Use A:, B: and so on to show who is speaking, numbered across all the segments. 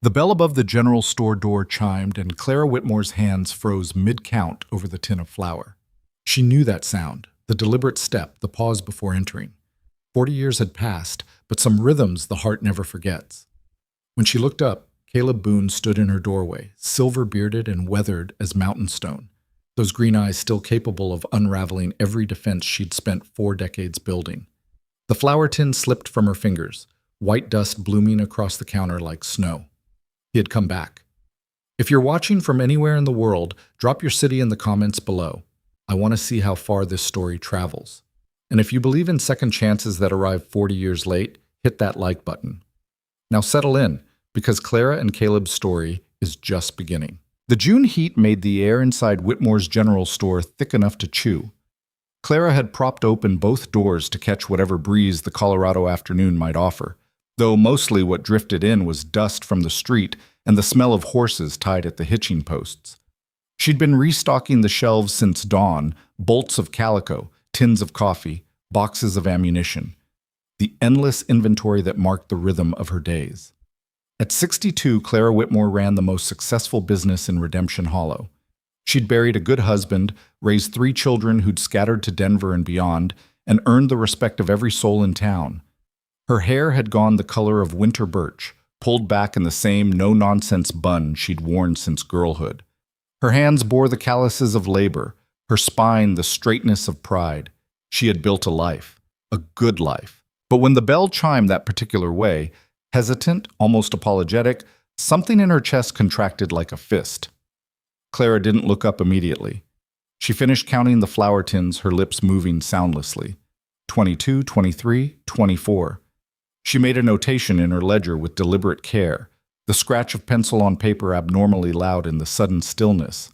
A: The bell above the general store door chimed, and Clara Whitmore's hands froze mid-count over the tin of flour. She knew that sound, the deliberate step, the pause before entering. 40 years had passed, but some rhythms the heart never forgets. When she looked up, Caleb Boon stood in her doorway, silver-bearded and weathered as mountain stone, those green eyes still capable of unraveling every defense she'd spent 4 decades building. The flour tin slipped from her fingers, white dust blooming across the counter like snow. He had come back. If you're watching from anywhere in the world, drop your city in the comments below. I want to see how far this story travels. And if you believe in second chances that arrive 40 years late, hit that like button. Now settle in, because Clara and Caleb's story is just beginning. The June heat made the air inside Whitmore's general store thick enough to chew. Clara had propped open both doors to catch whatever breeze the Colorado afternoon might offer, though mostly what drifted in was dust from the street and the smell of horses tied at the hitching posts. She'd been restocking the shelves since dawn, bolts of calico, tins of coffee, boxes of ammunition, the endless inventory that marked the rhythm of her days. At 62, Clara Whitmore ran the most successful business in Redemption Hollow. She'd buried a good husband, raised 3 children who'd scattered to Denver and beyond, and earned the respect of every soul in town. Her hair had gone the color of winter birch, pulled back in the same no-nonsense bun she'd worn since girlhood. Her hands bore the calluses of labor, her spine the straightness of pride. She had built a life, a good life. But when the bell chimed that particular way, hesitant, almost apologetic, something in her chest contracted like a fist. Clara didn't look up immediately. She finished counting the flour tins, her lips moving soundlessly. 22, 23, 24. She made a notation in her ledger with deliberate care, the scratch of pencil on paper abnormally loud in the sudden stillness.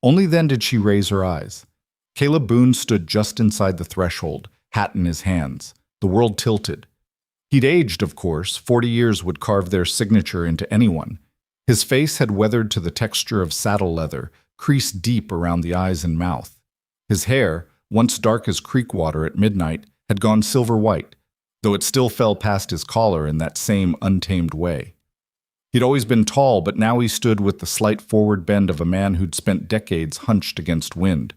A: Only then did she raise her eyes. Caleb Boon stood just inside the threshold, hat in his hands. The world tilted. He'd aged, of course. 40 years would carve their signature into anyone. His face had weathered to the texture of saddle leather, creased deep around the eyes and mouth. His hair, once dark as creek water at midnight, had gone silver white, though it still fell past his collar in that same untamed way. He'd always been tall, but now he stood with the slight forward bend of a man who'd spent decades hunched against wind.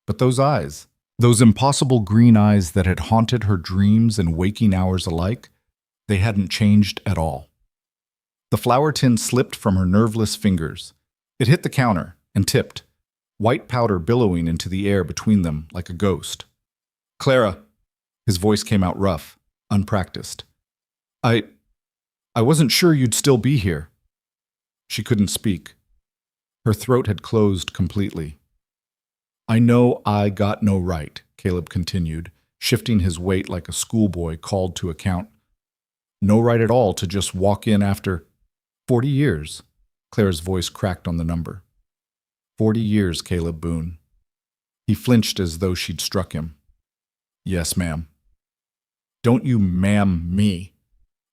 A: But those eyes, those impossible green eyes that had haunted her dreams and waking hours alike, they hadn't changed at all. The flour tin slipped from her nerveless fingers. It hit the counter and tipped, white powder billowing into the air between them like a ghost. "Clara," his voice came out rough, unpracticed. I wasn't sure you'd still be here." She couldn't speak. Her throat had closed completely. "I know I got no right," Caleb continued, shifting his weight like a schoolboy called to account. "No right at all to just walk in after 40 years." Clara's voice cracked on the number. 40 years, Caleb Boon. He flinched as though she'd struck him. "Yes, ma'am." "Don't you ma'am me."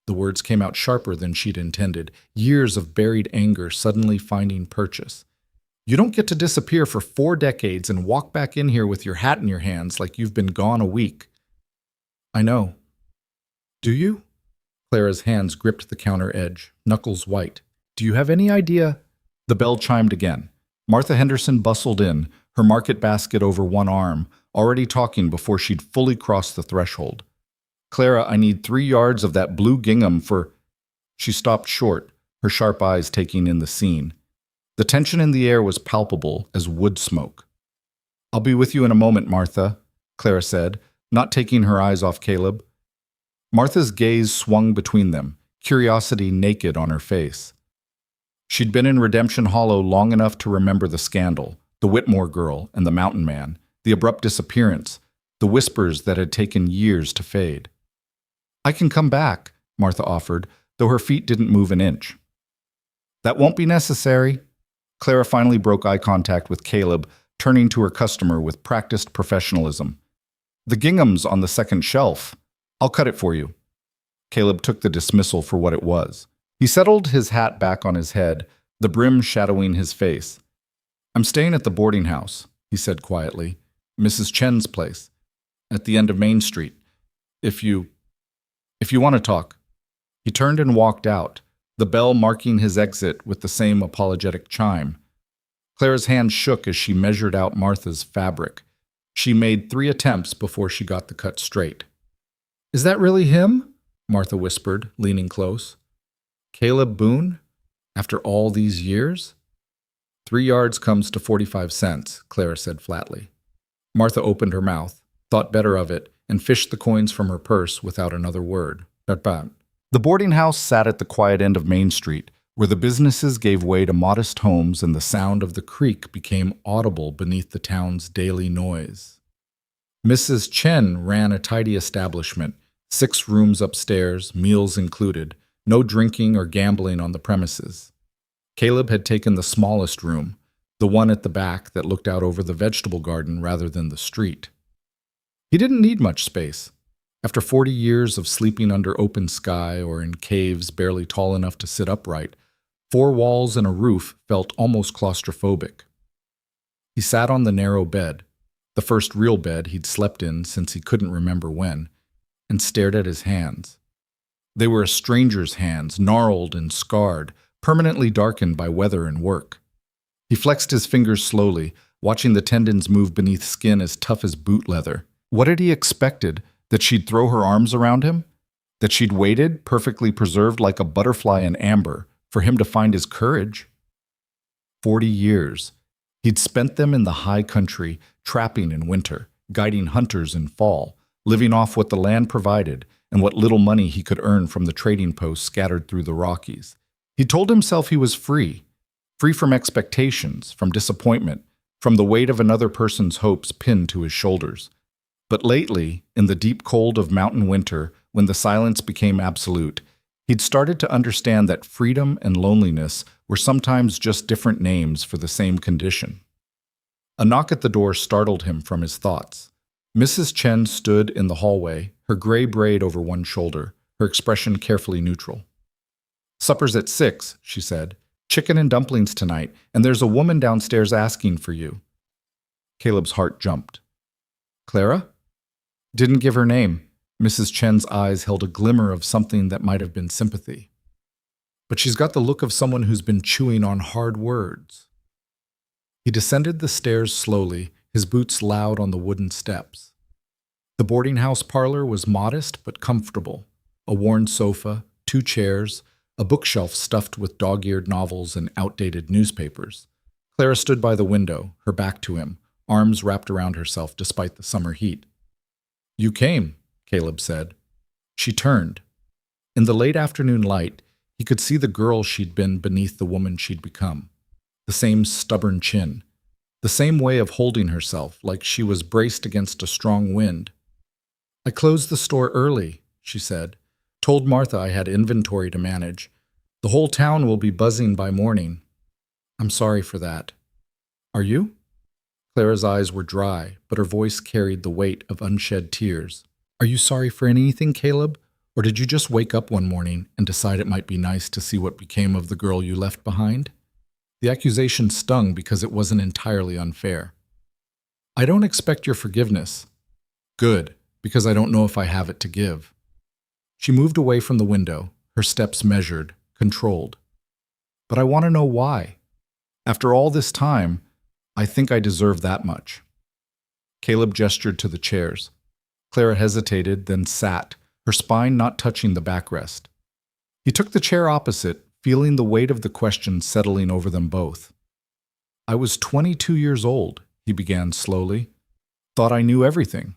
A: The words came out sharper than she'd intended, years of buried anger suddenly finding purchase. "You don't get to disappear for 4 decades and walk back in here with your hat in your hands like you've been gone a week." "I know." "Do you?" Clara's hands gripped the counter edge, knuckles white. "Do you have any idea?" The bell chimed again. Martha Henderson bustled in, her market basket over one arm, already talking before she'd fully crossed the threshold. "Clara, I need 3 yards of that blue gingham for—" She stopped short, her sharp eyes taking in the scene. The tension in the air was palpable as wood smoke. "I'll be with you in a moment, Martha," Clara said, not taking her eyes off Caleb. Martha's gaze swung between them, curiosity naked on her face. She'd been in Redemption Hollow long enough to remember the scandal, the Whitmore girl and the mountain man, the abrupt disappearance, the whispers that had taken years to fade. "I can come back," Martha offered, though her feet didn't move an inch. "That won't be necessary." Clara finally broke eye contact with Caleb, turning to her customer with practiced professionalism. "The gingham's on the second shelf. I'll cut it for you." Caleb took the dismissal for what it was. He settled his hat back on his head, the brim shadowing his face. "I'm staying at the boarding house," he said quietly. "Mrs. Chen's place, at the end of Main Street. If you want to talk." He turned and walked out, the bell marking his exit with the same apologetic chime. Clara's hand shook as she measured out Martha's fabric. She made 3 attempts before she got the cut straight. "Is that really him?" Martha whispered, leaning close. "Caleb Boon? After all these years?" 3 yards comes to 45 cents, Clara said flatly. Martha opened her mouth, thought better of it, and fished the coins from her purse without another word. The boarding house sat at the quiet end of Main Street, where the businesses gave way to modest homes and the sound of the creek became audible beneath the town's daily noise. Mrs. Chen ran a tidy establishment, 6 rooms upstairs, meals included, no drinking or gambling on the premises. Caleb had taken the smallest room, the one at the back that looked out over the vegetable garden rather than the street. He didn't need much space. After 40 years of sleeping under open sky or in caves barely tall enough to sit upright, 4 walls and a roof felt almost claustrophobic. He sat on the narrow bed, the first real bed he'd slept in since he couldn't remember when, and stared at his hands. They were a stranger's hands, gnarled and scarred, permanently darkened by weather and work. He flexed his fingers slowly, watching the tendons move beneath skin as tough as boot leather. What had he expected? That she'd throw her arms around him? That she'd waited, perfectly preserved like a butterfly in amber, for him to find his courage? 40 years. He'd spent them in the high country, trapping in winter, guiding hunters in fall, living off what the land provided and what little money he could earn from the trading posts scattered through the Rockies. He told himself he was free from expectations, from disappointment, from the weight of another person's hopes pinned to his shoulders. But lately, in the deep cold of mountain winter, when the silence became absolute, he'd started to understand that freedom and loneliness were sometimes just different names for the same condition. A knock at the door startled him from his thoughts. Mrs. Chen stood in the hallway, her gray braid over one shoulder, her expression carefully neutral. "Supper's at 6, she said. "Chicken and dumplings tonight, and there's a woman downstairs asking for you." Caleb's heart jumped. "Clara?" "Didn't give her name." Mrs. Chen's eyes held a glimmer of something that might have been sympathy. "But she's got the look of someone who's been chewing on hard words." He descended the stairs slowly, his boots loud on the wooden steps. The boarding house parlor was modest but comfortable. A worn sofa, 2 chairs, a bookshelf stuffed with dog-eared novels and outdated newspapers. Clara stood by the window, her back to him, arms wrapped around herself despite the summer heat. "You came," Caleb said. She turned. In the late afternoon light, he could see the girl she'd been beneath the woman she'd become. The same stubborn chin. The same way of holding herself, like she was braced against a strong wind. "I closed the store early," she said. "Told Martha I had inventory to manage. The whole town will be buzzing by morning. I'm sorry for that." "Are you?" Clara's eyes were dry, but her voice carried the weight of unshed tears. "Are you sorry for anything, Caleb? Or did you just wake up one morning and decide it might be nice to see what became of the girl you left behind?" The accusation stung because it wasn't entirely unfair. "I don't expect your forgiveness." "Good, because I don't know if I have it to give." She moved away from the window, her steps measured, controlled. "But I want to know why. After all this time, I think I deserve that much." Caleb gestured to the chairs. Clara hesitated, then sat, her spine not touching the backrest. He took the chair opposite, feeling the weight of the question settling over them both. "I was 22 years old," he began slowly. "Thought I knew everything.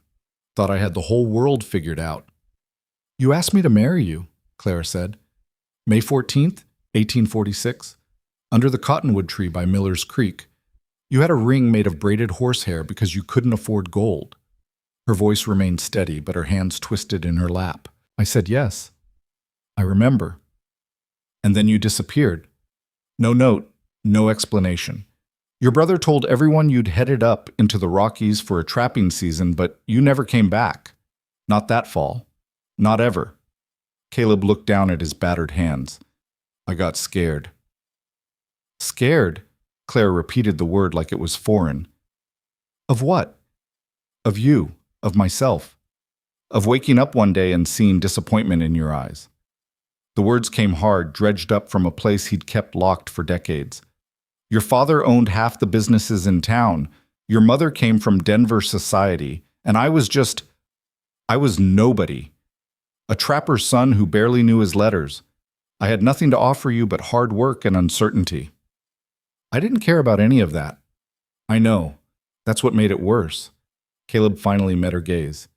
A: Thought I had the whole world figured out." "You asked me to marry you," Clara said. "May 14th, 1846, under the cottonwood tree by Miller's Creek. You had a ring made of braided horsehair because you couldn't afford gold." Her voice remained steady, but her hands twisted in her lap. "I said yes. I remember. And then you disappeared. No note, no explanation. Your brother told everyone you'd headed up into the Rockies for a trapping season, but you never came back. Not that fall. Not ever." Caleb looked down at his battered hands. "I got scared." "Scared?" Claire repeated the word like it was foreign. "Of what?" "Of you, of myself. Of waking up one day and seeing disappointment in your eyes." The words came hard, dredged up from a place he'd kept locked for decades. Your father owned half the businesses in town. Your mother came from Denver society, and I was nobody. A trapper's son who barely knew his letters. I had nothing to offer you but hard work and uncertainty. I didn't care about any of that. I know. That's what made it worse. Caleb finally met her gaze.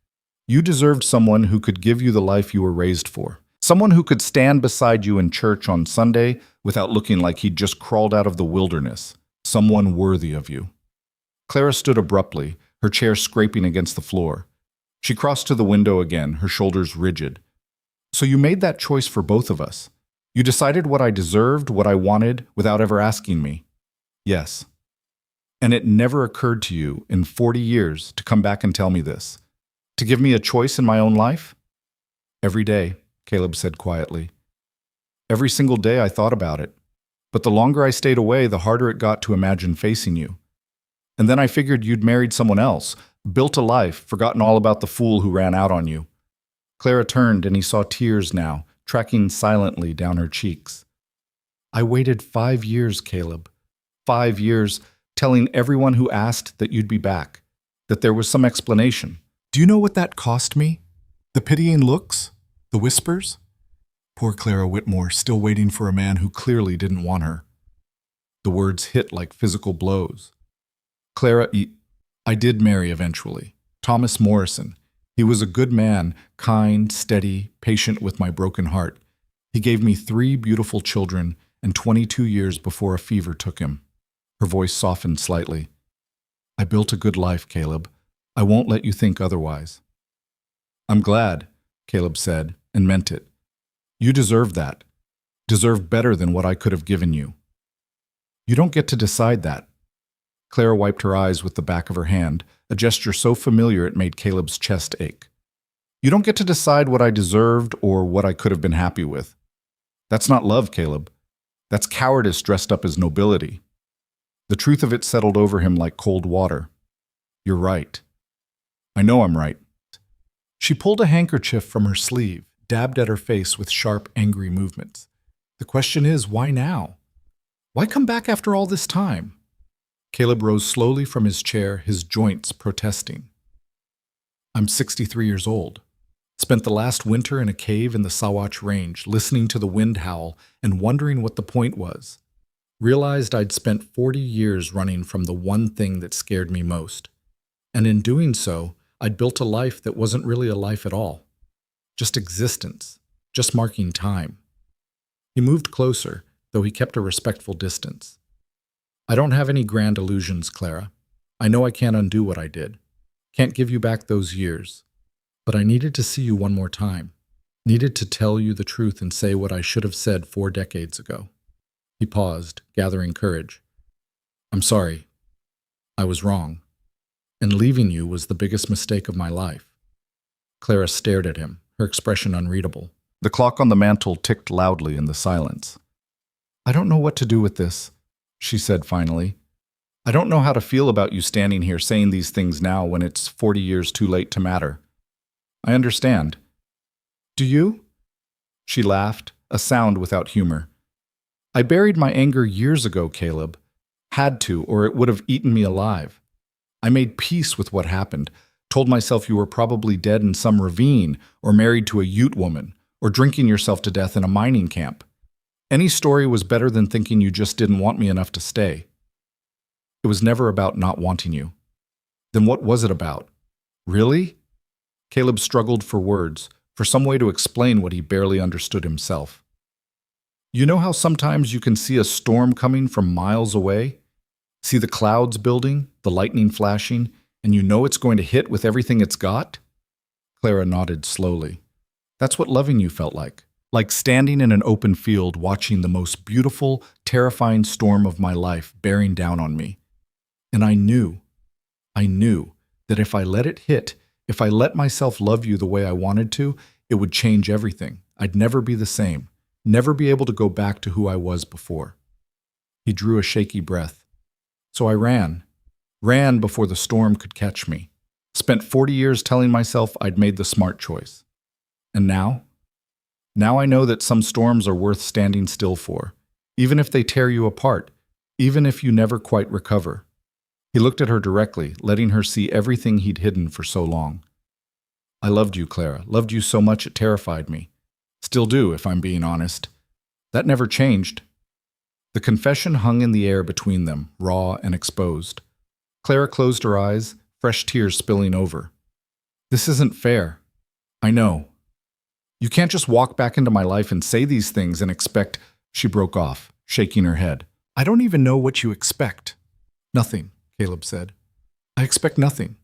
A: You deserved someone who could give you the life you were raised for. Someone who could stand beside you in church on Sunday without looking like he'd just crawled out of the wilderness. Someone worthy of you. Clara stood abruptly, her chair scraping against the floor. She crossed to the window again, her shoulders rigid. So you made that choice for both of us. You decided what I deserved, what I wanted, without ever asking me. Yes. And it never occurred to you in 40 years to come back and tell me this. To give me a choice in my own life? Every day, Caleb said quietly. Every single day I thought about it. But the longer I stayed away, the harder it got to imagine facing you. And then I figured you'd married someone else, built a life, forgotten all about the fool who ran out on you. Clara turned and he saw tears now, tracking silently down her cheeks. I waited 5 years, Caleb. 5 years, telling everyone who asked that you'd be back, that there was some explanation. Do you know what that cost me? The pitying looks? The whispers? Poor Clara Whitmore, still waiting for a man who clearly didn't want her. The words hit like physical blows. Clara, I did marry eventually. Thomas Morrison. He was a good man, kind, steady, patient with my broken heart. He gave me 3 beautiful children and 22 years before a fever took him. Her voice softened slightly. I built a good life, Caleb. I won't let you think otherwise. I'm glad, Caleb said, and meant it. You deserve that. Deserve better than what I could have given you. You don't get to decide that. Clara wiped her eyes with the back of her hand, a gesture so familiar it made Caleb's chest ache. You don't get to decide what I deserved or what I could have been happy with. That's not love, Caleb. That's cowardice dressed up as nobility. The truth of it settled over him like cold water. You're right. I know I'm right. She pulled a handkerchief from her sleeve, dabbed at her face with sharp, angry movements. The question is, why now? Why come back after all this time? Caleb rose slowly from his chair, his joints protesting. I'm 63 years old. Spent the last winter in a cave in the Sawatch Range, listening to the wind howl and wondering what the point was. Realized I'd spent 40 years running from the one thing that scared me most. And in doing so, I'd built a life that wasn't really a life at all. Just existence, just marking time. He moved closer, though he kept a respectful distance. I don't have any grand illusions, Clara. I know I can't undo what I did. Can't give you back those years. But I needed to see you one more time. Needed to tell you the truth and say what I should have said 4 decades ago. He paused, gathering courage. I'm sorry. I was wrong. And leaving you was the biggest mistake of my life. Clara stared at him, her expression unreadable. The clock on the mantel ticked loudly in the silence. I don't know what to do with this, she said finally. I don't know how to feel about you standing here saying these things now when it's 40 years too late to matter. I understand. Do you? She laughed, a sound without humor. I buried my anger years ago, Caleb. Had to, or it would have eaten me alive. I made peace with what happened, told myself you were probably dead in some ravine, or married to a Ute woman, or drinking yourself to death in a mining camp. Any story was better than thinking you just didn't want me enough to stay. It was never about not wanting you. Then what was it about? Really? Caleb struggled for words, for some way to explain what he barely understood himself. You know how sometimes you can see a storm coming from miles away? See the clouds building, the lightning flashing, and you know it's going to hit with everything it's got? Clara nodded slowly. That's what loving you felt like standing in an open field watching the most beautiful, terrifying storm of my life bearing down on me. And I knew that if I let it hit, if I let myself love you the way I wanted to, it would change everything. I'd never be the same, never be able to go back to who I was before. He drew a shaky breath. So I ran before the storm could catch me. Spent 40 years telling myself I'd made the smart choice. And now Now I know that some storms are worth standing still for, even if they tear you apart, even if you never quite recover. He looked at her directly, letting her see everything he'd hidden for so long. I loved you, Clara. Loved you so much it terrified me. Still do, if I'm being honest. That never changed. The confession hung in the air between them, raw and exposed. Clara closed her eyes, fresh tears spilling over. This isn't fair. I know. You can't just walk back into my life and say these things and expect— She broke off, shaking her head. I don't even know what you expect. Nothing, Caleb said. I expect nothing.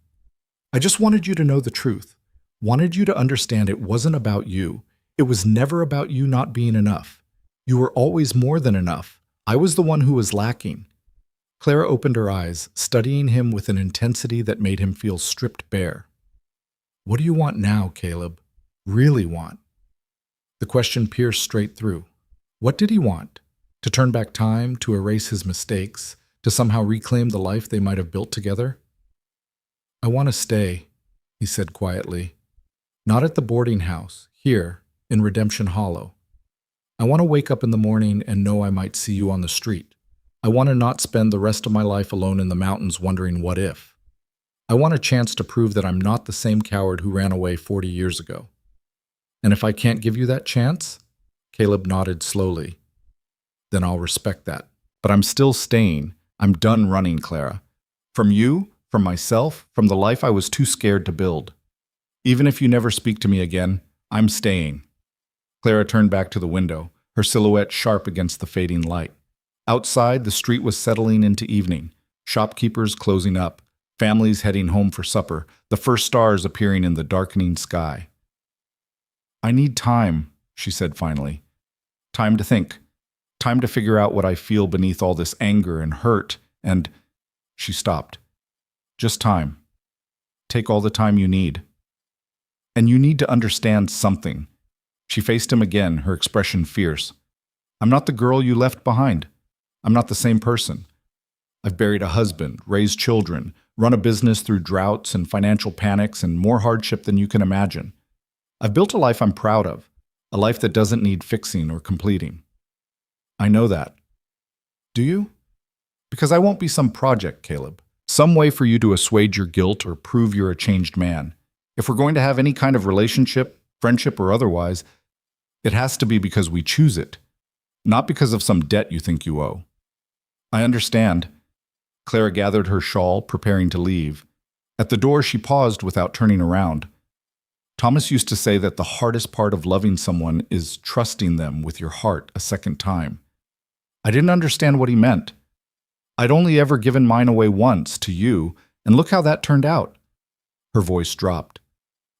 A: I just wanted you to know the truth. Wanted you to understand it wasn't about you. It was never about you not being enough. You were always more than enough. I was the one who was lacking. Clara opened her eyes, studying him with an intensity that made him feel stripped bare. What do you want now, Caleb? Really want? The question pierced straight through. What did he want? To turn back time, to erase his mistakes, to somehow reclaim the life they might have built together? I want to stay, he said quietly. Not at the boarding house, here, in Redemption Hollow. I want to wake up in the morning and know I might see you on the street. I want to not spend the rest of my life alone in the mountains wondering what if. I want a chance to prove that I'm not the same coward who ran away 40 years ago. And if I can't give you that chance, Caleb nodded slowly, then I'll respect that. But I'm still staying. I'm done running, Clara. From you, from myself, from the life I was too scared to build. Even if you never speak to me again, I'm staying. Clara turned back to the window, her silhouette sharp against the fading light. Outside, the street was settling into evening, shopkeepers closing up, families heading home for supper, the first stars appearing in the darkening sky. I need time, she said finally. Time to think. Time to figure out what I feel beneath all this anger and hurt, and— She stopped. Just time. Take all the time you need. And you need to understand something. She faced him again, her expression fierce. I'm not the girl you left behind. I'm not the same person. I've buried a husband, raised children, run a business through droughts and financial panics and more hardship than you can imagine. I've built a life I'm proud of, a life that doesn't need fixing or completing. I know that. Do you? Because I won't be some project, Caleb. Some way for you to assuage your guilt or prove you're a changed man. If we're going to have any kind of relationship, friendship or otherwise, it has to be because we choose it, not because of some debt you think you owe. I understand. Clara gathered her shawl, preparing to leave. At the door, she paused without turning around. Thomas used to say that the hardest part of loving someone is trusting them with your heart a second time. I didn't understand what he meant. I'd only ever given mine away once, to you, and look how that turned out. Her voice dropped.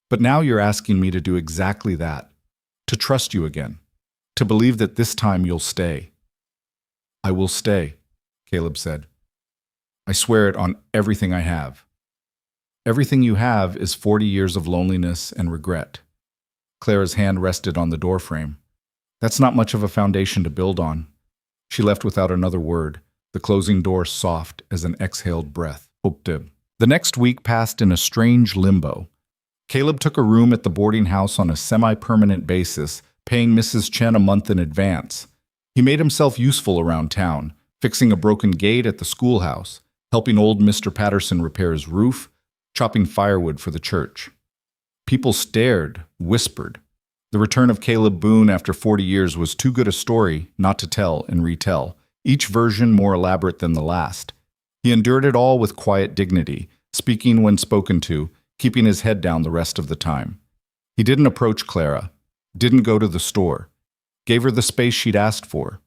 A: But now you're asking me to do exactly that, to trust you again, to believe that this time you'll stay. I will stay, Caleb said. I swear it on everything I have. Everything you have is 40 years of loneliness and regret. Clara's hand rested on the doorframe. That's not much of a foundation to build on. She left without another word, the closing door soft as an exhaled breath. The next week passed in a strange limbo. Caleb took a room at the boarding house on a semi-permanent basis, paying Mrs. Chen a month in advance. He made himself useful around town, fixing a broken gate at the schoolhouse, helping old Mr. Patterson repair his roof, chopping firewood for the church. People stared, whispered. The return of Caleb Boon after 40 years was too good a story not to tell and retell, each version more elaborate than the last. He endured it all with quiet dignity, speaking when spoken to, keeping his head down the rest of the time. He didn't approach Clara, didn't go to the store, gave her the space she'd asked for,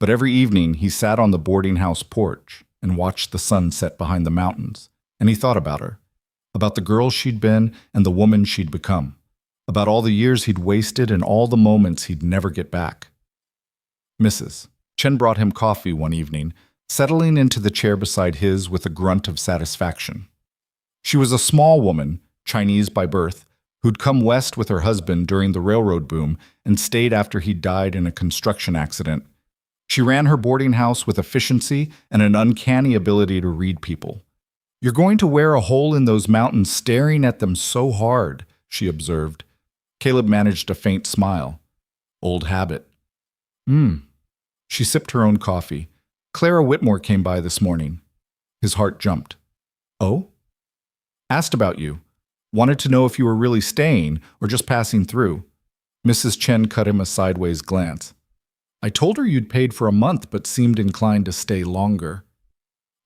A: but every evening he sat on the boarding house porch and watched the sun set behind the mountains, and he thought about her, about the girl she'd been and the woman she'd become, about all the years he'd wasted and all the moments he'd never get back. Mrs. Chen brought him coffee one evening, settling into the chair beside his with a grunt of satisfaction. She was a small woman, Chinese by birth, who'd come west with her husband during the railroad boom and stayed after he died in a construction accident. She ran her boarding house with efficiency and an uncanny ability to read people. You're going to wear a hole in those mountains staring at them so hard, she observed. Caleb managed a faint smile. Old habit. Hmm. She sipped her own coffee. Clara Whitmore came by this morning. His heart jumped. Oh? Asked about you. Wanted to know if you were really staying or just passing through. Mrs. Chen cut him a sideways glance. I told her you'd paid for a month but seemed inclined to stay longer.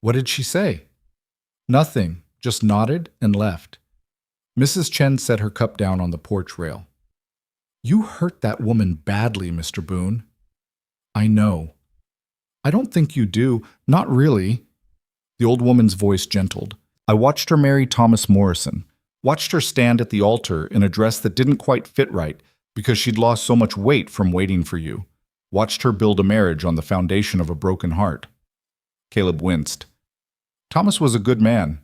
A: What did she say? Nothing, just nodded and left. Mrs. Chen set her cup down on the porch rail. You hurt that woman badly, Mr. Boon. I know. I don't think you do. Not really. The old woman's voice gentled. I watched her marry Thomas Morrison. Watched her stand at the altar in a dress that didn't quite fit right because she'd lost so much weight from waiting for you. Watched her build a marriage on the foundation of a broken heart. Caleb winced. Thomas was a good man.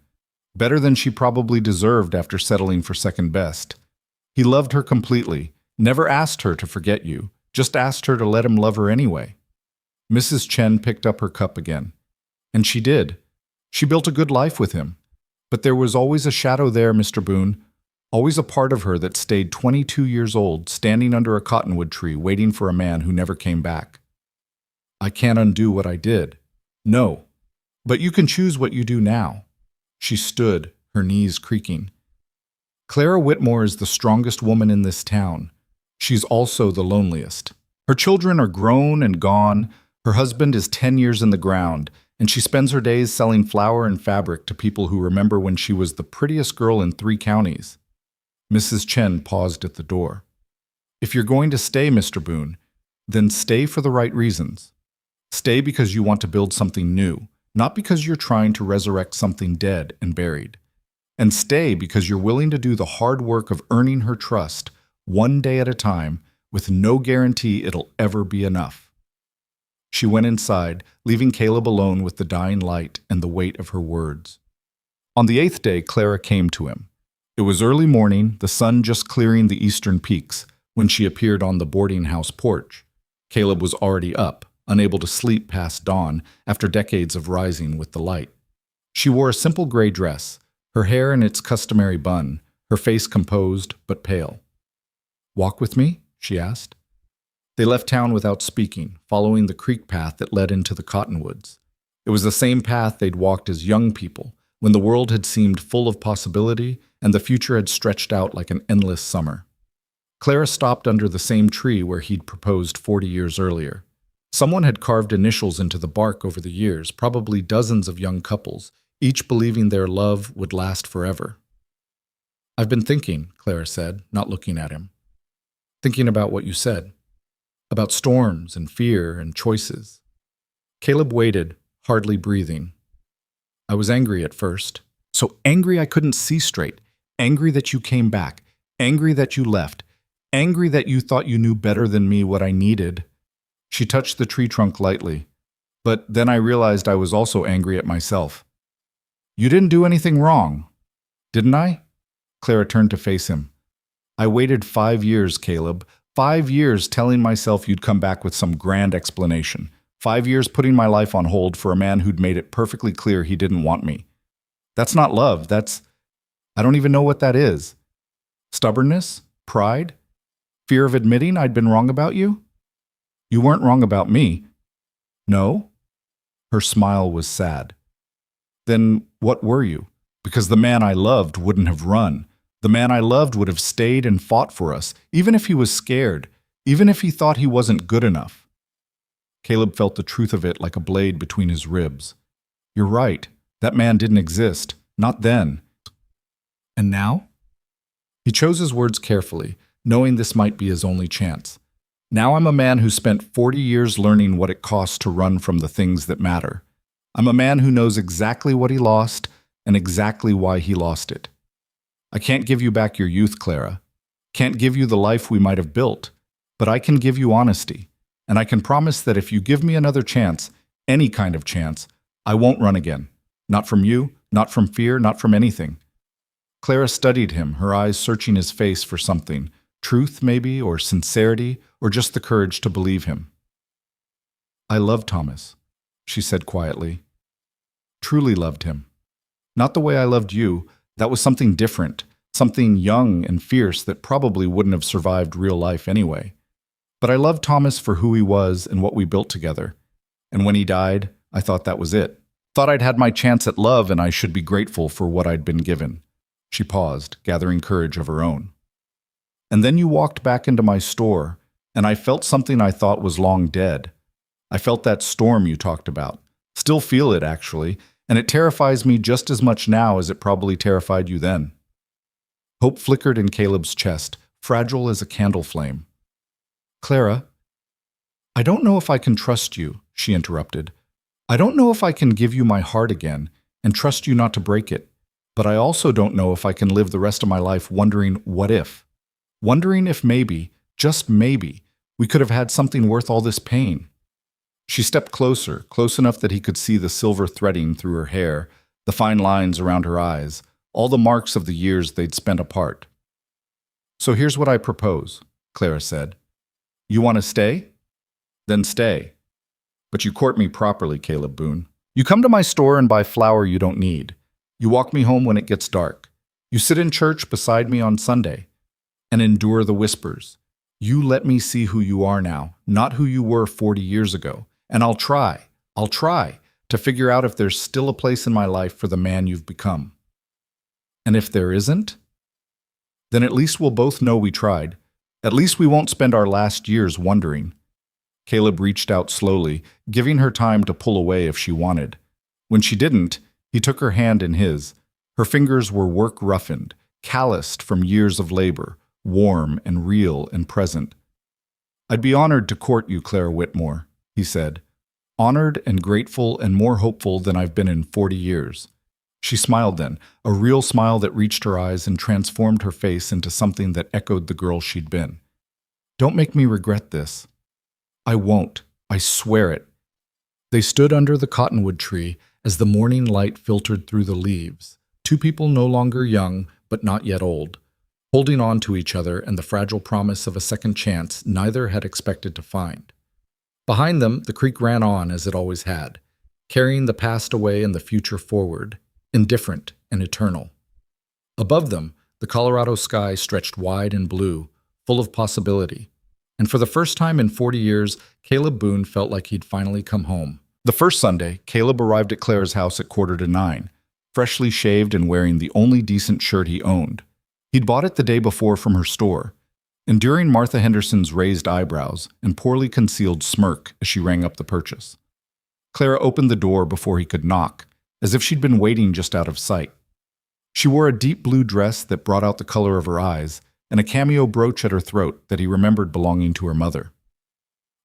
A: Better than she probably deserved after settling for second best. He loved her completely. Never asked her to forget you. Just asked her to let him love her anyway. Mrs. Chen picked up her cup again. And she did. She built a good life with him. But there was always a shadow there, Mr. Boon. Always a part of her that stayed 22 years old, standing under a cottonwood tree, waiting for a man who never came back. I can't undo what I did. No. But you can choose what you do now. She stood, her knees creaking. Clara Whitmore is the strongest woman in this town. She's also the loneliest. Her children are grown and gone. Her husband is 10 years in the ground, and she spends her days selling flour and fabric to people who remember when she was the prettiest girl in 3 counties. Mrs. Chen paused at the door. If you're going to stay, Mr. Boon, then stay for the right reasons. Stay because you want to build something new, not because you're trying to resurrect something dead and buried. And stay because you're willing to do the hard work of earning her trust, one day at a time, with no guarantee it'll ever be enough. She went inside, leaving Caleb alone with the dying light and the weight of her words. On the 8th day, Clara came to him. It was early morning, the sun just clearing the eastern peaks, when she appeared on the boarding house porch. Caleb was already up, unable to sleep past dawn after decades of rising with the light. She wore a simple gray dress, her hair in its customary bun, her face composed but pale. Walk with me? She asked. They left town without speaking, following the creek path that led into the cottonwoods. It was the same path they'd walked as young people, when the world had seemed full of possibility and the future had stretched out like an endless summer. Clara stopped under the same tree where he'd proposed 40 years earlier. Someone had carved initials into the bark over the years, probably dozens of young couples, each believing their love would last forever. I've been thinking, Clara said, not looking at him. Thinking about what you said. About storms and fear and choices. Caleb waited, hardly breathing. I was angry at first. So angry I couldn't see straight. Angry that you came back. Angry that you left. Angry that you thought you knew better than me what I needed. She touched the tree trunk lightly. But then I realized I was also angry at myself. You didn't do anything wrong, didn't I? Clara turned to face him. I waited 5 years, Caleb. 5 years telling myself you'd come back with some grand explanation. 5 years putting my life on hold for a man who'd made it perfectly clear he didn't want me. That's not love. I don't even know what that is. Stubbornness? Pride? Fear of admitting I'd been wrong about you? You weren't wrong about me. No? Her smile was sad. Then what were you? Because the man I loved wouldn't have run. The man I loved would have stayed and fought for us, even if he was scared, even if he thought he wasn't good enough. Caleb felt the truth of it like a blade between his ribs. You're right. That man didn't exist. Not then. And now? He chose his words carefully, knowing this might be his only chance. Now I'm a man who spent 40 years learning what it costs to run from the things that matter. I'm a man who knows exactly what he lost and exactly why he lost it. I can't give you back your youth, Clara. Can't give you the life we might have built, but I can give you honesty. And I can promise that if you give me another chance, any kind of chance, I won't run again. Not from you, not from fear, not from anything. Clara studied him, her eyes searching his face for something, truth maybe, or sincerity, or just the courage to believe him. I love Thomas, she said quietly. Truly loved him. Not the way I loved you. That was something different, something young and fierce that probably wouldn't have survived real life anyway. But I loved Thomas for who he was and what we built together. And when he died, I thought that was it. Thought I'd had my chance at love and I should be grateful for what I'd been given." She paused, gathering courage of her own. "And then you walked back into my store, and I felt something I thought was long dead. I felt that storm you talked about. Still feel it, actually, and it terrifies me just as much now as it probably terrified you then." Hope flickered in Caleb's chest, fragile as a candle flame. "Clara, I don't know if I can trust you," she interrupted. "I don't know if I can give you my heart again and trust you not to break it, but I also don't know if I can live the rest of my life wondering what if. Wondering if maybe, just maybe, we could have had something worth all this pain." She stepped closer, close enough that he could see the silver threading through her hair, the fine lines around her eyes, all the marks of the years they'd spent apart. "So here's what I propose," Clara said. "You want to stay? Then stay. But you court me properly, Caleb Boon. You come to my store and buy flour you don't need. You walk me home when it gets dark. You sit in church beside me on Sunday and endure the whispers. You let me see who you are now, not who you were 40 years ago. And I'll try to figure out if there's still a place in my life for the man you've become. And if there isn't, then at least we'll both know we tried. At least we won't spend our last years wondering." Caleb reached out slowly, giving her time to pull away if she wanted. When she didn't, he took her hand in his. Her fingers were work-roughened, calloused from years of labor, warm and real and present. "I'd be honored to court you, Clara Whitmore," he said. "Honored and grateful and more hopeful than I've been in 40 years. She smiled then, a real smile that reached her eyes and transformed her face into something that echoed the girl she'd been. "Don't make me regret this." "I won't. I swear it." They stood under the cottonwood tree as the morning light filtered through the leaves, two people no longer young but not yet old, holding on to each other and the fragile promise of a second chance neither had expected to find. Behind them, the creek ran on as it always had, carrying the past away and the future forward, indifferent and eternal. Above them, the Colorado sky stretched wide and blue, full of possibility. And for the first time in 40 years, Caleb Boon felt like he'd finally come home. The first Sunday, Caleb arrived at Clara's house at 8:45, freshly shaved and wearing the only decent shirt he owned. He'd bought it the day before from her store, enduring Martha Henderson's raised eyebrows and poorly concealed smirk as she rang up the purchase. Clara opened the door before he could knock, as if she'd been waiting just out of sight. She wore a deep blue dress that brought out the color of her eyes, and a cameo brooch at her throat that he remembered belonging to her mother.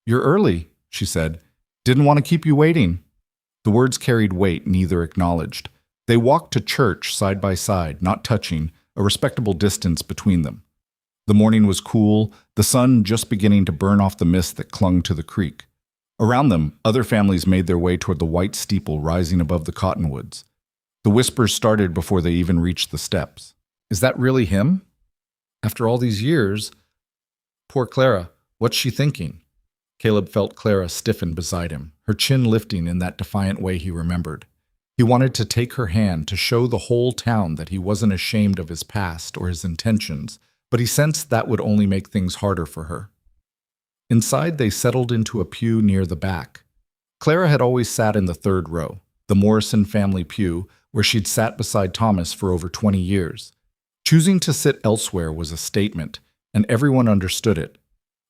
A: "You're early," she said. "Didn't want to keep you waiting." The words carried weight neither acknowledged. They walked to church side by side, not touching, a respectable distance between them. The morning was cool, the sun just beginning to burn off the mist that clung to the creek. Around them, other families made their way toward the white steeple rising above the cottonwoods. The whispers started before they even reached the steps. "Is that really him? After all these years? Poor Clara, what's she thinking?" Caleb felt Clara stiffen beside him, her chin lifting in that defiant way he remembered. He wanted to take her hand to show the whole town that he wasn't ashamed of his past or his intentions, but he sensed that would only make things harder for her. Inside, they settled into a pew near the back. Clara had always sat in the third row, the Morrison family pew, where she'd sat beside Thomas for over 20 years. Choosing to sit elsewhere was a statement, and everyone understood it.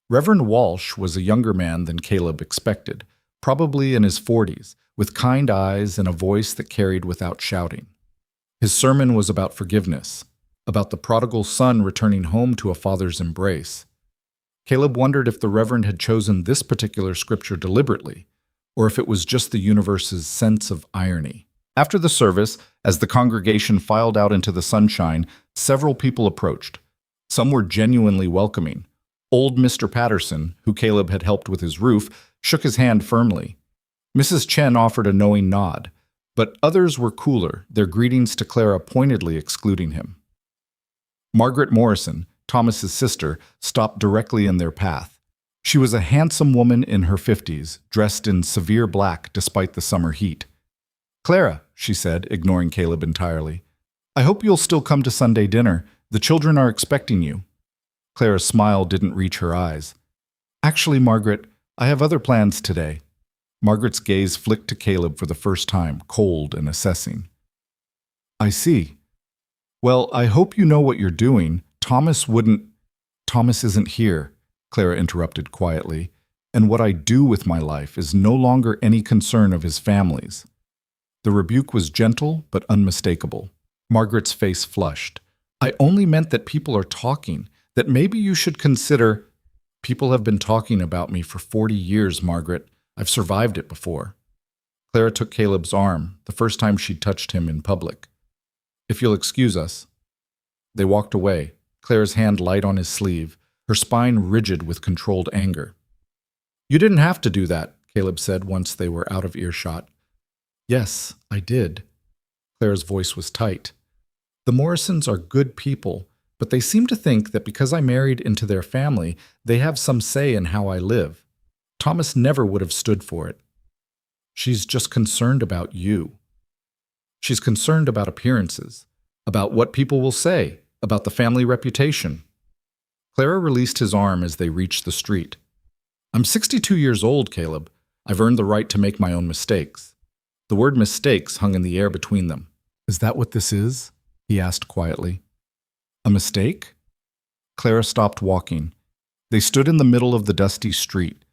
A: Reverend Walsh was a younger man than Caleb expected, probably in his 40s, with kind eyes and a voice that carried without shouting. His sermon was about forgiveness, about the prodigal son returning home to a father's embrace. Caleb wondered if the Reverend had chosen this particular scripture deliberately, or if it was just the universe's sense of irony. After the service, as the congregation filed out into the sunshine, several people approached. Some were genuinely welcoming. Old Mr. Patterson, who Caleb had helped with his roof, shook his hand firmly. Mrs. Chen offered a knowing nod, but others were cooler, their greetings to Clara pointedly excluding him. Margaret Morrison, Thomas's sister, stopped directly in their path. She was a handsome woman in her 50s, dressed in severe black despite the summer heat. "Clara," she said, ignoring Caleb entirely, "I hope you'll still come to Sunday dinner. The children are expecting you." Clara's smile didn't reach her eyes. Actually, Margaret, I have other plans today. Margaret's gaze flicked to Caleb for the first time, cold and assessing. I see. Well, I hope you know what you're doing. Thomas isn't here, Clara interrupted quietly, and what I do with my life is no longer any concern of his family's. The rebuke was gentle but unmistakable. Margaret's face flushed. I only meant that people are talking, that maybe you should consider. People have been talking about me for 40 years, Margaret. I've survived it before. Clara took Caleb's arm, the first time she'd touched him in public. If you'll excuse us. They walked away, Clara's hand light on his sleeve, her spine rigid with controlled anger. You didn't have to do that, Caleb said once they were out of earshot. Yes, I did. Clara's voice was tight. The Morrisons are good people, but they seem to think that because I married into their family, they have some say in how I live. Thomas never would have stood for it. She's just concerned about you. She's concerned about appearances, about what people will say, about the family reputation. Clara released his arm as they reached the street. I'm 62 years old, Caleb. I've earned the right to make my own mistakes. The word mistakes hung in the air between them. Is that what this is? He asked quietly. A mistake? Clara stopped walking. They stood in the middle of the dusty street,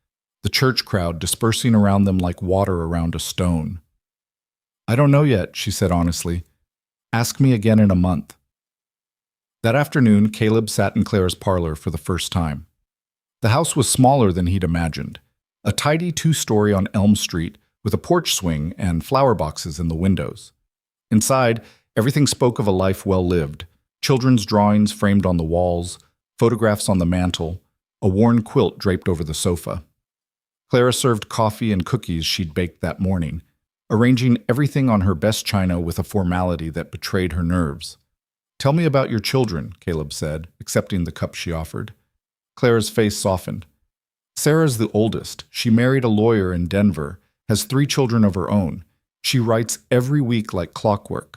A: the church crowd dispersing around them like water around a stone. I don't know yet, she said honestly. Ask me again in a month. That afternoon, Caleb sat in Clara's parlor for the first time. The house was smaller than he'd imagined, a tidy two-story on Elm Street with a porch swing and flower boxes in the windows. Inside, everything spoke of a life well lived. Children's drawings framed on the walls, photographs on the mantel, a worn quilt draped over the sofa. Clara served coffee and cookies she'd baked that morning, arranging everything on her best china with a formality that betrayed her nerves. Tell me about your children, Caleb said, accepting the cup she offered. Clara's face softened. Sarah's the oldest. She married a lawyer in Denver, has 3 children of her own. She writes every week like clockwork.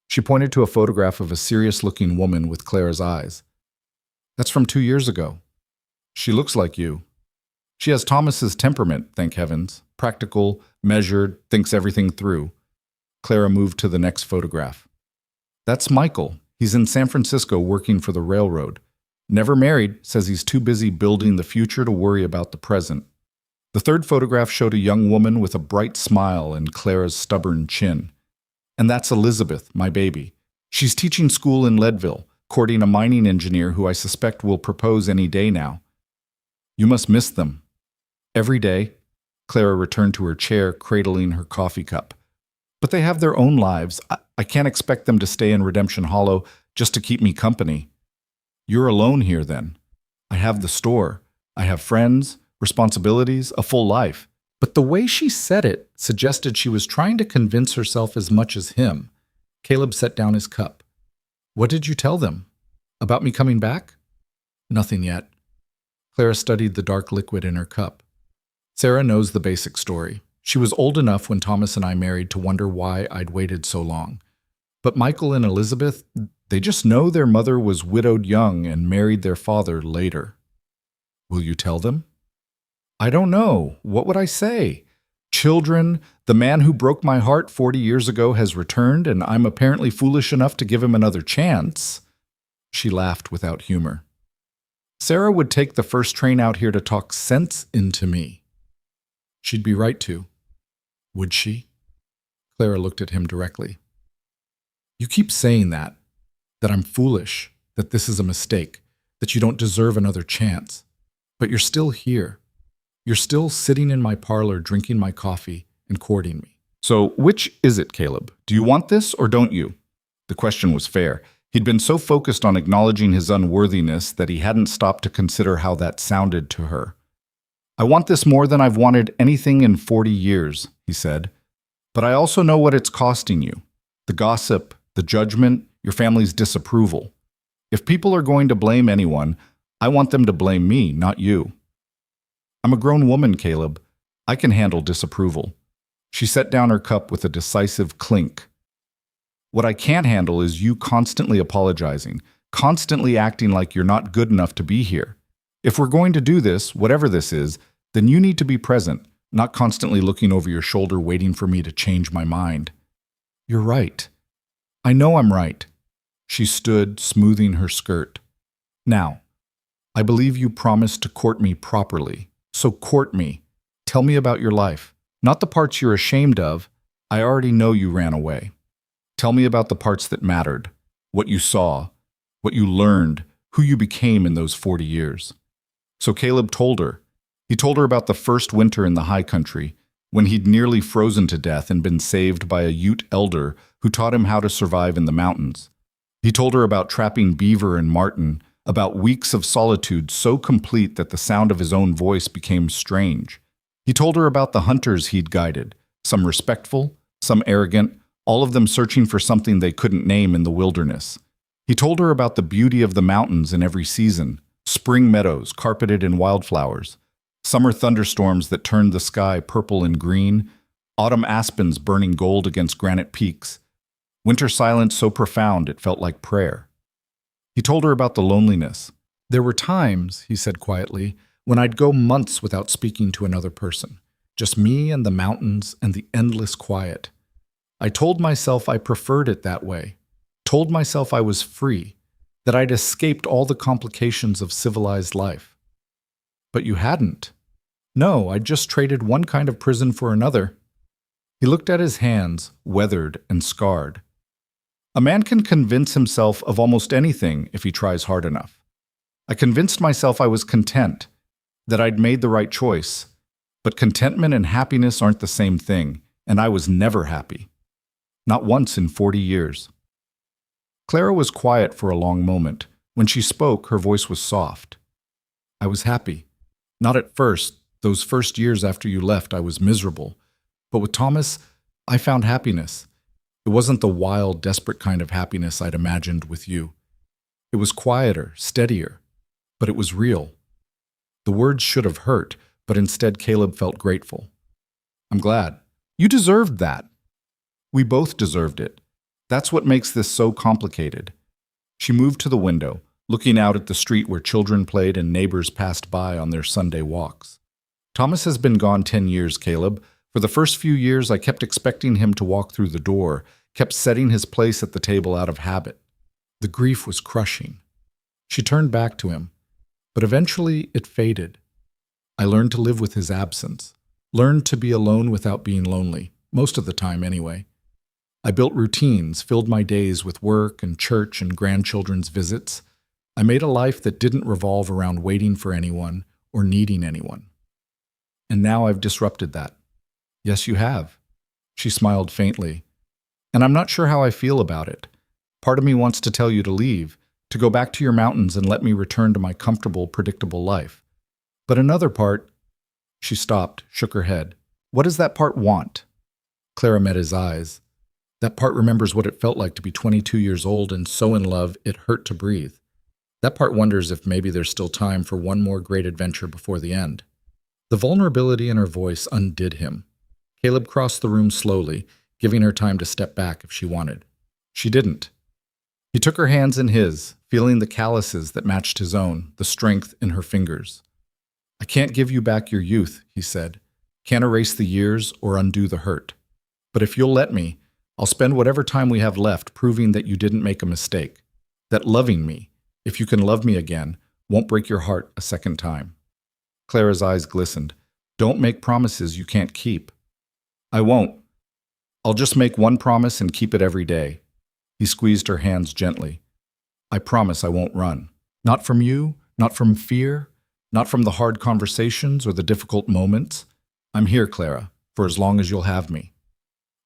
A: She pointed to a photograph of a serious-looking woman with Clara's eyes. That's from 2 years ago. She looks like you. She has Thomas's temperament, thank heavens. Practical, measured, thinks everything through. Clara moved to the next photograph. That's Michael. He's in San Francisco working for the railroad. Never married, says he's too busy building the future to worry about the present. The third photograph showed a young woman with a bright smile and Clara's stubborn chin. And that's Elizabeth, my baby. She's teaching school in Leadville, courting a mining engineer who I suspect will propose any day now. You must miss them. Every day, Clara returned to her chair, cradling her coffee cup. But they have their own lives. I can't expect them to stay in Redemption Hollow just to keep me company. You're alone here, then. I have the store. I have friends, responsibilities, a full life. But the way she said it suggested she was trying to convince herself as much as him. Caleb set down his cup. What did you tell them? About me coming back? Nothing yet. Clara studied the dark liquid in her cup. Sarah knows the basic story. She was old enough when Thomas and I married to wonder why I'd waited so long. But Michael and Elizabeth, they just know their mother was widowed young and married their father later. Will you tell them? I don't know. What would I say? Children, the man who broke my heart 40 years ago has returned, and I'm apparently foolish enough to give him another chance. She laughed without humor. Sarah would take the first train out here to talk sense into me. She'd be right to. Would she? Clara looked at him directly. You keep saying that I'm foolish, that this is a mistake, that you don't deserve another chance. But you're still here. You're still sitting in my parlor drinking my coffee and courting me. So which is it, Caleb? Do you want this or don't you? The question was fair. He'd been so focused on acknowledging his unworthiness that he hadn't stopped to consider how that sounded to her. I want this more than I've wanted anything in 40 years, he said. But I also know what it's costing you. The gossip, the judgment, your family's disapproval. If people are going to blame anyone, I want them to blame me, not you. I'm a grown woman, Caleb. I can handle disapproval. She set down her cup with a decisive clink. What I can't handle is you constantly apologizing, constantly acting like you're not good enough to be here. If we're going to do this, whatever this is, then you need to be present, not constantly looking over your shoulder waiting for me to change my mind. You're right. I know I'm right. She stood, smoothing her skirt. Now, I believe you promised to court me properly, so court me. Tell me about your life. Not the parts you're ashamed of. I already know you ran away. Tell me about the parts that mattered, what you saw, what you learned, who you became in those 40 years. So Caleb told her. He told her about the first winter in the high country, when he'd nearly frozen to death and been saved by a Ute elder who taught him how to survive in the mountains. He told her about trapping beaver and marten, about weeks of solitude so complete that the sound of his own voice became strange. He told her about the hunters he'd guided, some respectful, some arrogant, all of them searching for something they couldn't name in the wilderness. He told her about the beauty of the mountains in every season, spring meadows carpeted in wildflowers, summer thunderstorms that turned the sky purple and green, autumn aspens burning gold against granite peaks, winter silence so profound it felt like prayer. He told her about the loneliness. There were times, he said quietly, when I'd go months without speaking to another person, just me and the mountains and the endless quiet. I told myself I preferred it that way, told myself I was free, that I'd escaped all the complications of civilized life. But you hadn't. No, I'd just traded one kind of prison for another. He looked at his hands, weathered and scarred. A man can convince himself of almost anything if he tries hard enough. I convinced myself I was content, that I'd made the right choice. But contentment and happiness aren't the same thing, and I was never happy. Not once in 40 years. Clara was quiet for a long moment. When she spoke, her voice was soft. I was happy. Not at first. Those first years after you left, I was miserable. But with Thomas, I found happiness. It wasn't the wild, desperate kind of happiness I'd imagined with you. It was quieter, steadier, but it was real. The words should have hurt, but instead Caleb felt grateful. I'm glad. You deserved that. We both deserved it. That's what makes this so complicated. She moved to the window, looking out at the street where children played and neighbors passed by on their Sunday walks. Thomas has been gone 10 years, Caleb. For the first few years, I kept expecting him to walk through the door, kept setting his place at the table out of habit. The grief was crushing. She turned back to him, but eventually it faded. I learned to live with his absence, learned to be alone without being lonely, most of the time anyway. I built routines, filled my days with work and church and grandchildren's visits. I made a life that didn't revolve around waiting for anyone or needing anyone. And now I've disrupted that. Yes, you have. She smiled faintly. And I'm not sure how I feel about it. Part of me wants to tell you to leave, to go back to your mountains and let me return to my comfortable, predictable life. But another part... She stopped, shook her head. What does that part want? Clara met his eyes. That part remembers what it felt like to be 22 years old and so in love it hurt to breathe. That part wonders if maybe there's still time for one more great adventure before the end. The vulnerability in her voice undid him. Caleb crossed the room slowly, giving her time to step back if she wanted. She didn't. He took her hands in his, feeling the calluses that matched his own, the strength in her fingers. I can't give you back your youth, he said. Can't erase the years or undo the hurt. But if you'll let me, I'll spend whatever time we have left proving that you didn't make a mistake. That loving me, if you can love me again, won't break your heart a second time. Clara's eyes glistened. Don't make promises you can't keep. I won't. I'll just make one promise and keep it every day. He squeezed her hands gently. I promise I won't run. Not from you, not from fear, not from the hard conversations or the difficult moments. I'm here, Clara, for as long as you'll have me.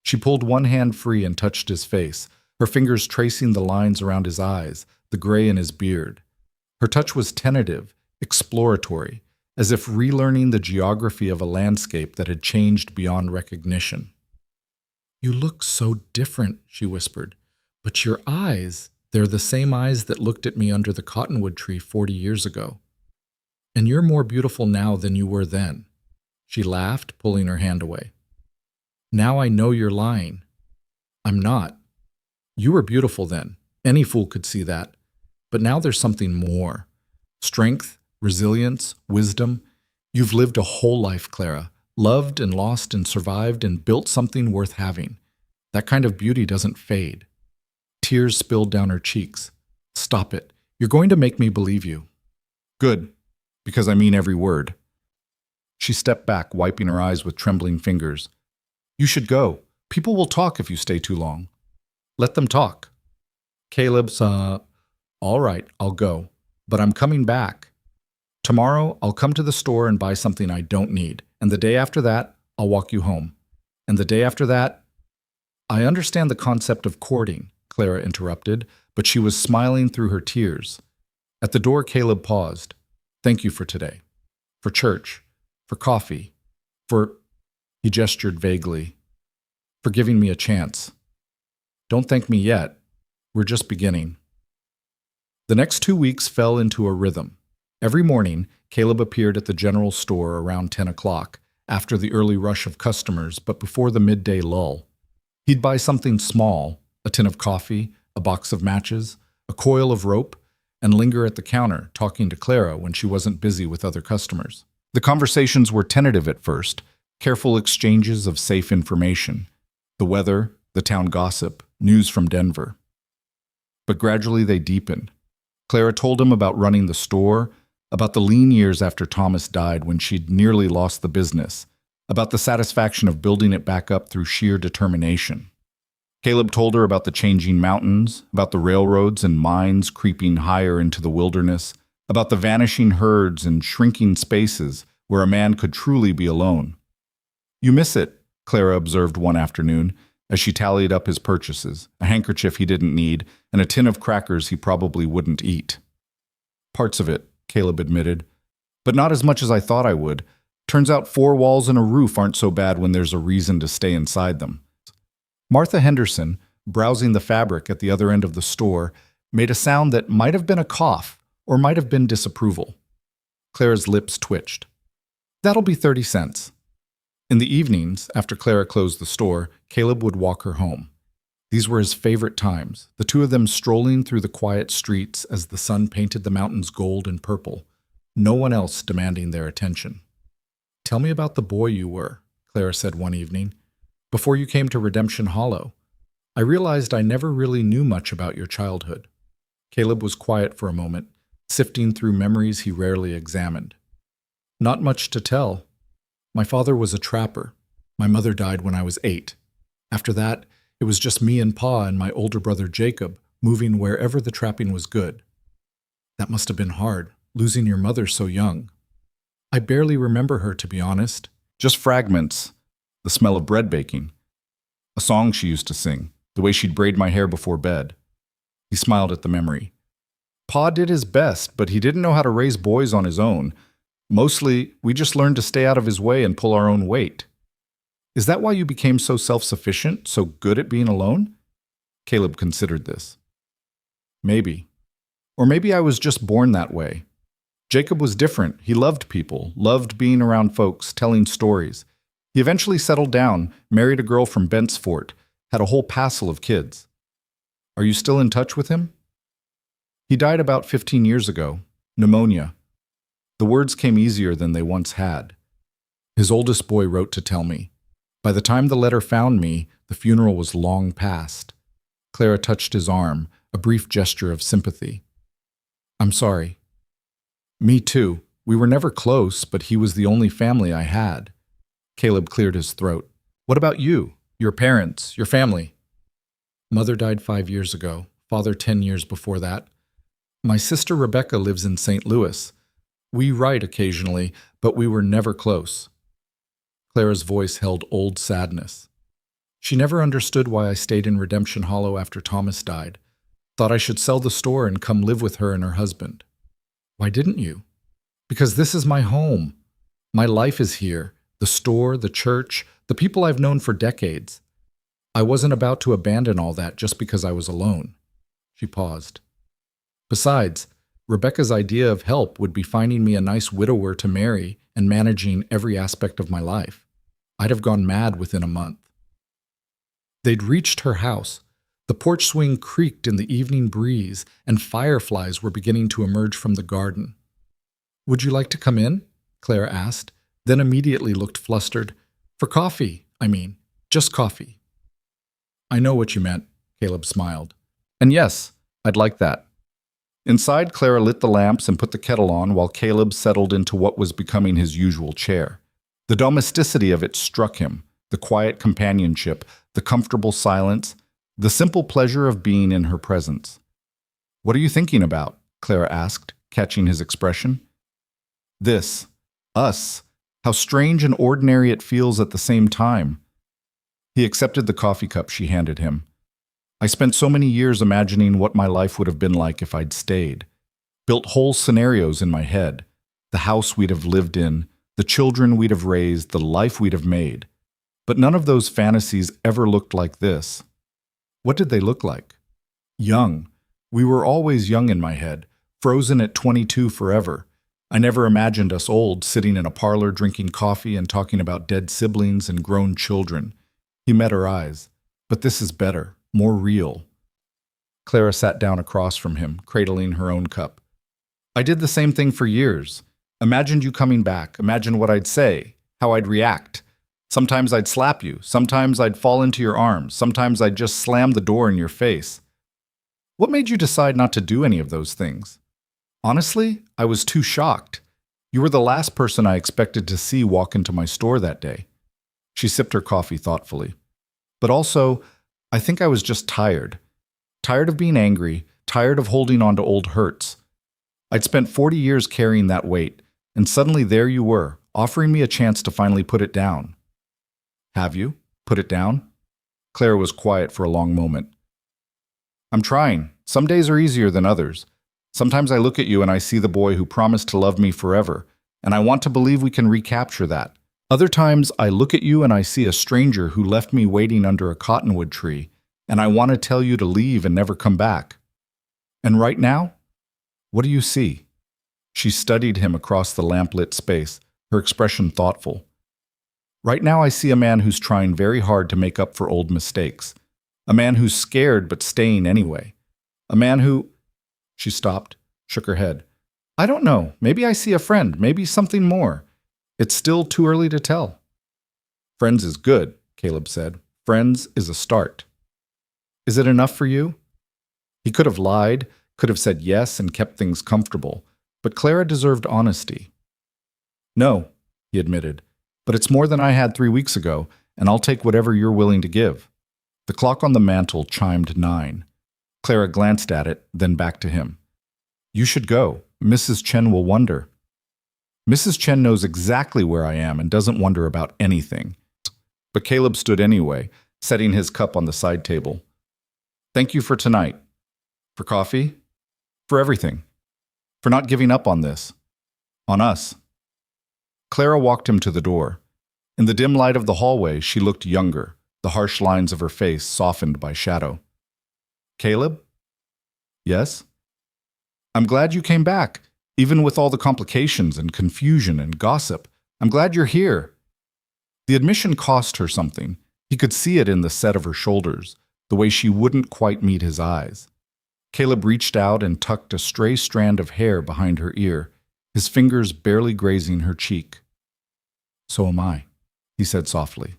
A: She pulled one hand free and touched his face, her fingers tracing the lines around his eyes, the gray in his beard. Her touch was tentative, exploratory, as if relearning the geography of a landscape that had changed beyond recognition. You look so different, she whispered. But your eyes, they're the same eyes that looked at me under the cottonwood tree 40 years ago. And you're more beautiful now than you were then. She laughed, pulling her hand away. Now I know you're lying. I'm not. You were beautiful then. Any fool could see that. But now there's something more. Strength, resilience, wisdom. You've lived a whole life, Clara. Loved and lost and survived and built something worth having. That kind of beauty doesn't fade. Tears spilled down her cheeks. Stop it. You're going to make me believe you. Good, because I mean every word. She stepped back, wiping her eyes with trembling fingers. You should go. People will talk if you stay too long. Let them talk. Caleb's, all right, I'll go. But I'm coming back. Tomorrow, I'll come to the store and buy something I don't need. And the day after that, I'll walk you home. And the day after that, I understand the concept of courting, Clara interrupted, but she was smiling through her tears. At the door, Caleb paused. Thank you for today. For church. For coffee. He gestured vaguely. For giving me a chance. Don't thank me yet. We're just beginning. The next 2 weeks fell into a rhythm. Every morning, Caleb appeared at the general store around 10 o'clock, after the early rush of customers but before the midday lull. He'd buy something small, a tin of coffee, a box of matches, a coil of rope, and linger at the counter, talking to Clara when she wasn't busy with other customers. The conversations were tentative at first, careful exchanges of safe information. The weather, the town gossip, news from Denver. But gradually they deepened. Clara told him about running the store, about the lean years after Thomas died when she'd nearly lost the business, about the satisfaction of building it back up through sheer determination. Caleb told her about the changing mountains, about the railroads and mines creeping higher into the wilderness, about the vanishing herds and shrinking spaces where a man could truly be alone. You miss it, Clara observed one afternoon, as she tallied up his purchases, a handkerchief he didn't need, and a tin of crackers he probably wouldn't eat. Parts of it, Caleb admitted, but not as much as I thought I would. Turns out 4 walls and a roof aren't so bad when there's a reason to stay inside them. Martha Henderson, browsing the fabric at the other end of the store, made a sound that might have been a cough or might have been disapproval. Clara's lips twitched. That'll be 30 cents. In the evenings, after Clara closed the store, Caleb would walk her home. These were his favorite times, the two of them strolling through the quiet streets as the sun painted the mountains gold and purple, no one else demanding their attention. Tell me about the boy you were, Clara said one evening. Before you came to Redemption Hollow, I realized I never really knew much about your childhood. Caleb was quiet for a moment, sifting through memories he rarely examined. Not much to tell. My father was a trapper. My mother died when I was 8. After that, it was just me and Pa and my older brother Jacob, moving wherever the trapping was good. That must have been hard, losing your mother so young. I barely remember her, to be honest. Just fragments. The smell of bread baking. A song she used to sing. The way she'd braid my hair before bed. He smiled at the memory. Pa did his best, but he didn't know how to raise boys on his own. Mostly, we just learned to stay out of his way and pull our own weight. Is that why you became so self-sufficient, so good at being alone? Caleb considered this. Maybe. Or maybe I was just born that way. Jacob was different. He loved people, loved being around folks, telling stories. He eventually settled down, married a girl from Bent's Fort, had a whole passel of kids. Are you still in touch with him? He died about 15 years ago. Pneumonia. The words came easier than they once had. His oldest boy wrote to tell me. By the time the letter found me, the funeral was long past. Clara touched his arm, a brief gesture of sympathy. I'm sorry. Me too. We were never close, but he was the only family I had. Caleb cleared his throat. What about you? Your parents? Your family? Mother died 5 years ago. Father 10 years before that. My sister Rebecca lives in St. Louis. We write occasionally, but we were never close. Clara's voice held old sadness. She never understood why I stayed in Redemption Hollow after Thomas died. Thought I should sell the store and come live with her and her husband. Why didn't you? Because this is my home. My life is here. The store, the church, the people I've known for decades. I wasn't about to abandon all that just because I was alone. She paused. Besides, Rebecca's idea of help would be finding me a nice widower to marry and managing every aspect of my life. I'd have gone mad within a month. They'd reached her house. The porch swing creaked in the evening breeze, and fireflies were beginning to emerge from the garden. Would you like to come in? Clara asked, then immediately looked flustered. For coffee, I mean. Just coffee. I know what you meant, Caleb smiled. And yes, I'd like that. Inside, Clara lit the lamps and put the kettle on while Caleb settled into what was becoming his usual chair. The domesticity of it struck him, the quiet companionship, the comfortable silence, the simple pleasure of being in her presence. What are you thinking about? Clara asked, catching his expression. This. Us. How strange and ordinary it feels at the same time. He accepted the coffee cup she handed him. I spent so many years imagining what my life would have been like if I'd stayed. Built whole scenarios in my head. The house we'd have lived in, the children we'd have raised, the life we'd have made. But none of those fantasies ever looked like this. What did they look like? Young. We were always young in my head, frozen at 22 forever. I never imagined us old, sitting in a parlor drinking coffee and talking about dead siblings and grown children. He met her eyes. But this is better, more real. Clara sat down across from him, cradling her own cup. I did the same thing for years. Imagined you coming back, imagined what I'd say, how I'd react. Sometimes I'd slap you, sometimes I'd fall into your arms, sometimes I'd just slam the door in your face. What made you decide not to do any of those things? Honestly, I was too shocked. You were the last person I expected to see walk into my store that day. She sipped her coffee thoughtfully. But also, I think I was just tired. Tired of being angry, tired of holding on to old hurts. I'd spent 40 years carrying that weight, and suddenly there you were, offering me a chance to finally put it down. Have you? Put it down? Clara was quiet for a long moment. I'm trying. Some days are easier than others. Sometimes I look at you and I see the boy who promised to love me forever, and I want to believe we can recapture that. Other times I look at you and I see a stranger who left me waiting under a cottonwood tree, and I want to tell you to leave and never come back. And right now? What do you see? She studied him across the lamplit space, her expression thoughtful. Right now I see a man who's trying very hard to make up for old mistakes. A man who's scared but staying anyway. A man who... She stopped, shook her head. I don't know. Maybe I see a friend, maybe something more. It's still too early to tell. Friends is good, Caleb said. Friends is a start. Is it enough for you? He could have lied, could have said yes and kept things comfortable, but Clara deserved honesty. No, he admitted, but it's more than I had 3 weeks ago, and I'll take whatever you're willing to give. The clock on the mantel chimed 9. Clara glanced at it, then back to him. You should go. Mrs. Chen will wonder. Mrs. Chen knows exactly where I am and doesn't wonder about anything. But Caleb stood anyway, setting his cup on the side table. Thank you for tonight. For coffee? For everything. For not giving up on this. On us. Clara walked him to the door. In the dim light of the hallway, she looked younger, the harsh lines of her face softened by shadow. Caleb? Yes? I'm glad you came back, even with all the complications and confusion and gossip. I'm glad you're here. The admission cost her something. He could see it in the set of her shoulders, the way she wouldn't quite meet his eyes. Caleb reached out and tucked a stray strand of hair behind her ear, his fingers barely grazing her cheek. So am I, he said softly.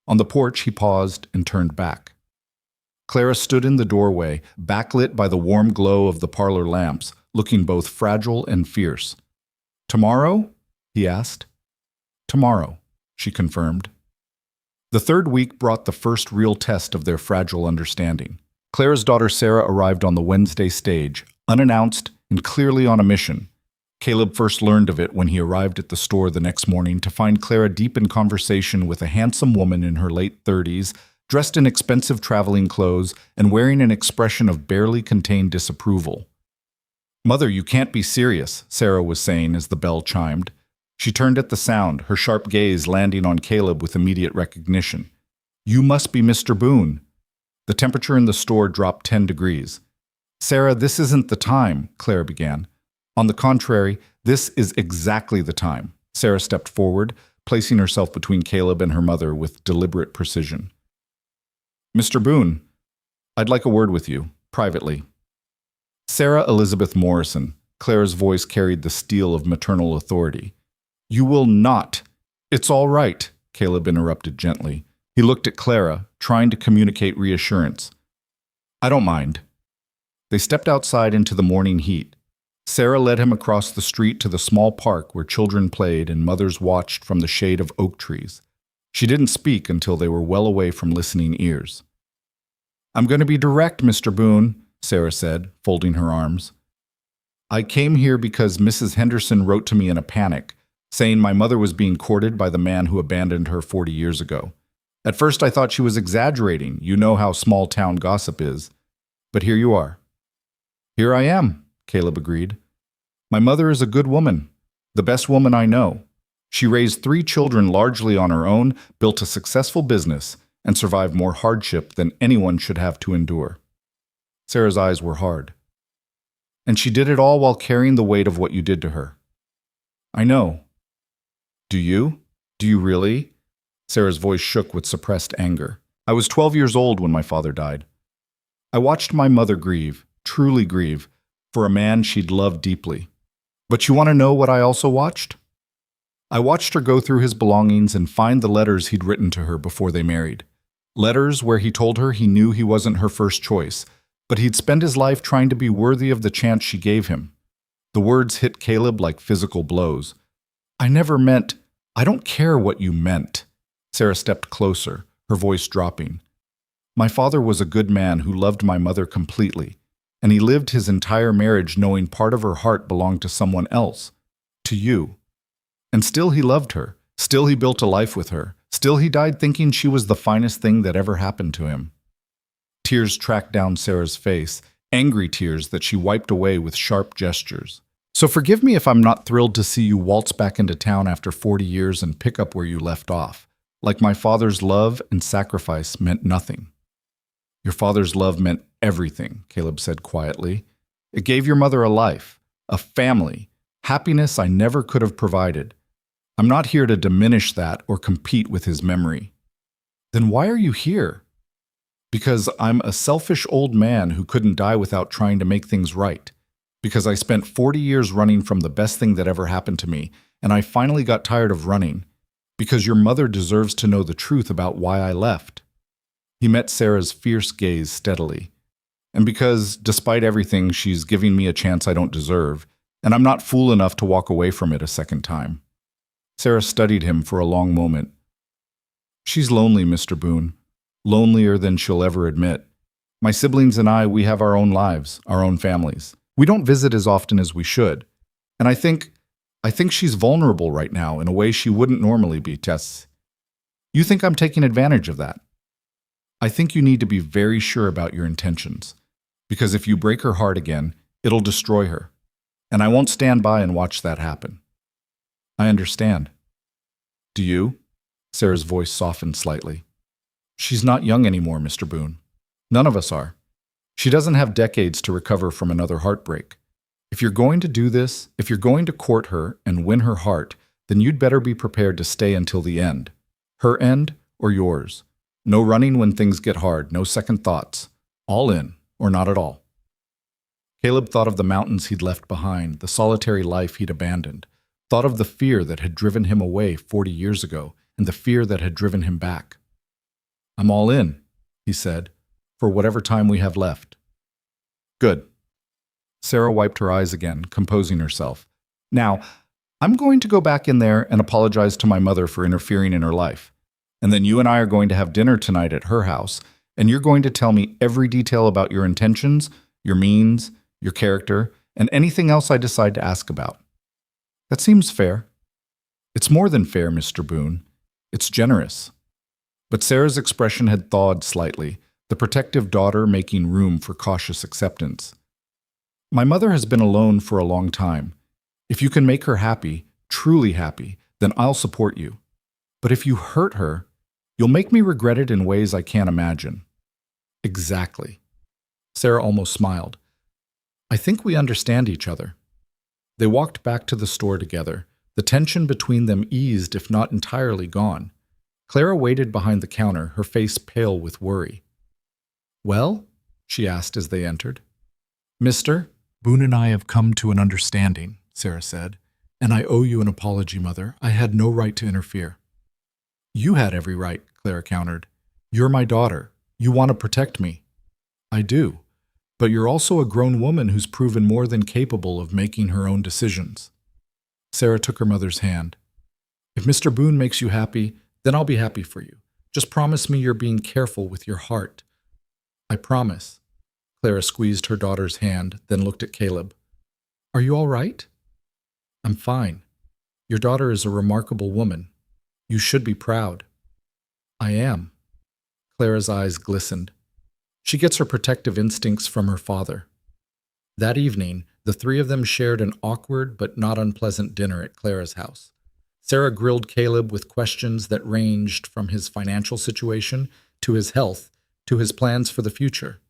A: On the porch, he paused and turned back. Clara stood in the doorway, backlit by the warm glow of the parlor lamps, looking both fragile and fierce. Tomorrow? He asked. Tomorrow, she confirmed. The third week brought the first real test of their fragile understanding. Clara's daughter Sarah arrived on the Wednesday stage, unannounced and clearly on a mission. Caleb first learned of it when he arrived at the store the next morning to find Clara deep in conversation with a handsome woman in her late 30s, dressed in expensive traveling clothes and wearing an expression of barely contained disapproval. Mother, you can't be serious, Sarah was saying as the bell chimed. She turned at the sound, her sharp gaze landing on Caleb with immediate recognition. You must be Mr. Boon. The temperature in the store dropped 10 degrees. Sarah, this isn't the time, Clara began. On the contrary, this is exactly the time. Sarah stepped forward, placing herself between Caleb and her mother with deliberate precision. Mr. Boon, I'd like a word with you, privately. Sarah Elizabeth Morrison, Clara's voice carried the steel of maternal authority. "You will not." "It's all right," Caleb interrupted gently. He looked at Clara, trying to communicate reassurance. "I don't mind." They stepped outside into the morning heat. Sarah led him across the street to the small park where children played and mothers watched from the shade of oak trees. She didn't speak until they were well away from listening ears. "I'm going to be direct, Mr. Boon," Sarah said, folding her arms. "I came here because Mrs. Henderson wrote to me in a panic, saying my mother was being courted by the man who abandoned her 40 years ago. At first I thought she was exaggerating. You know how small-town gossip is. But here you are." "Here I am," Caleb agreed. "My mother is a good woman, the best woman I know. She raised 3 children largely on her own, built a successful business, and survived more hardship than anyone should have to endure." Sarah's eyes were hard. "And she did it all while carrying the weight of what you did to her." "I know." "Do you? Do you really?" Sarah's voice shook with suppressed anger. "I was 12 years old when my father died. I watched my mother grieve, truly grieve, for a man she'd loved deeply. But you want to know what I also watched? I watched her go through his belongings and find the letters he'd written to her before they married. Letters where he told her he knew he wasn't her first choice, but he'd spend his life trying to be worthy of the chance she gave him. The words hit Caleb like physical blows. "I never meant—" "I don't care what you meant." Sarah stepped closer, her voice dropping. "My father was a good man who loved my mother completely, and he lived his entire marriage knowing part of her heart belonged to someone else, to you. And still he loved her, still he built a life with her, still he died thinking she was the finest thing that ever happened to him." Tears tracked down Sarah's face, angry tears that she wiped away with sharp gestures. "So forgive me if I'm not thrilled to see you waltz back into town after 40 years and pick up where you left off, like my father's love and sacrifice meant nothing." "Your father's love meant everything," Caleb said quietly. "It gave your mother a life, a family, happiness I never could have provided. I'm not here to diminish that or compete with his memory." "Then why are you here?" "Because I'm a selfish old man who couldn't die without trying to make things right. Because I spent 40 years running from the best thing that ever happened to me, and I finally got tired of running. Because your mother deserves to know the truth about why I left." He met Sarah's fierce gaze steadily. "And because, despite everything, she's giving me a chance I don't deserve, and I'm not fool enough to walk away from it a second time." Sarah studied him for a long moment. "She's lonely, Mr. Boon. Lonelier than she'll ever admit. My siblings and I, we have our own lives, our own families. We don't visit as often as we should. And I think she's vulnerable right now in a way she wouldn't normally be, Tess. You think I'm taking advantage of that? I think you need to be very sure about your intentions. Because if you break her heart again, it'll destroy her. And I won't stand by and watch that happen." "I understand." "Do you?" Sarah's voice softened slightly. "She's not young anymore, Mr. Boon. None of us are. She doesn't have decades to recover from another heartbreak. If you're going to do this, if you're going to court her and win her heart, then you'd better be prepared to stay until the end. Her end or yours. No running when things get hard, no second thoughts. All in, or not at all." Caleb thought of the mountains he'd left behind, the solitary life he'd abandoned, thought of the fear that had driven him away 40 years ago, and the fear that had driven him back. "I'm all in," he said, "for whatever time we have left." "Good." Sarah wiped her eyes again, composing herself. "Now, I'm going to go back in there and apologize to my mother for interfering in her life. And then you and I are going to have dinner tonight at her house, and you're going to tell me every detail about your intentions, your means, your character, and anything else I decide to ask about. That seems fair." "It's more than fair, Mr. Boon. It's generous." But Sarah's expression had thawed slightly, the protective daughter making room for cautious acceptance. "My mother has been alone for a long time. If you can make her happy, truly happy, then I'll support you. But if you hurt her, you'll make me regret it in ways I can't imagine." "Exactly." Sarah almost smiled. "I think we understand each other." They walked back to the store together, the tension between them eased if not entirely gone. Clara waited behind the counter, her face pale with worry. "Well?" she asked as they entered. "Mr. Boone and I have come to an understanding, Sarah said, and I owe you an apology, Mother. I had no right to interfere. You had every right, Clara countered. You're my daughter. You want to protect me. I do. But you're also a grown woman who's proven more than capable of making her own decisions. Sarah took her mother's hand. If Mr. Boone makes you happy, then I'll be happy for you. Just promise me you're being careful with your heart. I promise. Clara squeezed her daughter's hand, then looked at Caleb. Are you all right? I'm fine. Your daughter is a remarkable woman. You should be proud. I am. Clara's eyes glistened. She gets her protective instincts from her father. That evening, the three of them shared an awkward but not unpleasant dinner at Clara's house. Sarah grilled Caleb with questions that ranged from his financial situation to his health to his plans for the future.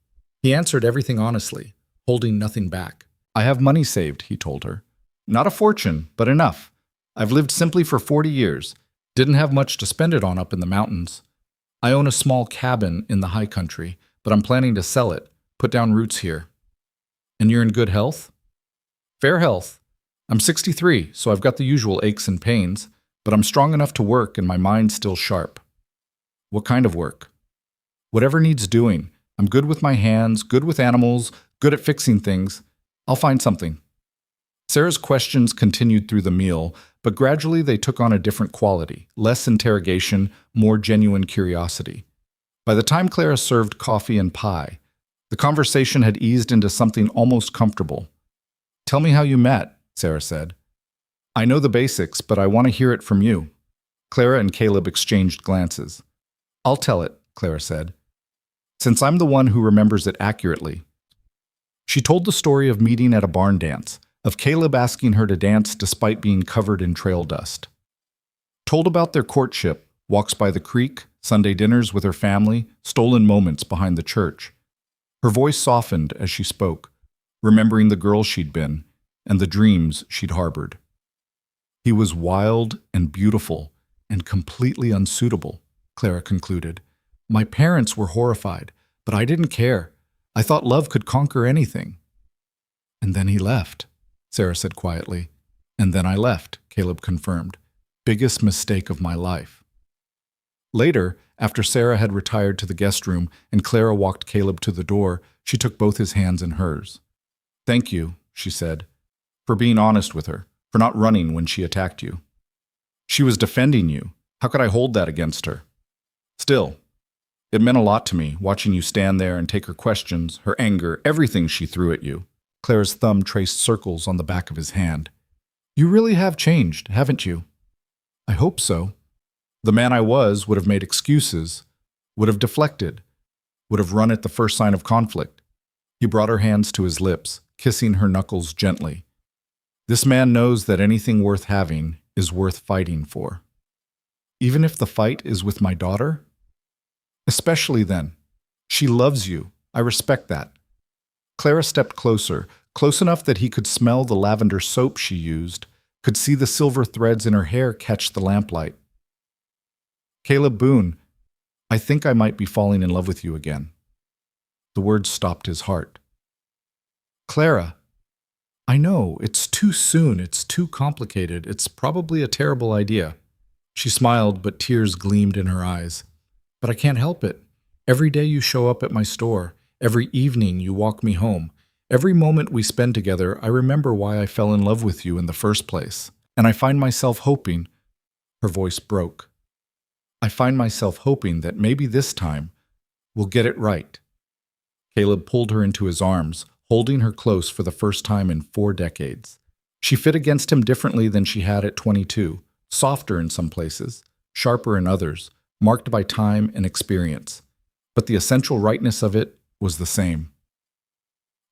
A: He answered everything honestly, holding nothing back. I have money saved, he told her. Not a fortune, but enough. I've lived simply for 40 years. Didn't have much to spend it on up in the mountains. I own a small cabin in the high country, but I'm planning to sell it, put down roots here. And you're in good health? Fair health. I'm 63, so I've got the usual aches and pains, but I'm strong enough to work and my mind's still sharp. What kind of work? Whatever needs doing. I'm good with my hands, good with animals, good at fixing things. I'll find something. Sarah's questions continued through the meal, but gradually they took on a different quality, less interrogation, more genuine curiosity. By the time Clara served coffee and pie, the conversation had eased into something almost comfortable. Tell me how you met, Sarah said. I know the basics, but I want to hear it from you. Clara and Caleb exchanged glances. I'll tell it, Clara said, since I'm the one who remembers it accurately. She told the story of meeting at a barn dance, of Caleb asking her to dance despite being covered in trail dust. Told about their courtship, walks by the creek, Sunday dinners with her family, stolen moments behind the church. Her voice softened as she spoke, remembering the girl she'd been and the dreams she'd harbored. He was wild and beautiful and completely unsuitable, Clara concluded. My parents were horrified, but I didn't care. I thought love could conquer anything. And then he left, Sarah said quietly. And then I left, Caleb confirmed. Biggest mistake of my life. Later, after Sarah had retired to the guest room and Clara walked Caleb to the door, she took both his hands in hers. Thank you, she said, for being honest with her, for not running when she attacked you. She was defending you. How could I hold that against her? Still, it meant a lot to me, watching you stand there and take her questions, her anger, everything she threw at you. Clara's thumb traced circles on the back of his hand. You really have changed, haven't you? I hope so. The man I was would have made excuses, would have deflected, would have run at the first sign of conflict. He brought her hands to his lips, kissing her knuckles gently. This man knows that anything worth having is worth fighting for. Even if the fight is with my daughter? Especially then. She loves you. I respect that. Clara stepped closer, close enough that he could smell the lavender soap she used, could see the silver threads in her hair catch the lamplight. Caleb Boon, I think I might be falling in love with you again. The words stopped his heart. Clara, I know, it's too soon, it's too complicated, it's probably a terrible idea. She smiled, but tears gleamed in her eyes. But I can't help it. Every day you show up at my store, every evening you walk me home, every moment we spend together, I remember why I fell in love with you in the first place. And I find myself hoping, her voice broke. I find myself hoping that maybe this time we'll get it right. Caleb pulled her into his arms, holding her close for the first time in 4 decades. She fit against him differently than she had at 22, softer in some places, sharper in others, marked by time and experience. But the essential rightness of it was the same.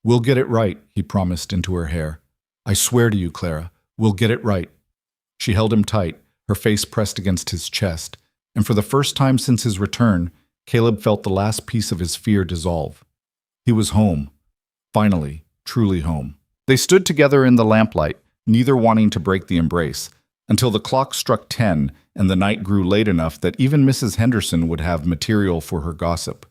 A: We'll get it right, he promised into her hair. I swear to you, Clara, we'll get it right. She held him tight, her face pressed against his chest, and for the first time since his return, Caleb felt the last piece of his fear dissolve. He was home. Finally, truly home. They stood together in the lamplight, neither wanting to break the embrace, until the clock struck 10 and the night grew late enough that even Mrs. Henderson would have material for her gossip.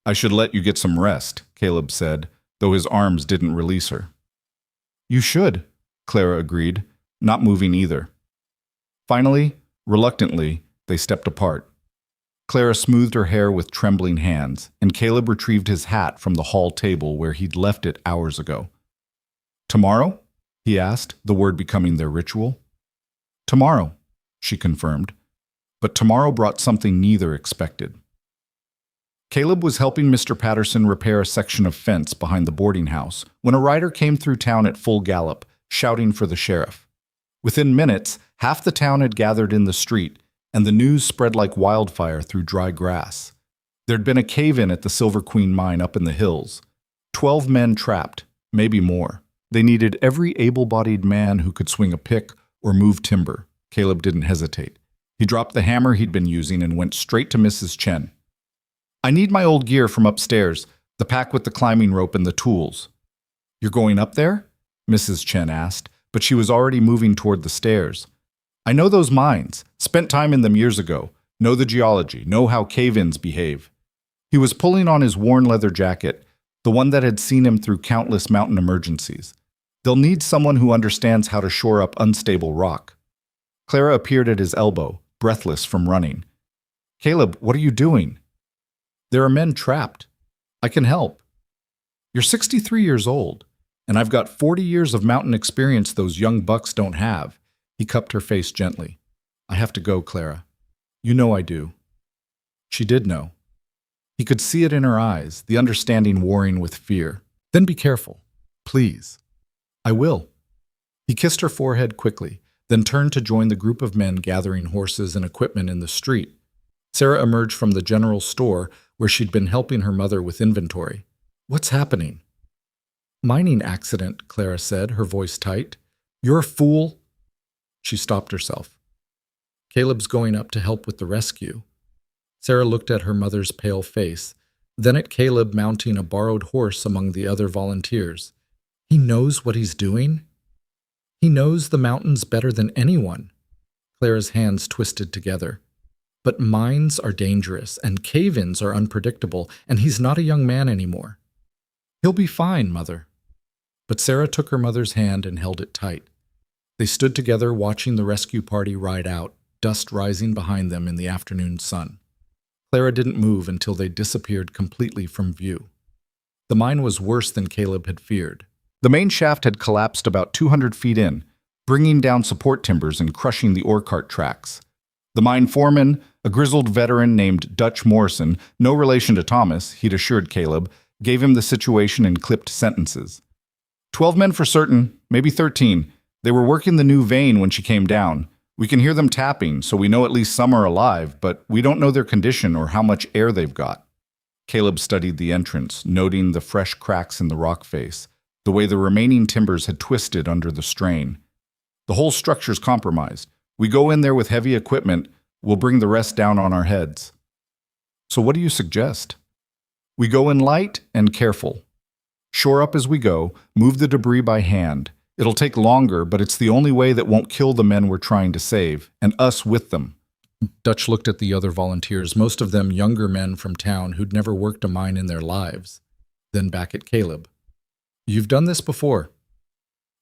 A: I should let you get some rest, Caleb said, though his arms didn't release her. You should, Clara agreed, not moving either. Finally, reluctantly, they stepped apart. Clara smoothed her hair with trembling hands, and Caleb retrieved his hat from the hall table where he'd left it hours ago. "Tomorrow?" he asked, the word becoming their ritual. "Tomorrow," she confirmed, but tomorrow brought something neither expected. Caleb was helping Mr. Patterson repair a section of fence behind the boarding house when a rider came through town at full gallop, shouting for the sheriff. Within minutes, half the town had gathered in the street, and the news spread like wildfire through dry grass. There'd been a cave-in at the Silver Queen mine up in the hills. 12 men trapped, maybe more. They needed every able-bodied man who could swing a pick or move timber. Caleb didn't hesitate. He dropped the hammer he'd been using and went straight to Mrs. Chen. "I need my old gear from upstairs, the pack with the climbing rope and the tools." "You're going up there?" Mrs. Chen asked, but she was already moving toward the stairs. "I know those mines, spent time in them years ago, know the geology, know how cave-ins behave." He was pulling on his worn leather jacket, the one that had seen him through countless mountain emergencies. "They'll need someone who understands how to shore up unstable rock." Clara appeared at his elbow, breathless from running. "Caleb, what are you doing?" "There are men trapped. I can help." "You're 63 years old, and I've got 40 years of mountain experience those young bucks don't have." He cupped her face gently. "I have to go, Clara. You know I do." She did know. He could see it in her eyes, the understanding warring with fear. "Then be careful, please." "I will." He kissed her forehead quickly, then turned to join the group of men gathering horses and equipment in the street. Sarah emerged from the general store where she'd been helping her mother with inventory. "What's happening?" "Mining accident," Clara said, her voice tight. "You're a fool." She stopped herself. "Caleb's going up to help with the rescue." Sarah looked at her mother's pale face, then at Caleb mounting a borrowed horse among the other volunteers. "He knows what he's doing? He knows the mountains better than anyone." Clara's hands twisted together. "But mines are dangerous, and cave-ins are unpredictable, and he's not a young man anymore." "He'll be fine, Mother." But Sarah took her mother's hand and held it tight. They stood together watching the rescue party ride out, dust rising behind them in the afternoon sun. Clara didn't move until they disappeared completely from view. The mine was worse than Caleb had feared. The main shaft had collapsed about 200 feet in, bringing down support timbers and crushing the ore cart tracks. The mine foreman, a grizzled veteran named Dutch Morrison, no relation to Thomas, he'd assured Caleb, gave him the situation in clipped sentences. 12 men for certain, maybe 13. They were working the new vein when she came down. We can hear them tapping, so we know at least some are alive, but we don't know their condition or how much air they've got." Caleb studied the entrance, noting the fresh cracks in the rock face, the way the remaining timbers had twisted under the strain. "The whole structure's compromised. We go in there with heavy equipment, we'll bring the rest down on our heads." "So what do you suggest?" "We go in light and careful. Shore up as we go, move the debris by hand. It'll take longer, but it's the only way that won't kill the men we're trying to save, and us with them." Dutch looked at the other volunteers, most of them younger men from town who'd never worked a mine in their lives. Then back at Caleb. "You've done this before."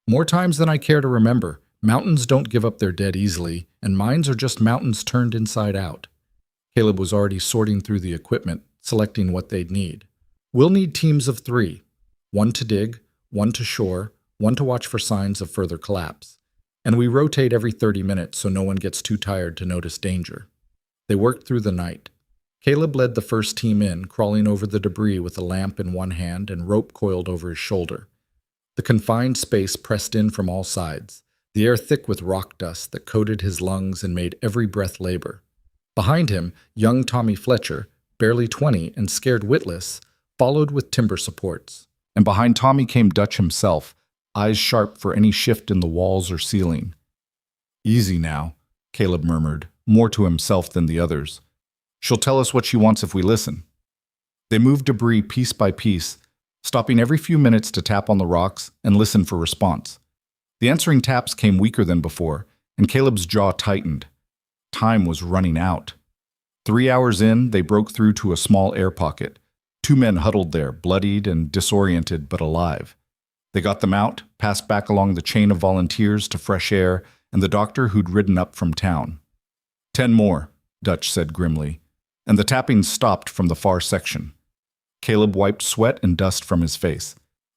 A: "More times than I care to remember. Mountains don't give up their dead easily, and mines are just mountains turned inside out." Caleb was already sorting through the equipment, selecting what they'd need. "We'll need teams of 3. 1 to dig, 1 to shore, 1 to watch for signs of further collapse. And we rotate every 30 minutes so no one gets too tired to notice danger." They worked through the night. Caleb led the first team in, crawling over the debris with a lamp in one hand and rope coiled over his shoulder. The confined space pressed in from all sides, the air thick with rock dust that coated his lungs and made every breath labor. Behind him, young Tommy Fletcher, barely 20 and scared witless, followed with timber supports. And behind Tommy came Dutch himself, eyes sharp for any shift in the walls or ceiling. "Easy now," Caleb murmured, more to himself than the others. "She'll tell us what she wants if we listen." They moved debris piece by piece, stopping every few minutes to tap on the rocks and listen for response. The answering taps came weaker than before, and Caleb's jaw tightened. Time was running out. 3 hours in, they broke through to a small air pocket. 2 men huddled there, bloodied and disoriented but alive. They got them out, passed back along the chain of volunteers to fresh air and the doctor who'd ridden up from town. 10 more, Dutch said grimly, and the tapping stopped from the far section. Caleb wiped sweat and dust from his face.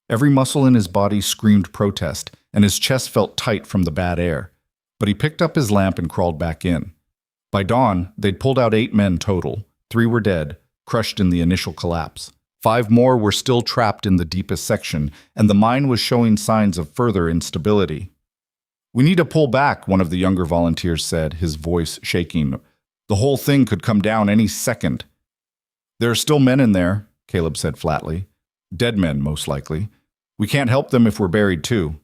A: Every muscle in his body screamed protest, and his chest felt tight from the bad air. But he picked up his lamp and crawled back in. By dawn, they'd pulled out 8 men total. 3 were dead, crushed in the initial collapse. 5 more were still trapped in the deepest section, and the mine was showing signs of further instability. "We need to pull back," one of the younger volunteers said, his voice shaking. "The whole thing could come down any second." "There are still men in there," Caleb said flatly. "Dead men, most likely. We can't help them if we're buried too."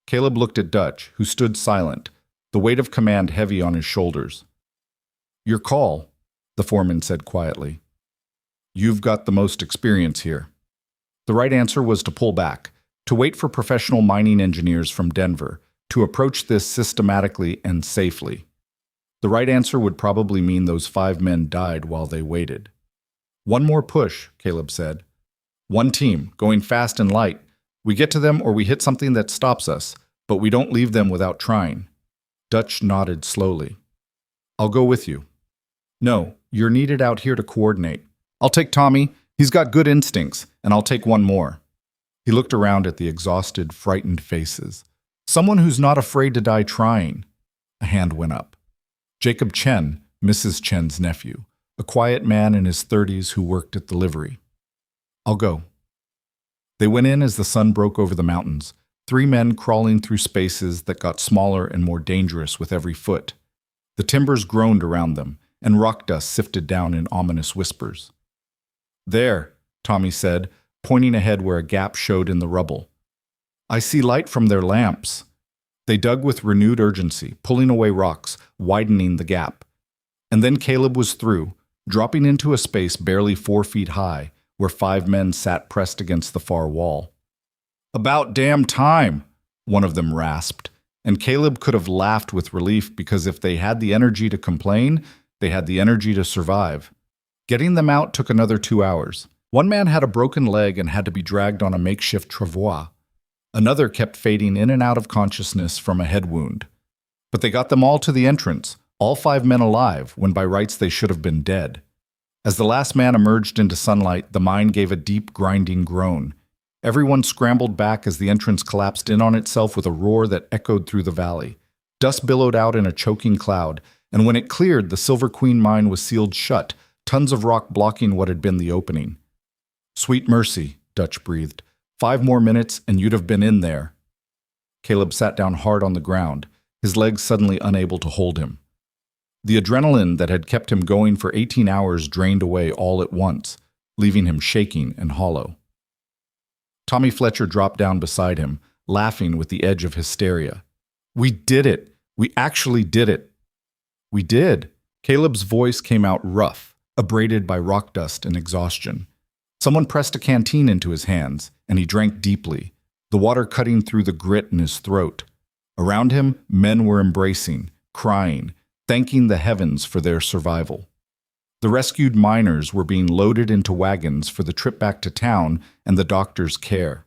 A: Caleb looked at Dutch, who stood silent, the weight of command heavy on his shoulders. "Your call," the foreman said quietly. "You've got the most experience here." The right answer was to pull back, to wait for professional mining engineers from Denver, to approach this systematically and safely. The right answer would probably mean those 5 men died while they waited. "One more push," Caleb said. "One team, going fast and light. We get to them or we hit something that stops us, but we don't leave them without trying." Dutch nodded slowly. "I'll go with you." "No, you're needed out here to coordinate. I'll take Tommy. He's got good instincts, and I'll take one more." He looked around at the exhausted, frightened faces. "Someone who's not afraid to die trying." A hand went up. Jacob Chen, Mrs. Chen's nephew, a quiet man in his 30s who worked at the livery. "I'll go." They went in as the sun broke over the mountains, 3 men crawling through spaces that got smaller and more dangerous with every foot. The timbers groaned around them, and rock dust sifted down in ominous whispers. "There," Tommy said, pointing ahead where a gap showed in the rubble. "I see light from their lamps." They dug with renewed urgency, pulling away rocks, widening the gap. And then Caleb was through, dropping into a space barely 4 feet high, where 5 men sat pressed against the far wall. "About damn time," one of them rasped, and Caleb could have laughed with relief because if they had the energy to complain, they had the energy to survive. Getting them out took another 2 hours. One man had a broken leg and had to be dragged on a makeshift travois. Another kept fading in and out of consciousness from a head wound. But they got them all to the entrance, all 5 men alive, when by rights they should have been dead. As the last man emerged into sunlight, the mine gave a deep, grinding groan. Everyone scrambled back as the entrance collapsed in on itself with a roar that echoed through the valley. Dust billowed out in a choking cloud, and when it cleared, the Silver Queen mine was sealed shut, tons of rock blocking what had been the opening. "Sweet mercy," Dutch breathed. 5 more minutes and you'd have been in there." Caleb sat down hard on the ground, his legs suddenly unable to hold him. The adrenaline that had kept him going for 18 hours drained away all at once, leaving him shaking and hollow. Tommy Fletcher dropped down beside him, laughing with the edge of hysteria. "We did it! We actually did it!" "We did." Caleb's voice came out rough, abraded by rock dust and exhaustion. Someone pressed a canteen into his hands, and he drank deeply, the water cutting through the grit in his throat. Around him, men were embracing, crying, thanking the heavens for their survival. The rescued miners were being loaded into wagons for the trip back to town and the doctor's care.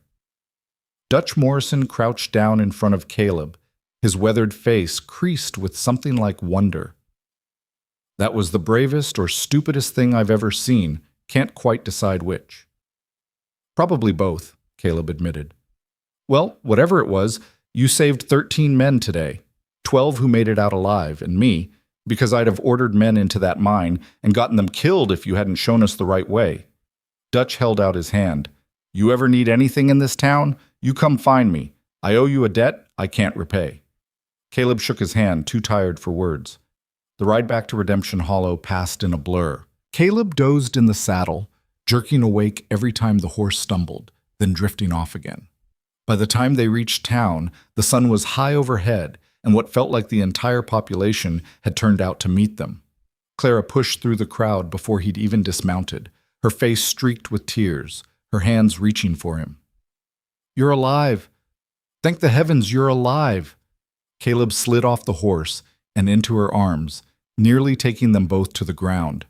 A: Dutch Morrison crouched down in front of Caleb, his weathered face creased with something like wonder. "That was the bravest or stupidest thing I've ever seen. Can't quite decide which." "Probably both," Caleb admitted. "Well, whatever it was, you saved 13 men today, 12 who made it out alive, and me, because I'd have ordered men into that mine and gotten them killed if you hadn't shown us the right way." Dutch held out his hand. "You ever need anything in this town? You come find me. I owe you a debt I can't repay." Caleb shook his hand, too tired for words. The ride back to Redemption Hollow passed in a blur. Caleb dozed in the saddle, jerking awake every time the horse stumbled, then drifting off again. By the time they reached town, the sun was high overhead, and what felt like the entire population had turned out to meet them. Clara pushed through the crowd before he'd even dismounted, her face streaked with tears, her hands reaching for him. "You're alive! Thank the heavens you're alive!" Caleb slid off the horse and into her arms, nearly taking them both to the ground.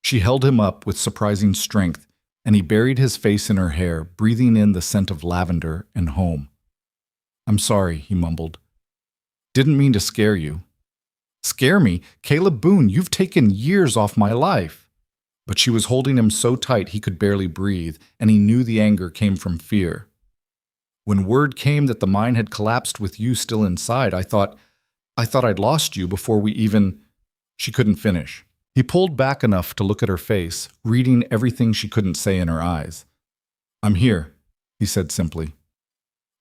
A: She held him up with surprising strength, and he buried his face in her hair, breathing in the scent of lavender and home. "I'm sorry," he mumbled. "Didn't mean to scare you." "Scare me? Caleb Boon, you've taken years off my life." But she was holding him so tight he could barely breathe, and he knew the anger came from fear. "When word came that the mine had collapsed with you still inside, I thought I'd lost you before we even—" She couldn't finish. He pulled back enough to look at her face, reading everything she couldn't say in her eyes. "I'm here," he said simply.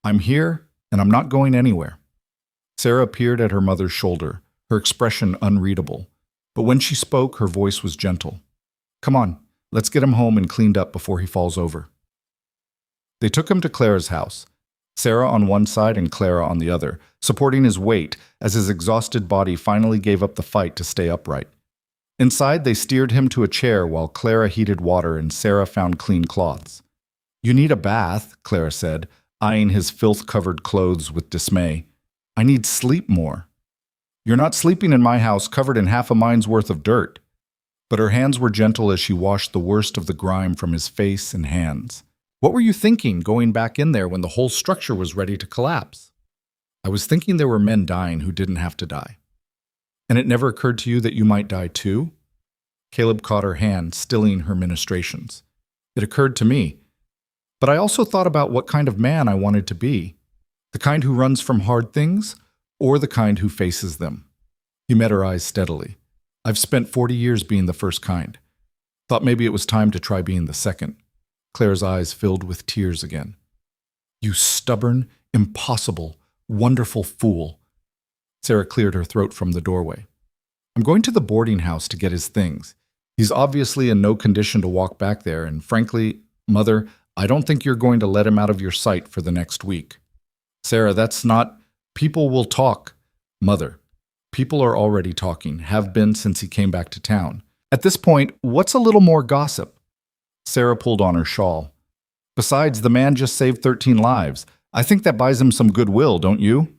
A: "I'm here, and I'm not going anywhere." Sarah appeared at her mother's shoulder, her expression unreadable. But when she spoke, her voice was gentle. "Come on, let's get him home and cleaned up before he falls over." They took him to Clara's house, Sarah on one side and Clara on the other, supporting his weight as his exhausted body finally gave up the fight to stay upright. Inside, they steered him to a chair while Clara heated water and Sarah found clean cloths. "You need a bath," Clara said, eyeing his filth-covered clothes with dismay. "I need sleep more." "You're not sleeping in my house covered in half a mine's worth of dirt." But her hands were gentle as she washed the worst of the grime from his face and hands. "What were you thinking going back in there when the whole structure was ready to collapse?" "I was thinking there were men dying who didn't have to die." "And it never occurred to you that you might die too?" Caleb caught her hand, stilling her ministrations. "It occurred to me. But I also thought about what kind of man I wanted to be. The kind who runs from hard things, or the kind who faces them." He met her eyes steadily. "I've spent 40 years being the first kind. Thought maybe it was time to try being the second." Claire's eyes filled with tears again. "You stubborn, impossible, wonderful fool." Sarah cleared her throat from the doorway. "I'm going to the boarding house to get his things. He's obviously in no condition to walk back there, and frankly, Mother, I don't think you're going to let him out of your sight for the next week." "Sarah, that's not— People will talk." "Mother, people are already talking, have been since he came back to town. At this point, what's a little more gossip?" Sarah pulled on her shawl. "Besides, the man just saved 13 lives. I think that buys him some goodwill, don't you?"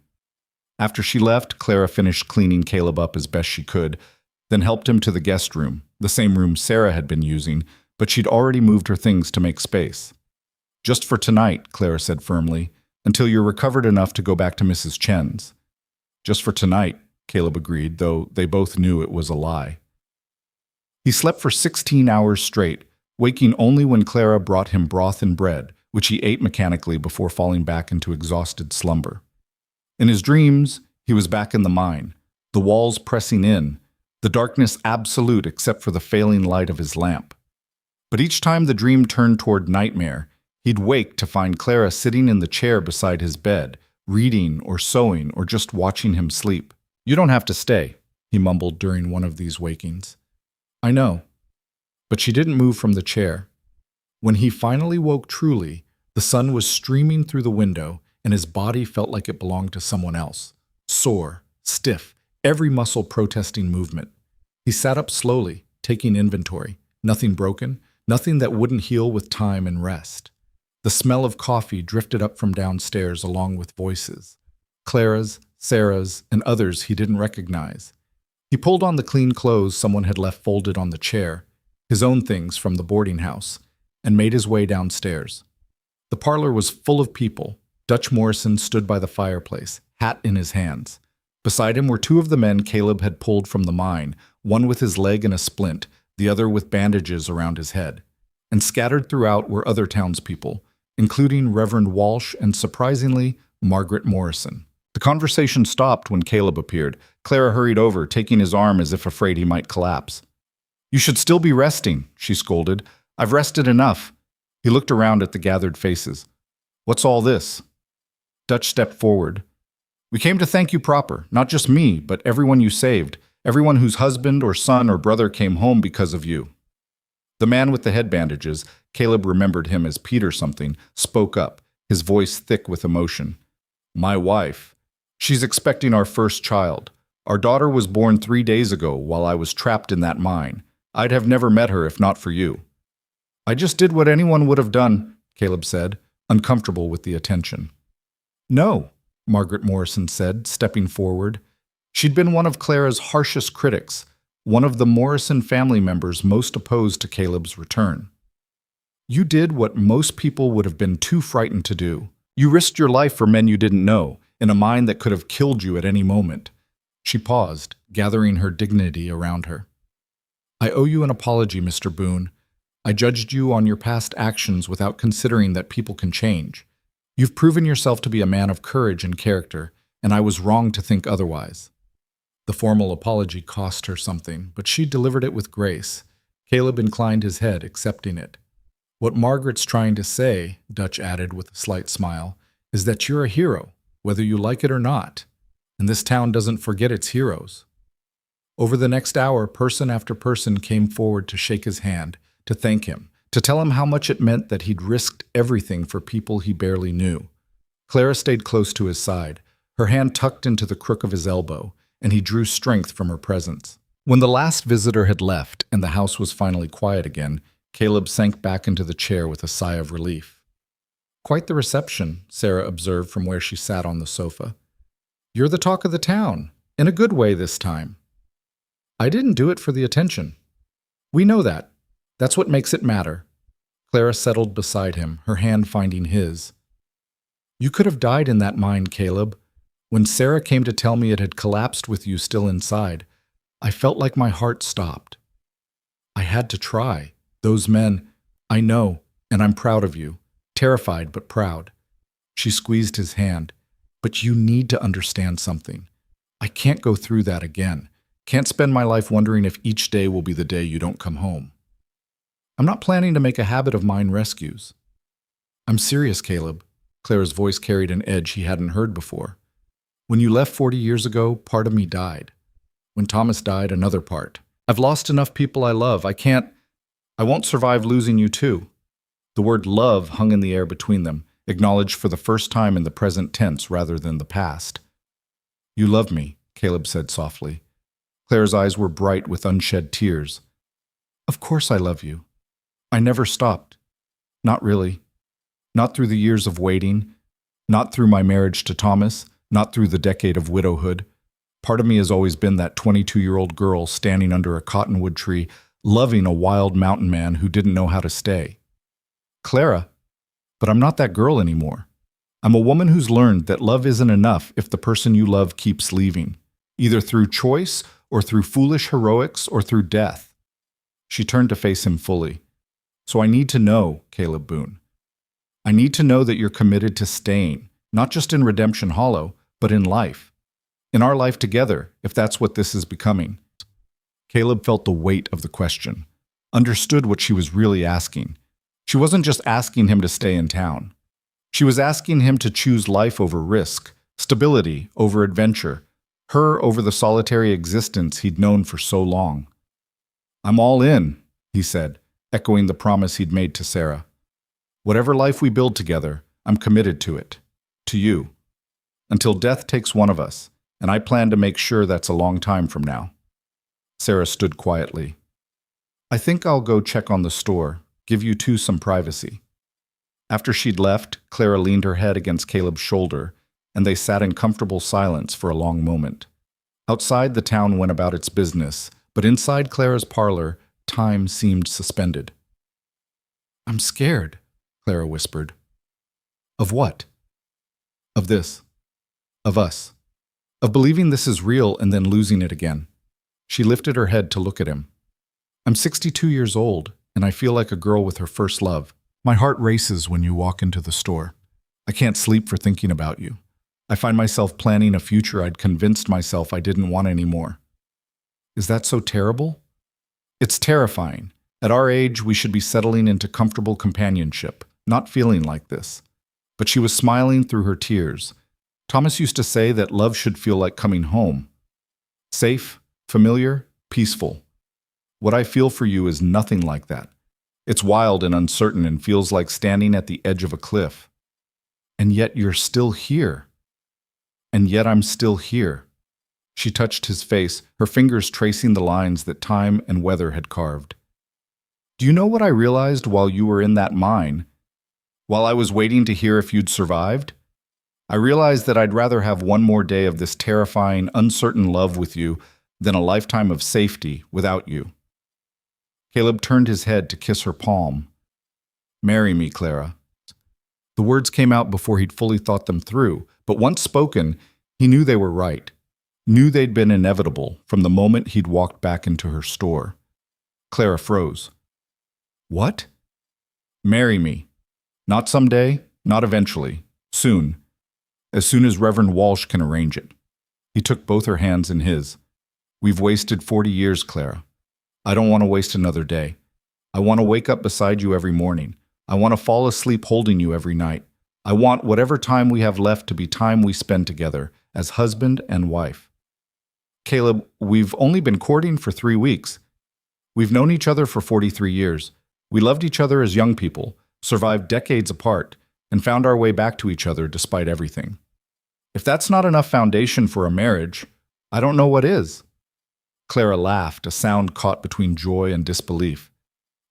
A: After she left, Clara finished cleaning Caleb up as best she could, then helped him to the guest room, the same room Sarah had been using, but she'd already moved her things to make space. "Just for tonight," Clara said firmly, "until you're recovered enough to go back to Mrs. Chen's." "Just for tonight," Caleb agreed, though they both knew it was a lie. He slept for 16 hours straight, waking only when Clara brought him broth and bread, which he ate mechanically before falling back into exhausted slumber. In his dreams, he was back in the mine, the walls pressing in, the darkness absolute except for the failing light of his lamp. But each time the dream turned toward nightmare, he'd wake to find Clara sitting in the chair beside his bed, reading or sewing or just watching him sleep. "You don't have to stay," he mumbled during one of these wakings. "I know." But she didn't move from the chair. When he finally woke truly, the sun was streaming through the window, and his body felt like it belonged to someone else. Sore, stiff, every muscle protesting movement. He sat up slowly, taking inventory. Nothing broken, nothing that wouldn't heal with time and rest. The smell of coffee drifted up from downstairs along with voices. Clara's, Sarah's, and others he didn't recognize. He pulled on the clean clothes someone had left folded on the chair, his own things from the boarding house, and made his way downstairs. The parlor was full of people. Dutch Morrison stood by the fireplace, hat in his hands. Beside him were two of the men Caleb had pulled from the mine, one with his leg in a splint, the other with bandages around his head. And scattered throughout were other townspeople, including Reverend Walsh and, surprisingly, Margaret Morrison. The conversation stopped when Caleb appeared. Clara hurried over, taking his arm as if afraid he might collapse. "You should still be resting," she scolded. "I've rested enough." He looked around at the gathered faces. "What's all this?" Dutch stepped forward. "We came to thank you proper, not just me, but everyone you saved, everyone whose husband or son or brother came home because of you." The man with the head bandages, Caleb remembered him as Peter something, spoke up, his voice thick with emotion. "My wife. She's expecting our first child. Our daughter was born 3 days ago while I was trapped in that mine. I'd have never met her if not for you." "I just did what anyone would have done," Caleb said, uncomfortable with the attention. "No," Margaret Morrison said, stepping forward. She'd been one of Clara's harshest critics, one of the Morrison family members most opposed to Caleb's return. You did what most people would have been too frightened to do. You risked your life for men you didn't know, in a mine that could have killed you at any moment." She paused, gathering her dignity around her. "I owe you an apology, Mr. Boon. I judged you on your past actions without considering that people can change. You've proven yourself to be a man of courage and character, and I was wrong to think otherwise." The formal apology cost her something, but she delivered it with grace. Caleb inclined his head, accepting it. "What Margaret's trying to say," Dutch added with a slight smile, "is that you're a hero, whether you like it or not, and this town doesn't forget its heroes." Over the next hour, person after person came forward to shake his hand, to thank him, to tell him how much it meant that he'd risked everything for people he barely knew. Clara stayed close to his side, her hand tucked into the crook of his elbow, and he drew strength from her presence. When the last visitor had left and the house was finally quiet again, Caleb sank back into the chair with a sigh of relief. "Quite the reception," Sarah observed from where she sat on the sofa. "You're the talk of the town, in a good way this time." "I didn't do it for the attention." "We know that. That's what makes it matter." Clara settled beside him, her hand finding his. "You could have died in that mine, Caleb. When Sarah came to tell me it had collapsed with you still inside, I felt like my heart stopped. I had to try. Those men, I know, and I'm proud of you. Terrified, but proud." She squeezed his hand. "But you need to understand something. I can't go through that again. Can't spend my life wondering if each day will be the day you don't come home. I'm not planning to make a habit of mine rescues." "I'm serious, Caleb." Clara's voice carried an edge he hadn't heard before. "When you left 40 years ago, part of me died. When Thomas died, another part. I've lost enough people I love. I won't survive losing you too." The word love hung in the air between them, acknowledged for the first time in the present tense rather than the past. "You love me," Caleb said softly. Clara's eyes were bright with unshed tears. "Of course I love you. I never stopped. Not really. Not through the years of waiting. Not through my marriage to Thomas. Not through the decade of widowhood. Part of me has always been that 22-year-old girl standing under a cottonwood tree, loving a wild mountain man who didn't know how to stay. Clara, but I'm not that girl anymore. I'm a woman who's learned that love isn't enough if the person you love keeps leaving, either through choice or through foolish heroics or through death." She turned to face him fully. "So I need to know, Caleb Boon. I need to know that you're committed to staying, not just in Redemption Hollow, but in life. In our life together, if that's what this is becoming." Caleb felt the weight of the question, understood what she was really asking. She wasn't just asking him to stay in town. She was asking him to choose life over risk, stability over adventure, her over the solitary existence he'd known for so long. "I'm all in," he said, echoing the promise he'd made to Sarah. "Whatever life we build together, I'm committed to it. To you. Until death takes one of us, and I plan to make sure that's a long time from now." Sarah stood quietly. "I think I'll go check on the store, give you two some privacy." After she'd left, Clara leaned her head against Caleb's shoulder, and they sat in comfortable silence for a long moment. Outside, the town went about its business, but inside Clara's parlor, time seemed suspended. "I'm scared," Clara whispered. "Of what?" "Of this. Of us. Of believing this is real and then losing it again." She lifted her head to look at him. "I'm 62 years old, and I feel like a girl with her first love. My heart races when you walk into the store. I can't sleep for thinking about you. I find myself planning a future I'd convinced myself I didn't want anymore." "Is that so terrible?" "It's terrifying. At our age, we should be settling into comfortable companionship, not feeling like this." But she was smiling through her tears. "Thomas used to say that love should feel like coming home. Safe, familiar, peaceful. What I feel for you is nothing like that. It's wild and uncertain and feels like standing at the edge of a cliff. And yet you're still here. And yet I'm still here." She touched his face, her fingers tracing the lines that time and weather had carved. "Do you know what I realized while you were in that mine? While I was waiting to hear if you'd survived? I realized that I'd rather have one more day of this terrifying, uncertain love with you than a lifetime of safety without you." Caleb turned his head to kiss her palm. Marry me, Clara. The words came out before he'd fully thought them through, but once spoken, he knew they were right, knew they'd been inevitable from the moment he'd walked back into her store. Clara froze. What? Marry me. Not someday, not eventually. Soon. As soon as Reverend Walsh can arrange it. He took both her hands in his. We've wasted 40 years, Clara. I don't want to waste another day. I want to wake up beside you every morning. I want to fall asleep holding you every night. I want whatever time we have left to be time we spend together as husband and wife. Caleb, we've only been courting for 3 weeks. We've known each other for 43 years. We loved each other as young people, survived decades apart, and found our way back to each other despite everything. If that's not enough foundation for a marriage, I don't know what is. Clara laughed, a sound caught between joy and disbelief.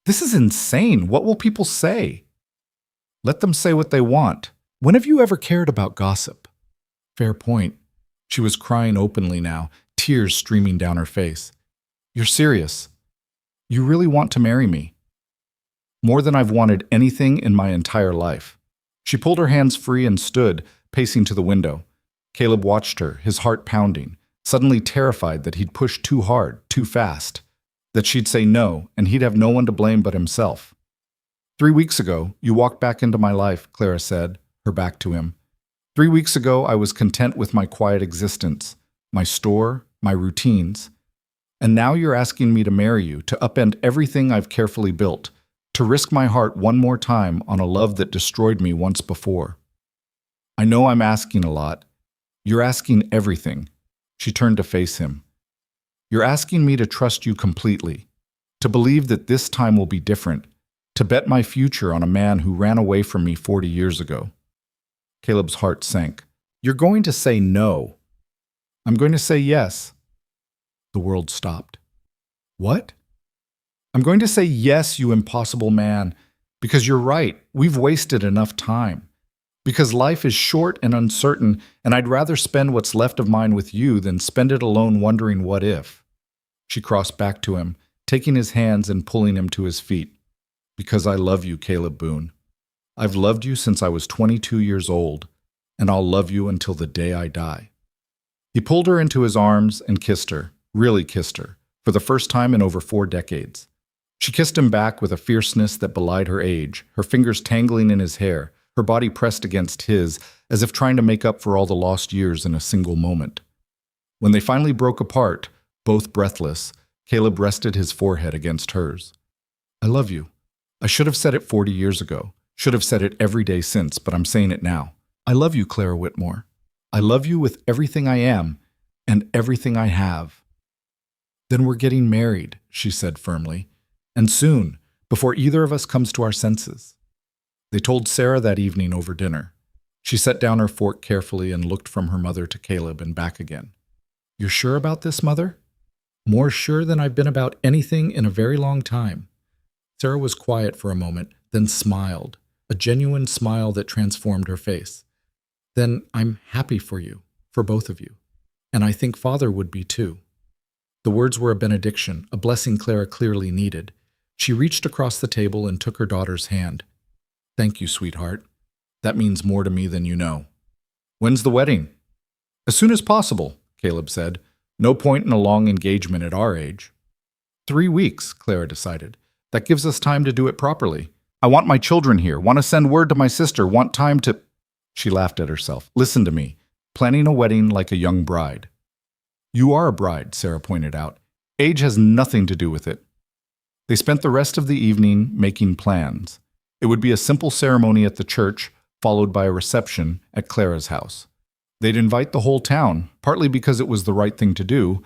A: This is insane. What will people say? Let them say what they want. When have you ever cared about gossip? Fair point. She was crying openly now, tears streaming down her face. You're serious. You really want to marry me? More than I've wanted anything in my entire life. She pulled her hands free and stood, pacing to the window. Caleb watched her, his heart pounding, suddenly terrified that he'd pushed too hard, too fast, that she'd say no, and he'd have no one to blame but himself. 3 weeks ago, you walked back into my life, Clara said, her back to him. 3 weeks ago, I was content with my quiet existence, my store, my routines. And now you're asking me to marry you, to upend everything I've carefully built, to risk my heart one more time on a love that destroyed me once before. I know I'm asking a lot. You're asking everything. She turned to face him. You're asking me to trust you completely, to believe that this time will be different, to bet my future on a man who ran away from me 40 years ago. Caleb's heart sank. You're going to say no. I'm going to say yes. The world stopped. What? I'm going to say yes, you impossible man, because you're right. We've wasted enough time. Because life is short and uncertain, and I'd rather spend what's left of mine with you than spend it alone wondering what if. She crossed back to him, taking his hands and pulling him to his feet. Because I love you, Caleb Boon. I've loved you since I was 22 years old, and I'll love you until the day I die. He pulled her into his arms and kissed her, really kissed her, for the first time in over 4 decades. She kissed him back with a fierceness that belied her age, her fingers tangling in his hair, her body pressed against his, as if trying to make up for all the lost years in a single moment. When they finally broke apart, both breathless, Caleb rested his forehead against hers. I love you. I should have said it 40 years ago, should have said it every day since, but I'm saying it now. I love you, Clara Whitmore. I love you with everything I am and everything I have. Then we're getting married, she said firmly, and soon, before either of us comes to our senses. They told Sarah that evening over dinner. She set down her fork carefully and looked from her mother to Caleb and back again. You're sure about this, Mother? More sure than I've been about anything in a very long time. Sarah was quiet for a moment, then smiled, a genuine smile that transformed her face. Then I'm happy for you, for both of you. And I think Father would be too. The words were a benediction, a blessing Clara clearly needed. She reached across the table and took her daughter's hand. Thank you, sweetheart. That means more to me than you know. When's the wedding? As soon as possible, Caleb said. No point in a long engagement at our age. 3 weeks, Clara decided. That gives us time to do it properly. I want my children here, want to send word to my sister, want time to... She laughed at herself. Listen to me. Planning a wedding like a young bride. You are a bride, Sarah pointed out. Age has nothing to do with it. They spent the rest of the evening making plans. It would be a simple ceremony at the church, followed by a reception at Clara's house. They'd invite the whole town, partly because it was the right thing to do,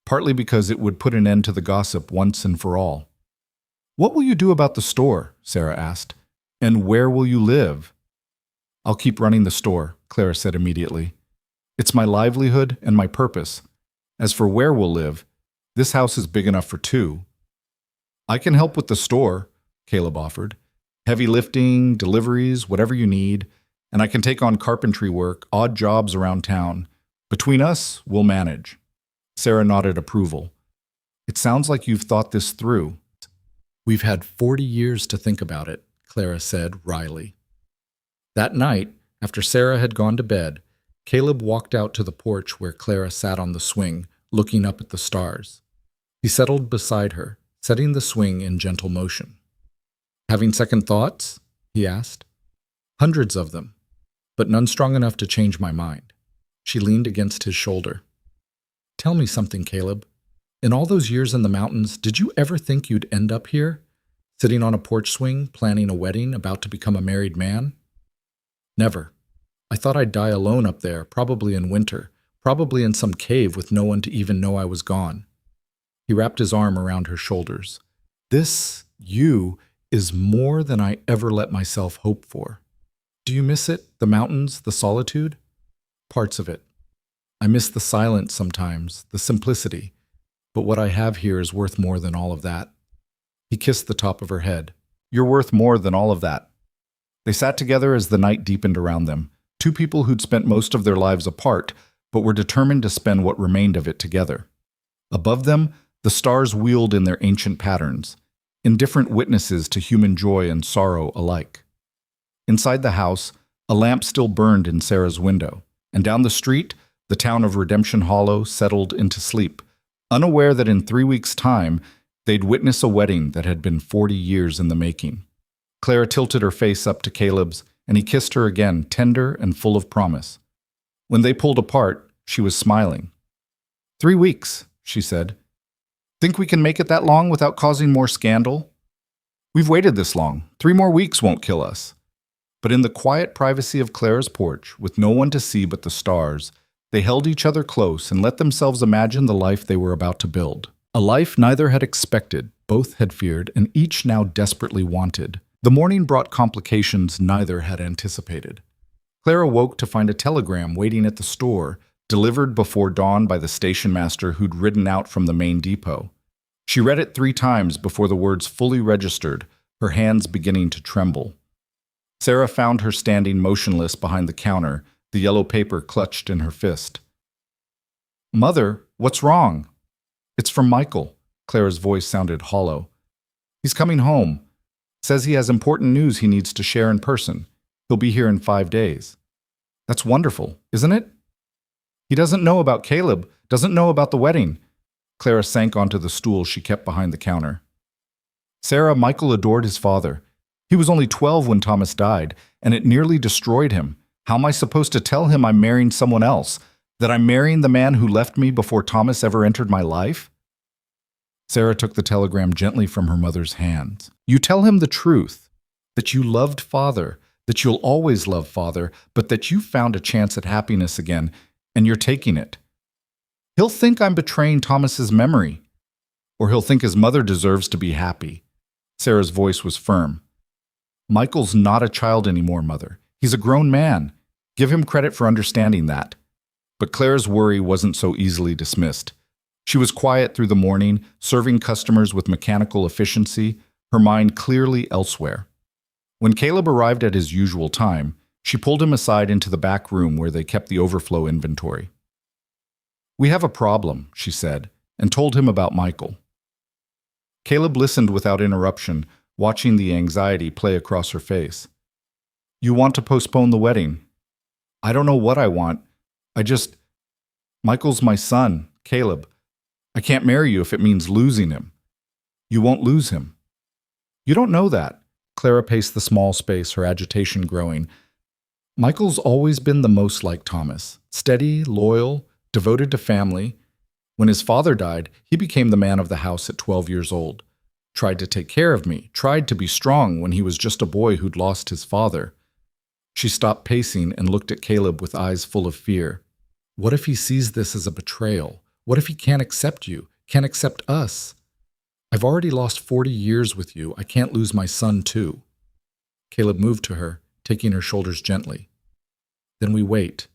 A: partly because it would put an end to the gossip once and for all. What will you do about the store? Sarah asked. And where will you live? I'll keep running the store, Clara said immediately. It's my livelihood and my purpose. As for where we'll live, this house is big enough for 2. I can help with the store, Caleb offered. Heavy lifting, deliveries, whatever you need, and I can take on carpentry work, odd jobs around town. Between us, we'll manage. Sarah nodded approval. It sounds like you've thought this through. We've had 40 years to think about it, Clara said wryly. That night, after Sarah had gone to bed, Caleb walked out to the porch where Clara sat on the swing, looking up at the stars. He settled beside her, setting the swing in gentle motion. "Having second thoughts?" he asked. "Hundreds of them, but none strong enough to change my mind." She leaned against his shoulder. "Tell me something, Caleb. In all those years in the mountains, did you ever think you'd end up here? Sitting on a porch swing, planning a wedding, about to become a married man?" "Never. I thought I'd die alone up there, probably in winter, probably in some cave with no one to even know I was gone." He wrapped his arm around her shoulders. "This, you, is more than I ever let myself hope for. Do you miss it, the mountains, the solitude?" "Parts of it. I miss the silence sometimes, the simplicity. But what I have here is worth more than all of that." He kissed the top of her head. "You're worth more than all of that." They sat together as the night deepened around them, two people who'd spent most of their lives apart, but were determined to spend what remained of it together. Above them, the stars wheeled in their ancient patterns, indifferent witnesses to human joy and sorrow alike. Inside the house, a lamp still burned in Sarah's window, and down the street, the town of Redemption Hollow settled into sleep, unaware that in 3 weeks' time, they'd witness a wedding that had been 40 years in the making. Clara tilted her face up to Caleb's, and he kissed her again, tender and full of promise. When they pulled apart, she was smiling. 3 weeks, she said. "Think we can make it that long without causing more scandal?" "We've waited this long. 3 more weeks won't kill us." But in the quiet privacy of Clara's porch, with no one to see but the stars, they held each other close and let themselves imagine the life they were about to build. A life neither had expected, both had feared, and each now desperately wanted. The morning brought complications neither had anticipated. Clara woke to find a telegram waiting at the store, delivered before dawn by the station master who'd ridden out from the main depot. She read it 3 times before the words fully registered, her hands beginning to tremble. Sarah found her standing motionless behind the counter, the yellow paper clutched in her fist. "Mother, what's wrong?" "It's from Michael." Clara's voice sounded hollow. "He's coming home. Says he has important news he needs to share in person. He'll be here in 5 days." "That's wonderful, isn't it?" "He doesn't know about Caleb, doesn't know about the wedding." Clara sank onto the stool she kept behind the counter. "Sarah, Michael adored his father. He was only 12 when Thomas died, and it nearly destroyed him. How am I supposed to tell him I'm marrying someone else? That I'm marrying the man who left me before Thomas ever entered my life?" Sarah took the telegram gently from her mother's hands. "You tell him the truth, that you loved Father, that you'll always love Father, but that you've found a chance at happiness again, and you're taking it. He'll think I'm betraying Thomas's memory, or he'll think his mother deserves to be happy." Sarah's voice was firm. "Michael's not a child anymore, Mother. He's a grown man. Give him credit for understanding that." But Clara's worry wasn't so easily dismissed. She was quiet through the morning, serving customers with mechanical efficiency, her mind clearly elsewhere. When Caleb arrived at his usual time, she pulled him aside into the back room where they kept the overflow inventory. "We have a problem," she said, and told him about Michael. Caleb listened without interruption, watching the anxiety play across her face. "You want to postpone the wedding?" "I don't know what I want. Michael's my son, Caleb. I can't marry you if it means losing him." "You won't lose him." "You don't know that." Clara paced the small space, her agitation growing. "Michael's always been the most like Thomas. Steady, loyal, devoted to family. When his father died, he became the man of the house at 12 years old. Tried to take care of me, tried to be strong when he was just a boy who'd lost his father." She stopped pacing and looked at Caleb with eyes full of fear. "What if he sees this as a betrayal? What if he can't accept you, can't accept us? I've already lost 40 years with you. I can't lose my son too." Caleb moved to her, taking her shoulders gently. "Then we wait.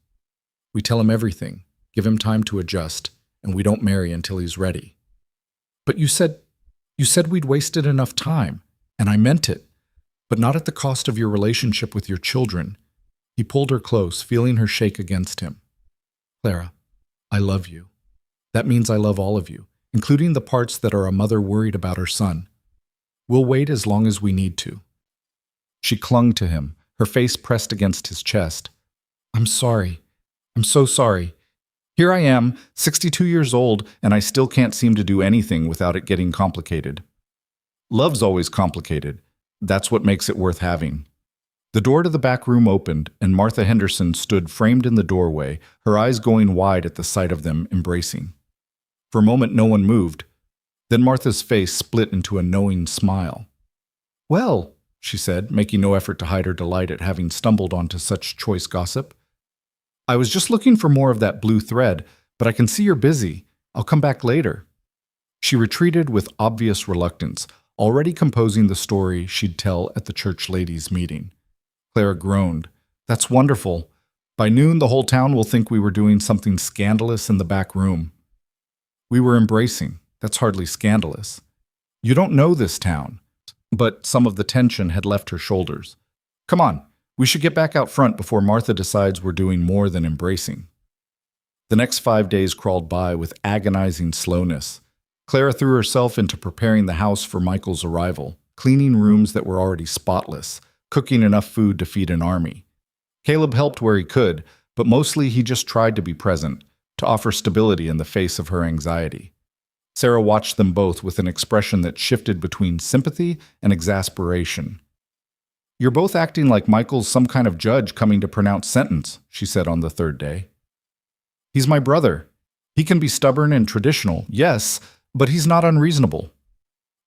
A: We tell him everything, give him time to adjust, and we don't marry until he's ready." "But you said we'd wasted enough time, and I meant it, but not at the cost of your relationship with your children." He pulled her close, feeling her shake against him. "Clara, I love you. That means I love all of you, including the parts that are a mother worried about her son. We'll wait as long as we need to." She clung to him, her face pressed against his chest. I'm sorry. I'm so sorry. Here I am, 62 years old, and I still can't seem to do anything without it getting complicated. Love's always complicated. That's what makes it worth having. The door to the back room opened, and Martha Henderson stood framed in the doorway, her eyes going wide at the sight of them embracing. For a moment no one moved. Then Martha's face split into a knowing smile. Well, she said, making no effort to hide her delight at having stumbled onto such choice gossip. I was just looking for more of that blue thread, but I can see you're busy. I'll come back later. She retreated with obvious reluctance, already composing the story she'd tell at the church ladies' meeting. Clara groaned. That's wonderful. By noon, the whole town will think we were doing something scandalous in the back room. We were embracing. That's hardly scandalous. You don't know this town. But some of the tension had left her shoulders. Come on, we should get back out front before Martha decides we're doing more than embracing. The next 5 days crawled by with agonizing slowness. Clara threw herself into preparing the house for Michael's arrival, cleaning rooms that were already spotless, cooking enough food to feed an army. Caleb helped where he could, but mostly he just tried to be present, to offer stability in the face of her anxiety. Sarah watched them both with an expression that shifted between sympathy and exasperation. You're both acting like Michael's some kind of judge coming to pronounce sentence, she said on the third day. He's my brother. He can be stubborn and traditional, yes, but he's not unreasonable.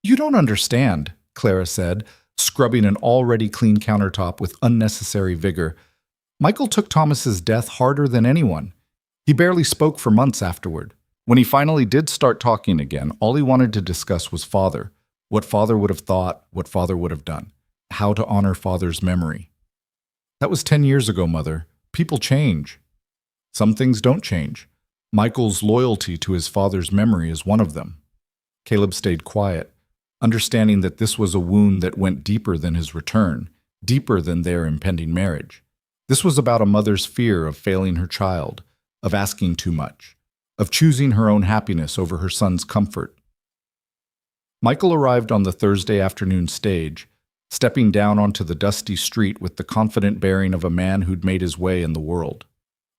A: You don't understand, Clara said, scrubbing an already clean countertop with unnecessary vigor. Michael took Thomas's death harder than anyone. He barely spoke for months afterward. When he finally did start talking again, all he wanted to discuss was Father, what Father would have thought, what Father would have done, how to honor Father's memory. That was 10 years ago, Mother. People change. Some things don't change. Michael's loyalty to his father's memory is one of them. Caleb stayed quiet, understanding that this was a wound that went deeper than his return, deeper than their impending marriage. This was about a mother's fear of failing her child, of asking too much, of choosing her own happiness over her son's comfort. Michael arrived on the Thursday afternoon stage, stepping down onto the dusty street with the confident bearing of a man who'd made his way in the world.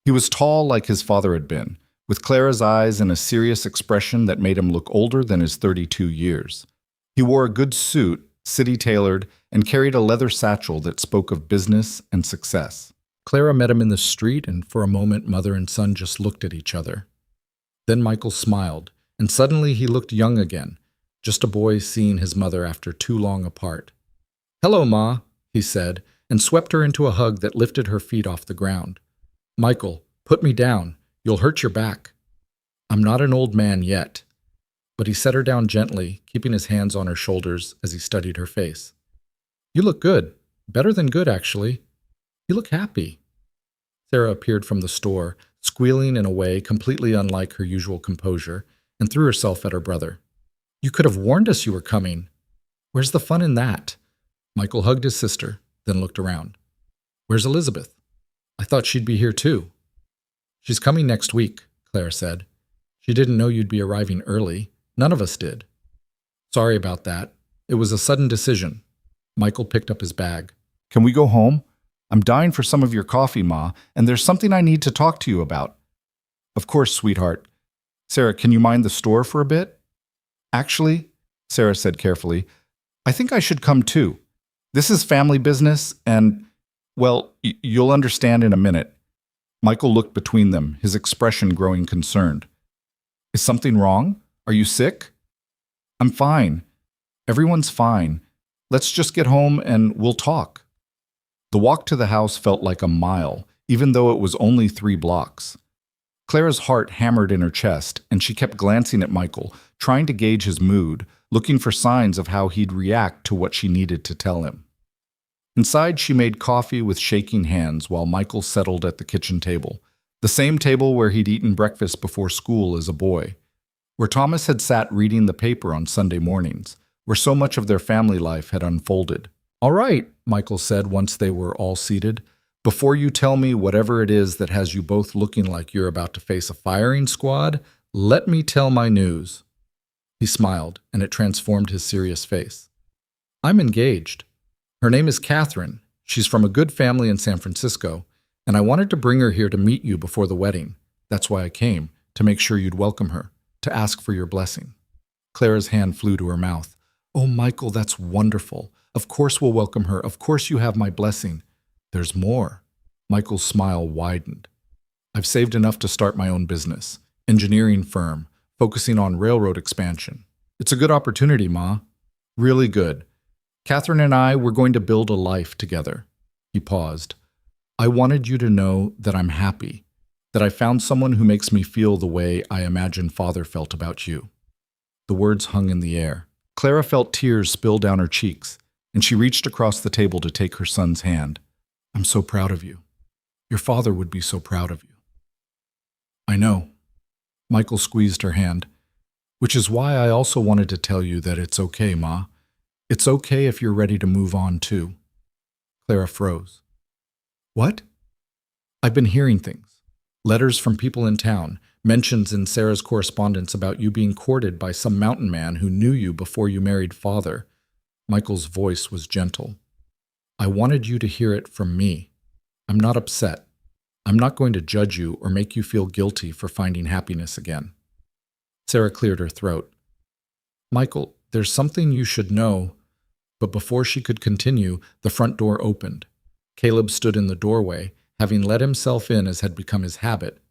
A: He was tall like his father had been, with Clara's eyes and a serious expression that made him look older than his 32 years. He wore a good suit, city-tailored, and carried a leather satchel that spoke of business and success. Clara met him in the street, and for a moment mother and son just looked at each other. Then Michael smiled, and suddenly he looked young again, just a boy seeing his mother after too long apart. "Hello, Ma," he said, and swept her into a hug that lifted her feet off the ground. "Michael, put me down. You'll hurt your back." "I'm not an old man yet." But he set her down gently, keeping his hands on her shoulders as he studied her face. "You look good. Better than good, actually. You look happy." Sarah appeared from the store, squealing in a way completely unlike her usual composure, and threw herself at her brother. "You could have warned us you were coming. Where's the fun in that?" Michael hugged his sister, then looked around. "Where's Elizabeth? I thought she'd be here too." "She's coming next week," Clara said. "She didn't know you'd be arriving early. None of us did." "Sorry about that. It was a sudden decision." Michael picked up his bag. "Can we go home? I'm dying for some of your coffee, Ma, and there's something I need to talk to you about." "Of course, sweetheart. Sarah, can you mind the store for a bit?" "Actually," Sarah said carefully, "I think I should come too. This is family business, and, well, you'll understand in a minute." Michael looked between them, his expression growing concerned. "Is something wrong? Are you sick?" "I'm fine. Everyone's fine. Let's just get home and we'll talk." The walk to the house felt like a mile, even though it was only 3 blocks. Clara's heart hammered in her chest, and she kept glancing at Michael, trying to gauge his mood, looking for signs of how he'd react to what she needed to tell him. Inside, she made coffee with shaking hands while Michael settled at the kitchen table, the same table where he'd eaten breakfast before school as a boy, where Thomas had sat reading the paper on Sunday mornings, where so much of their family life had unfolded. "All right," Michael said once they were all seated. "Before you tell me whatever it is that has you both looking like you're about to face a firing squad, let me tell my news." He smiled, and it transformed his serious face. "I'm engaged." Her name is Catherine. She's from a good family in San Francisco, and I wanted to bring her here to meet you before the wedding. That's why I came, to make sure you'd welcome her, to ask for your blessing." Clara's hand flew to her mouth. "Oh, Michael, that's wonderful. Of course we'll welcome her. Of course you have my blessing." "There's more." Michael's smile widened. "I've saved enough to start my own business, engineering firm, focusing on railroad expansion. It's a good opportunity, Ma. Really good. Catherine and I, we're going to build a life together." He paused. "I wanted you to know that I'm happy, that I found someone who makes me feel the way I imagine Father felt about you." The words hung in the air. Clara felt tears spill down her cheeks, and she reached across the table to take her son's hand. "I'm so proud of you. Your father would be so proud of you." "I know." Michael squeezed her hand. "Which is why I also wanted to tell you that it's okay, Ma. It's okay if you're ready to move on, too." Clara froze. "What?" "I've been hearing things. Letters from people in town, mentions in Sarah's correspondence about you being courted by some mountain man who knew you before you married Father." Michael's voice was gentle. "I wanted you to hear it from me. I'm not upset. I'm not going to judge you or make you feel guilty for finding happiness again." Sarah cleared her throat. "Michael, there's something you should know." But before she could continue, the front door opened. Caleb stood in the doorway, having let himself in as had become his habit.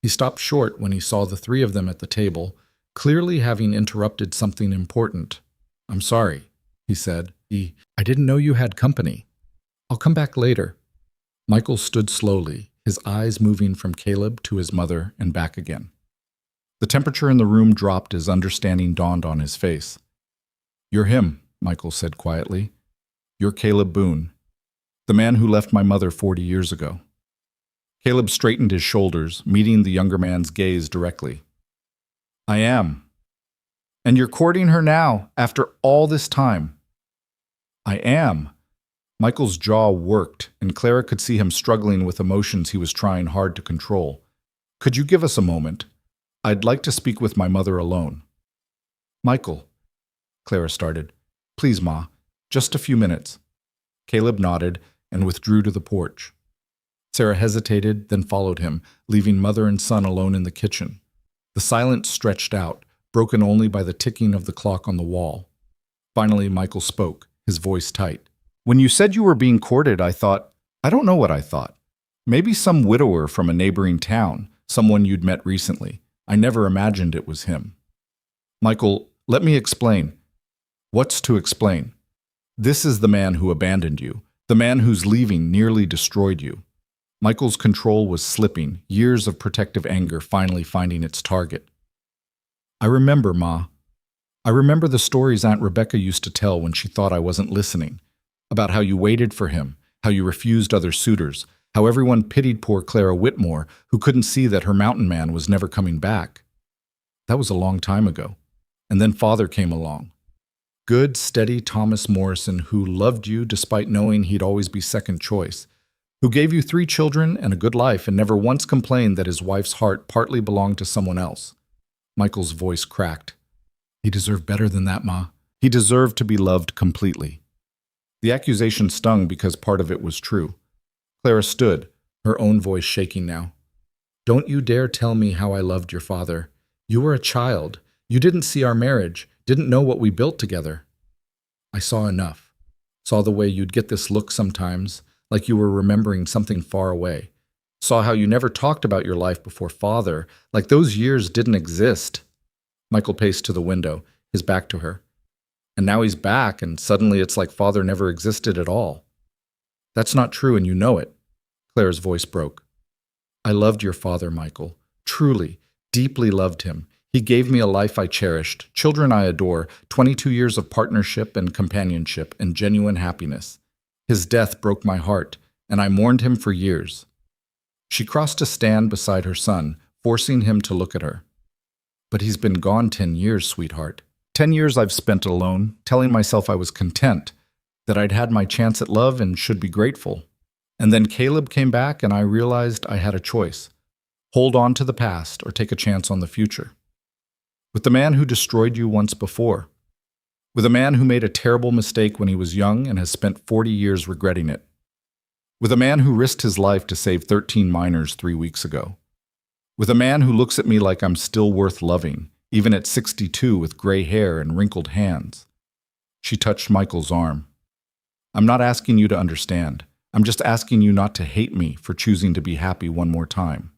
A: He stopped short when he saw the three of them at the table, clearly having interrupted something important. "I'm sorry," he said. I didn't know you had company. I'll come back later." Michael stood slowly, his eyes moving from Caleb to his mother and back again. The temperature in the room dropped as understanding dawned on his face. "You're him," Michael said quietly. "You're Caleb Boon, the man who left my mother 40 years ago." Caleb straightened his shoulders, meeting the younger man's gaze directly. "I am." "And you're courting her now, after all this time?" "I am." Michael's jaw worked, and Clara could see him struggling with emotions he was trying hard to control. "Could you give us a moment? I'd like to speak with my mother alone." "Michael," Clara started. "Please, Ma, just a few minutes." Caleb nodded and withdrew to the porch. Sarah hesitated, then followed him, leaving mother and son alone in the kitchen. The silence stretched out, broken only by the ticking of the clock on the wall. Finally, Michael spoke, his voice tight. "When you said you were being courted, I don't know what I thought. Maybe some widower from a neighboring town, someone you'd met recently. I never imagined it was him." "Michael, let me explain." "What's to explain?" "This is the man who abandoned you, the man whose leaving nearly destroyed you." Michael's control was slipping, years of protective anger finally finding its target. "I remember, Ma. I remember the stories Aunt Rebecca used to tell when she thought I wasn't listening, about how you waited for him, how you refused other suitors, how everyone pitied poor Clara Whitmore, who couldn't see that her mountain man was never coming back. That was a long time ago. And then Father came along. Good, steady Thomas Morrison, who loved you despite knowing he'd always be second choice, who gave you 3 children and a good life and never once complained that his wife's heart partly belonged to someone else." Michael's voice cracked. "He deserved better than that, Ma. He deserved to be loved completely." The accusation stung because part of it was true. Clara stood, her own voice shaking now. "Don't you dare tell me how I loved your father. You were a child. You didn't see our marriage, didn't know what we built together." "I saw enough. Saw the way you'd get this look sometimes, like you were remembering something far away. Saw how you never talked about your life before Father, like those years didn't exist." Michael paced to the window, his back to her. "And now he's back, and suddenly it's like Father never existed at all." "That's not true, and you know it." Clara's voice broke. "I loved your father, Michael. Truly, deeply loved him. He gave me a life I cherished, children I adore, 22 years of partnership and companionship and genuine happiness. His death broke my heart, and I mourned him for years." She crossed to stand beside her son, forcing him to look at her. "But he's been gone 10 years, sweetheart. 10 years I've spent alone, telling myself I was content, that I'd had my chance at love and should be grateful. And then Caleb came back and I realized I had a choice. Hold on to the past or take a chance on the future. With the man who destroyed you once before. With a man who made a terrible mistake when he was young and has spent 40 years regretting it. With a man who risked his life to save 13 minors 3 weeks ago. With a man who looks at me like I'm still worth loving, even at 62 with gray hair and wrinkled hands. She touched Michael's arm. I'm not asking you to understand. I'm just asking you not to hate me for choosing to be happy one more time.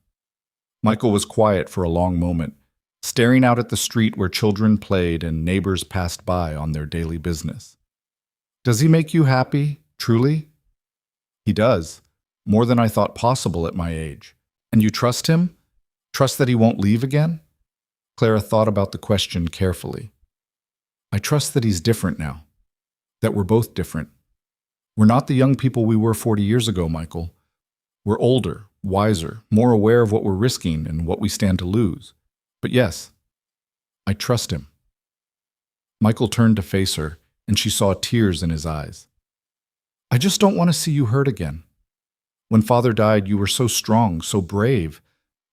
A: Michael was quiet for a long moment, staring out at the street where children played and neighbors passed by on their daily business. Does he make you happy, truly? He does, more than I thought possible at my age. And you trust him? Trust that he won't leave again? Clara thought about the question carefully. I trust that he's different now, that we're both different. We're not the young people we were 40 years ago, Michael. We're older, wiser, more aware of what we're risking and what we stand to lose. But yes, I trust him. Michael turned to face her, and she saw tears in his eyes. I just don't want to see you hurt again. When Father died, you were so strong, so brave,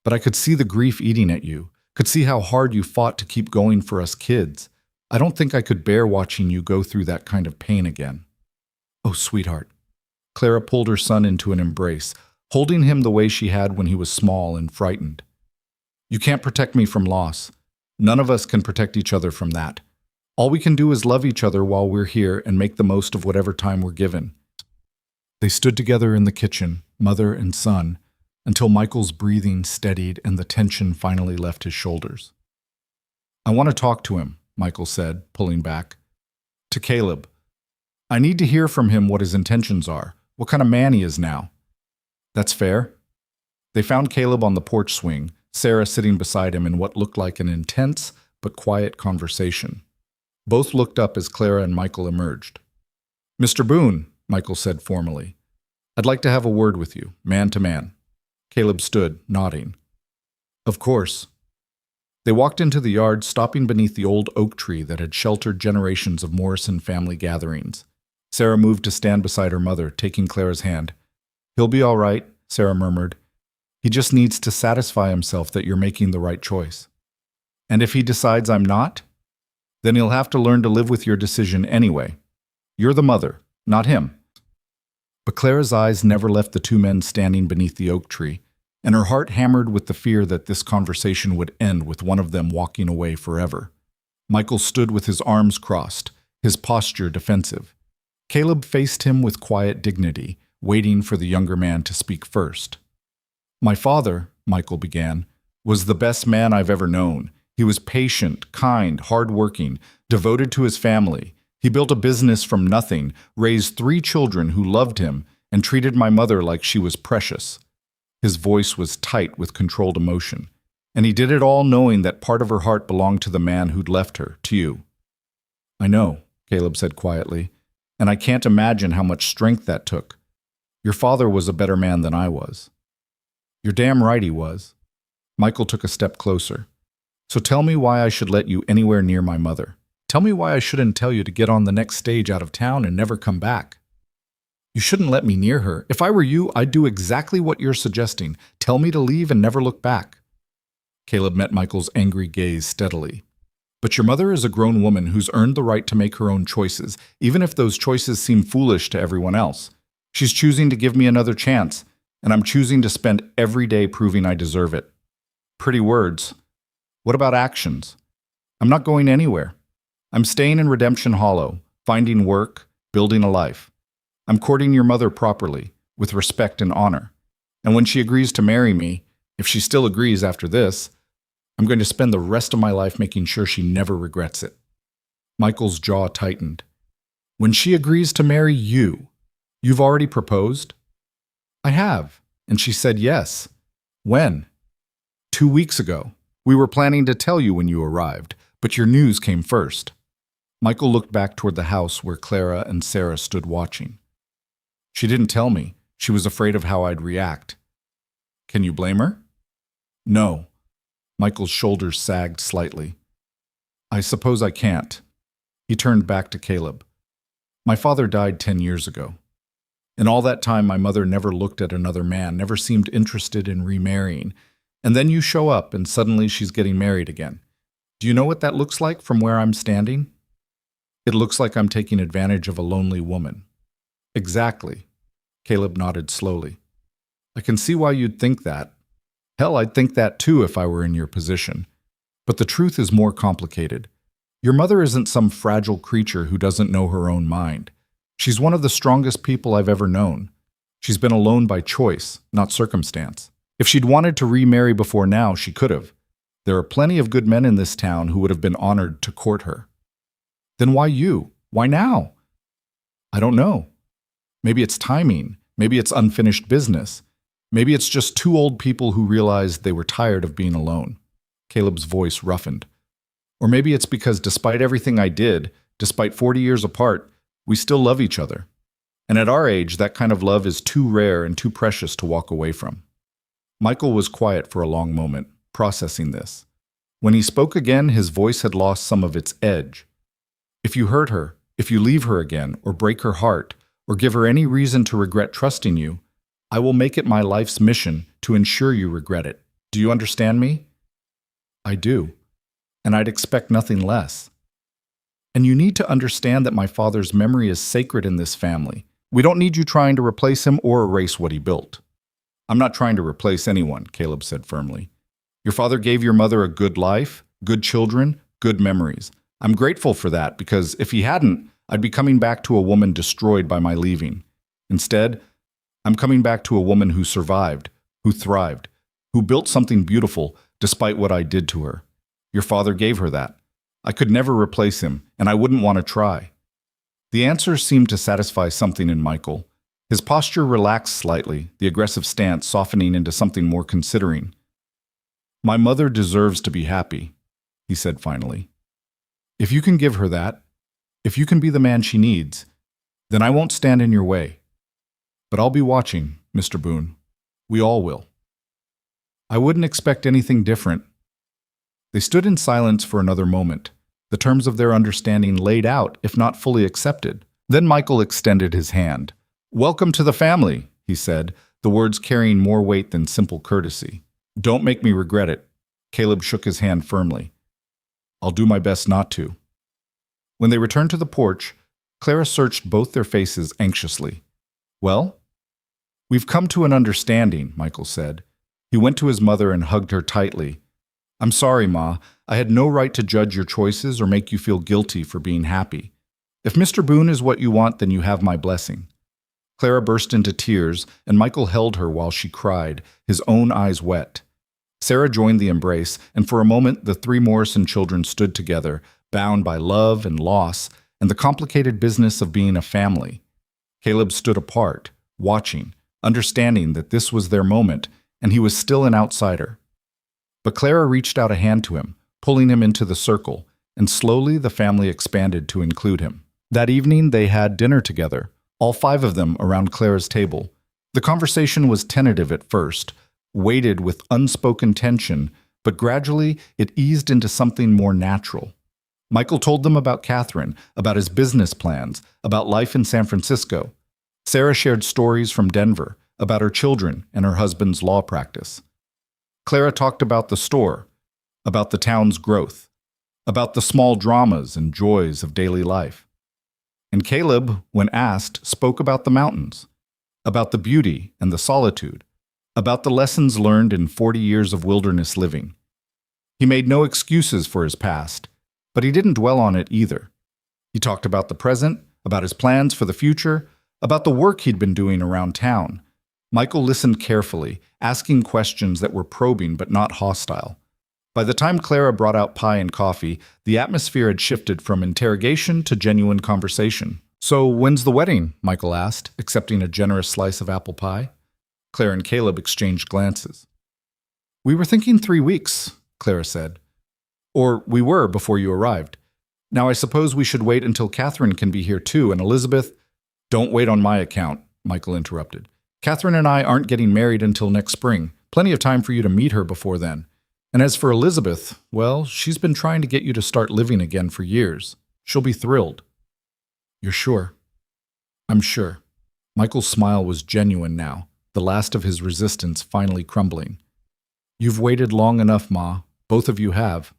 A: but I could see the grief eating at you, could see how hard you fought to keep going for us kids. I don't think I could bear watching you go through that kind of pain again. Oh, sweetheart. Clara pulled her son into an embrace, holding him the way she had when he was small and frightened. You can't protect me from loss. None of us can protect each other from that. All we can do is love each other while we're here and make the most of whatever time we're given. They stood together in the kitchen, mother and son, until Michael's breathing steadied and the tension finally left his shoulders. I want to talk to him, Michael said, pulling back. To Caleb. I need to hear from him what his intentions are, what kind of man he is now. That's fair. They found Caleb on the porch swing, Sarah sitting beside him in what looked like an intense but quiet conversation. Both looked up as Clara and Michael emerged. Mr. Boon, Michael said formally, I'd like to have a word with you, man to man. Caleb stood, nodding. Of course. They walked into the yard, stopping beneath the old oak tree that had sheltered generations of Morrison family gatherings. Sarah moved to stand beside her mother, taking Clara's hand. He'll be all right, Sarah murmured. He just needs to satisfy himself that you're making the right choice. And if he decides I'm not, then he'll have to learn to live with your decision anyway. You're the mother, not him. But Clara's eyes never left the two men standing beneath the oak tree, and her heart hammered with the fear that this conversation would end with one of them walking away forever. Michael stood with his arms crossed, his posture defensive. Caleb faced him with quiet dignity, waiting for the younger man to speak first. My father, Michael began, was the best man I've ever known. He was patient, kind, hard-working, devoted to his family. He built a business from nothing, raised 3 children who loved him, and treated my mother like she was precious. His voice was tight with controlled emotion, and he did it all knowing that part of her heart belonged to the man who'd left her, to you. I know, Caleb said quietly, and I can't imagine how much strength that took. Your father was a better man than I was. You're damn right he was. Michael took a step closer. So tell me why I should let you anywhere near my mother. Tell me why I shouldn't tell you to get on the next stage out of town and never come back. You shouldn't let me near her. If I were you, I'd do exactly what you're suggesting. Tell me to leave and never look back. Caleb met Michael's angry gaze steadily. But your mother is a grown woman who's earned the right to make her own choices, even if those choices seem foolish to everyone else. She's choosing to give me another chance, and I'm choosing to spend every day proving I deserve it. Pretty words. What about actions? I'm not going anywhere. I'm staying in Redemption Hollow, finding work, building a life. I'm courting your mother properly, with respect and honor. And when she agrees to marry me, if she still agrees after this, I'm going to spend the rest of my life making sure she never regrets it. Michael's jaw tightened. When she agrees to marry you, you've already proposed? I have, and she said yes. When? 2 weeks ago. We were planning to tell you when you arrived, but your news came first. Michael looked back toward the house where Clara and Sarah stood watching. She didn't tell me. She was afraid of how I'd react. Can you blame her? No. Michael's shoulders sagged slightly. I suppose I can't. He turned back to Caleb. My father died 10 years ago. In all that time, my mother never looked at another man, never seemed interested in remarrying. And then you show up and suddenly she's getting married again. Do you know what that looks like from where I'm standing? It looks like I'm taking advantage of a lonely woman. Exactly. Caleb nodded slowly. I can see why you'd think that. Hell, I'd think that too if I were in your position. But the truth is more complicated. Your mother isn't some fragile creature who doesn't know her own mind. She's one of the strongest people I've ever known. She's been alone by choice, not circumstance. If she'd wanted to remarry before now, she could have. There are plenty of good men in this town who would have been honored to court her. Then why you? Why now? I don't know. Maybe it's timing. Maybe it's unfinished business. Maybe it's just two old people who realized they were tired of being alone. Caleb's voice roughened. Or maybe it's because despite everything I did, despite 40 years apart, we still love each other. And at our age, that kind of love is too rare and too precious to walk away from. Michael was quiet for a long moment, processing this. When he spoke again, his voice had lost some of its edge. If you hurt her, if you leave her again, or break her heart, or give her any reason to regret trusting you, I will make it my life's mission to ensure you regret it. Do you understand me? I do, and I'd expect nothing less. And you need to understand that my father's memory is sacred in this family. We don't need you trying to replace him or erase what he built. I'm not trying to replace anyone, Caleb said firmly. Your father gave your mother a good life, good children, good memories. I'm grateful for that because if he hadn't, I'd be coming back to a woman destroyed by my leaving. Instead, I'm coming back to a woman who survived, who thrived, who built something beautiful despite what I did to her. Your father gave her that. I could never replace him, and I wouldn't want to try. The answer seemed to satisfy something in Michael. His posture relaxed slightly, the aggressive stance softening into something more considering. My mother deserves to be happy, he said finally. If you can give her that, if you can be the man she needs, then I won't stand in your way. But I'll be watching, Mr. Boon. We all will. I wouldn't expect anything different. They stood in silence for another moment, the terms of their understanding laid out, if not fully accepted. Then Michael extended his hand. Welcome to the family, he said, the words carrying more weight than simple courtesy. Don't make me regret it. Caleb shook his hand firmly. I'll do my best not to. When they returned to the porch, Clara searched both their faces anxiously. Well? We've come to an understanding, Michael said. He went to his mother and hugged her tightly. I'm sorry, Ma. I had no right to judge your choices or make you feel guilty for being happy. If Mr. Boon is what you want, then you have my blessing. Clara burst into tears, and Michael held her while she cried, his own eyes wet. Sarah joined the embrace, and for a moment the three Morrison children stood together, bound by love and loss and the complicated business of being a family. Caleb stood apart, watching, understanding that this was their moment, and he was still an outsider. But Clara reached out a hand to him, pulling him into the circle, and slowly the family expanded to include him. That evening they had dinner together, all five of them around Clara's table. The conversation was tentative at first, weighted with unspoken tension, but gradually it eased into something more natural. Michael told them about Catherine, about his business plans, about life in San Francisco. Sarah shared stories from Denver, about her children and her husband's law practice. Clara talked about the store, about the town's growth, about the small dramas and joys of daily life. And Caleb, when asked, spoke about the mountains, about the beauty and the solitude, about the lessons learned in 40 years of wilderness living. He made no excuses for his past, but he didn't dwell on it either. He talked about the present, about his plans for the future, about the work he'd been doing around town. Michael listened carefully, asking questions that were probing but not hostile. By the time Clara brought out pie and coffee, the atmosphere had shifted from interrogation to genuine conversation. So, when's the wedding? Michael asked, accepting a generous slice of apple pie. Clara and Caleb exchanged glances. We were thinking 3 weeks, Clara said. Or we were before you arrived. Now I suppose we should wait until Catherine can be here too, and Elizabeth— Don't wait on my account, Michael interrupted. Catherine and I aren't getting married until next spring. Plenty of time for you to meet her before then. And as for Elizabeth, well, she's been trying to get you to start living again for years. She'll be thrilled. You're sure? I'm sure. Michael's smile was genuine now, the last of his resistance finally crumbling. You've waited long enough, Ma. Both of you have.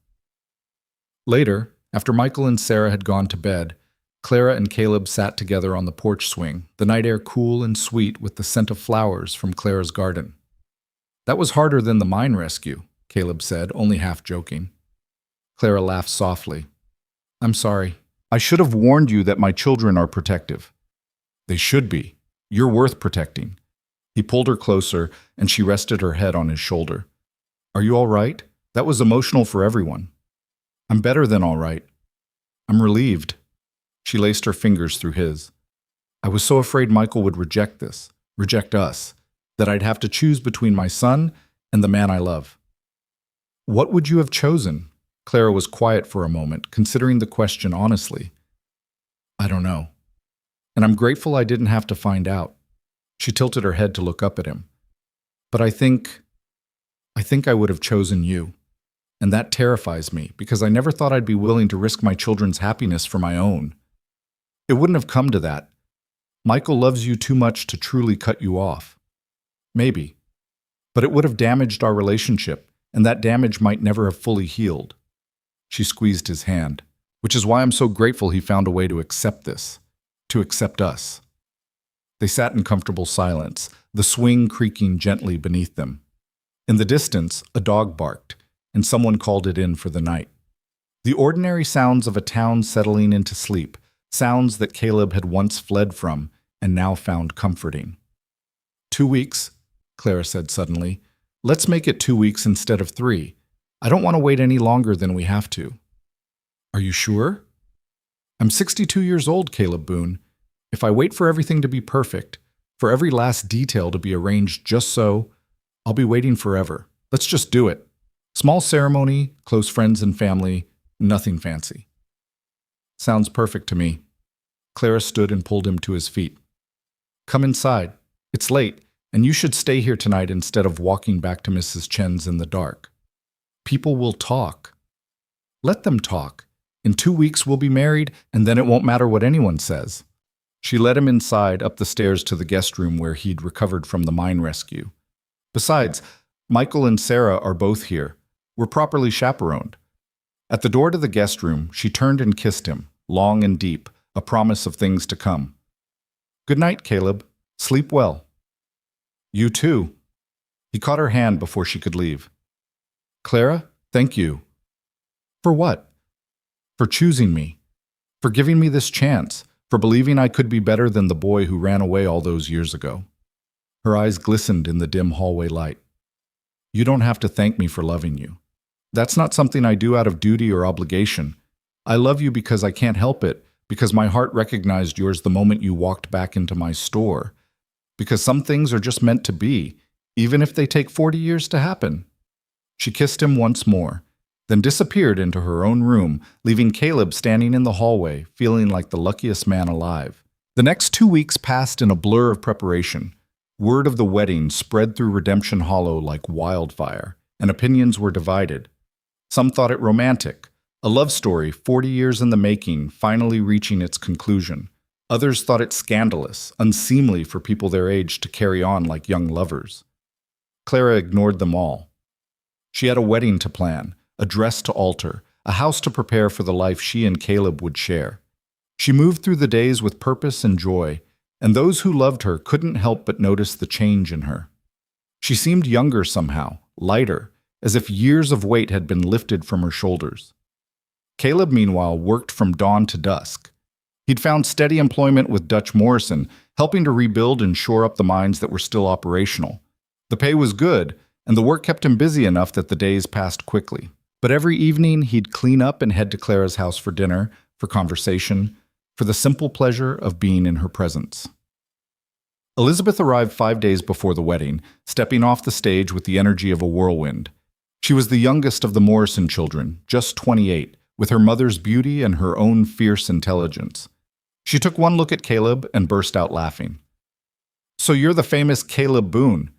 A: Later, after Michael and Sarah had gone to bed, Clara and Caleb sat together on the porch swing, the night air cool and sweet with the scent of flowers from Clara's garden. "That was harder than the mine rescue," Caleb said, only half joking. Clara laughed softly. "I'm sorry. I should have warned you that my children are protective." "They should be. You're worth protecting." He pulled her closer, and she rested her head on his shoulder. "Are you all right? That was emotional for everyone." "I'm better than all right. I'm relieved." She laced her fingers through his. "I was so afraid Michael would reject us, that I'd have to choose between my son and the man I love." "What would you have chosen?" Clara was quiet for a moment, considering the question honestly. "I don't know. And I'm grateful I didn't have to find out." She tilted her head to look up at him. "But I think I would have chosen you. And that terrifies me, because I never thought I'd be willing to risk my children's happiness for my own. It wouldn't have come to that. Michael loves you too much to truly cut you off. Maybe. But it would have damaged our relationship, and that damage might never have fully healed." She squeezed his hand, "which is why I'm so grateful he found a way to accept this, to accept us." They sat in comfortable silence, the swing creaking gently beneath them. In the distance, a dog barked, and someone called it in for the night. The ordinary sounds of a town settling into sleep, sounds that Caleb had once fled from and now found comforting. 2 weeks, Clara said suddenly. "Let's make it 2 weeks instead of 3. I don't want to wait any longer than we have to." "Are you sure?" "I'm 62 years old, Caleb Boon. If I wait for everything to be perfect, for every last detail to be arranged just so, I'll be waiting forever. Let's just do it. Small ceremony, close friends and family, nothing fancy." "Sounds perfect to me." Clara stood and pulled him to his feet. "Come inside. It's late, and you should stay here tonight instead of walking back to Mrs. Chen's in the dark. People will talk." "Let them talk. In 2 weeks we'll be married, and then it won't matter what anyone says." She led him inside, up the stairs to the guest room where he'd recovered from the mine rescue. "Besides, Michael and Sarah are both here. We're properly chaperoned." At the door to the guest room, she turned and kissed him, long and deep, a promise of things to come. "Good night, Caleb. Sleep well." "You too." He caught her hand before she could leave. "Clara, thank you." "For what?" "For choosing me. For giving me this chance. For believing I could be better than the boy who ran away all those years ago." Her eyes glistened in the dim hallway light. "You don't have to thank me for loving you. That's not something I do out of duty or obligation. I love you because I can't help it, because my heart recognized yours the moment you walked back into my store. Because some things are just meant to be, even if they take 40 years to happen." She kissed him once more, then disappeared into her own room, leaving Caleb standing in the hallway, feeling like the luckiest man alive. The next 2 weeks passed in a blur of preparation. Word of the wedding spread through Redemption Hollow like wildfire, and opinions were divided. Some thought it romantic, a love story 40 years in the making, finally reaching its conclusion. Others thought it scandalous, unseemly for people their age to carry on like young lovers. Clara ignored them all. She had a wedding to plan, a dress to alter, a house to prepare for the life she and Caleb would share. She moved through the days with purpose and joy, and those who loved her couldn't help but notice the change in her. She seemed younger somehow, lighter, as if years of weight had been lifted from her shoulders. Caleb, meanwhile, worked from dawn to dusk. He'd found steady employment with Dutch Morrison, helping to rebuild and shore up the mines that were still operational. The pay was good, and the work kept him busy enough that the days passed quickly. But every evening he'd clean up and head to Clara's house for dinner, for conversation, for the simple pleasure of being in her presence. Elizabeth arrived 5 days before the wedding, stepping off the stage with the energy of a whirlwind. She was the youngest of the Morrison children, just 28, with her mother's beauty and her own fierce intelligence. She took one look at Caleb and burst out laughing. "So you're the famous Caleb Boon,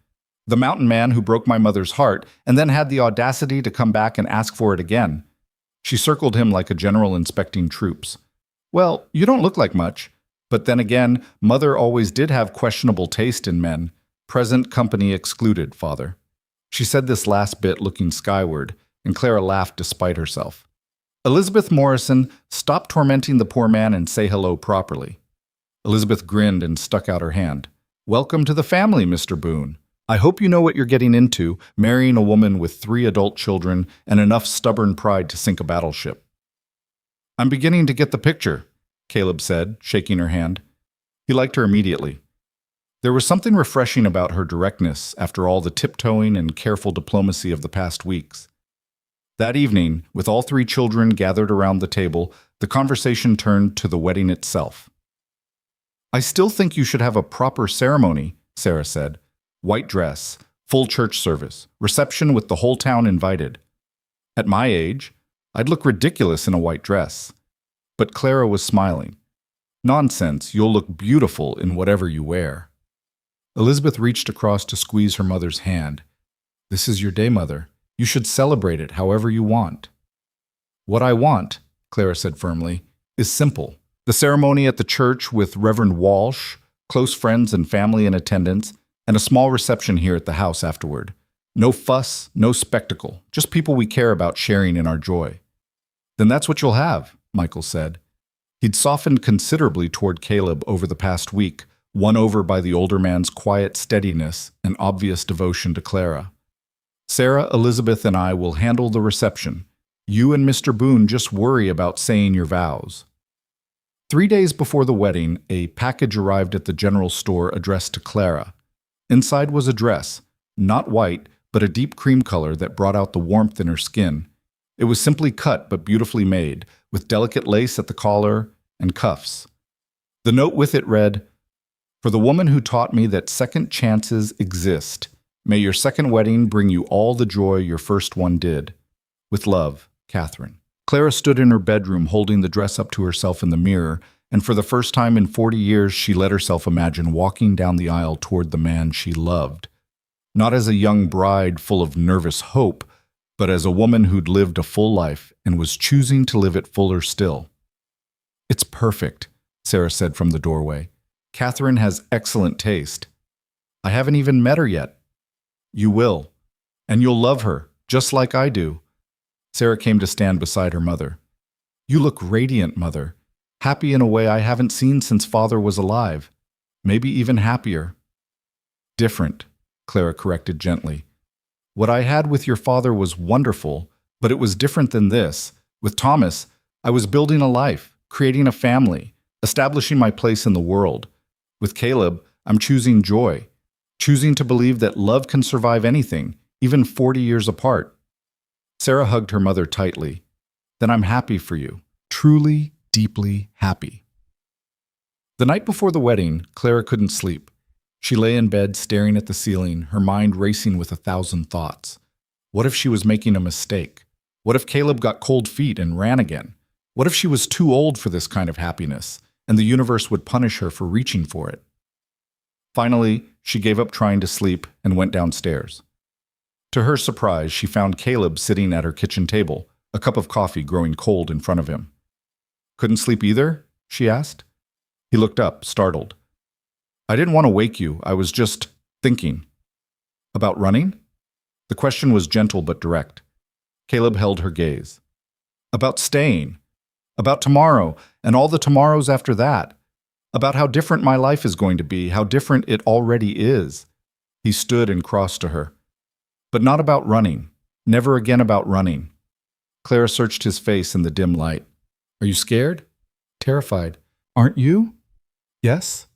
A: the mountain man who broke my mother's heart and then had the audacity to come back and ask for it again." She circled him like a general inspecting troops. "Well, you don't look like much. But then again, Mother always did have questionable taste in men. Present company excluded, Father." She said this last bit looking skyward, and Clara laughed despite herself. Elizabeth Morrison, stop tormenting the poor man and say hello properly. Elizabeth grinned and stuck out her hand. Welcome to the family, Mr. Boon. I hope you know what you're getting into, marrying a woman with 3 adult children and enough stubborn pride to sink a battleship. I'm beginning to get the picture, Caleb said, shaking her hand. He liked her immediately. There was something refreshing about her directness after all the tiptoeing and careful diplomacy of the past weeks. That evening, with all 3 children gathered around the table, the conversation turned to the wedding itself. I still think you should have a proper ceremony, Sarah said. White dress, full church service, reception with the whole town invited. At my age, I'd look ridiculous in a white dress. But Clara was smiling. Nonsense, you'll look beautiful in whatever you wear. Elizabeth reached across to squeeze her mother's hand. This is your day, Mother. You should celebrate it however you want. What I want, Clara said firmly, is simple. The ceremony at the church with Reverend Walsh, close friends and family in attendance, and a small reception here at the house afterward. No fuss, no spectacle, just people we care about sharing in our joy. Then that's what you'll have, Michael said. He'd softened considerably toward Caleb over the past week, won over by the older man's quiet steadiness and obvious devotion to Clara. Sarah, Elizabeth, and I will handle the reception. You and Mr. Boon just worry about saying your vows. 3 days before the wedding, a package arrived at the general store addressed to Clara. Inside was a dress, not white, but a deep cream color that brought out the warmth in her skin. It was simply cut but beautifully made, with delicate lace at the collar and cuffs. The note with it read, For the woman who taught me that second chances exist, may your second wedding bring you all the joy your first one did. With love, Catherine. Clara stood in her bedroom holding the dress up to herself in the mirror, and for the first time in 40 years she let herself imagine walking down the aisle toward the man she loved. Not as a young bride full of nervous hope, but as a woman who'd lived a full life and was choosing to live it fuller still. It's perfect, Sarah said from the doorway. Catherine has excellent taste. I haven't even met her yet. You will, and you'll love her, just like I do. Sarah came to stand beside her mother. You look radiant, Mother. Happy in a way I haven't seen since Father was alive. Maybe even happier. Different, Clara corrected gently. What I had with your father was wonderful, but it was different than this. With Thomas, I was building a life, creating a family, establishing my place in the world. With Caleb, I'm choosing joy, choosing to believe that love can survive anything, even 40 years apart. Sarah hugged her mother tightly. Then I'm happy for you, truly, deeply happy. The night before the wedding, Clara couldn't sleep. She lay in bed staring at the ceiling, her mind racing with 1,000 thoughts. What if she was making a mistake? What if Caleb got cold feet and ran again? What if she was too old for this kind of happiness, and the universe would punish her for reaching for it? Finally, she gave up trying to sleep and went downstairs. To her surprise, she found Caleb sitting at her kitchen table, a cup of coffee growing cold in front of him. Couldn't sleep either? She asked. He looked up, startled. I didn't want to wake you. I was just thinking. About running? The question was gentle but direct. Caleb held her gaze. About staying. About tomorrow, and all the tomorrows after that. About how different my life is going to be, how different it already is. He stood and crossed to her. But not about running. Never again about running. Clara searched his face in the dim light. Are you scared? Terrified. Aren't you? Yes?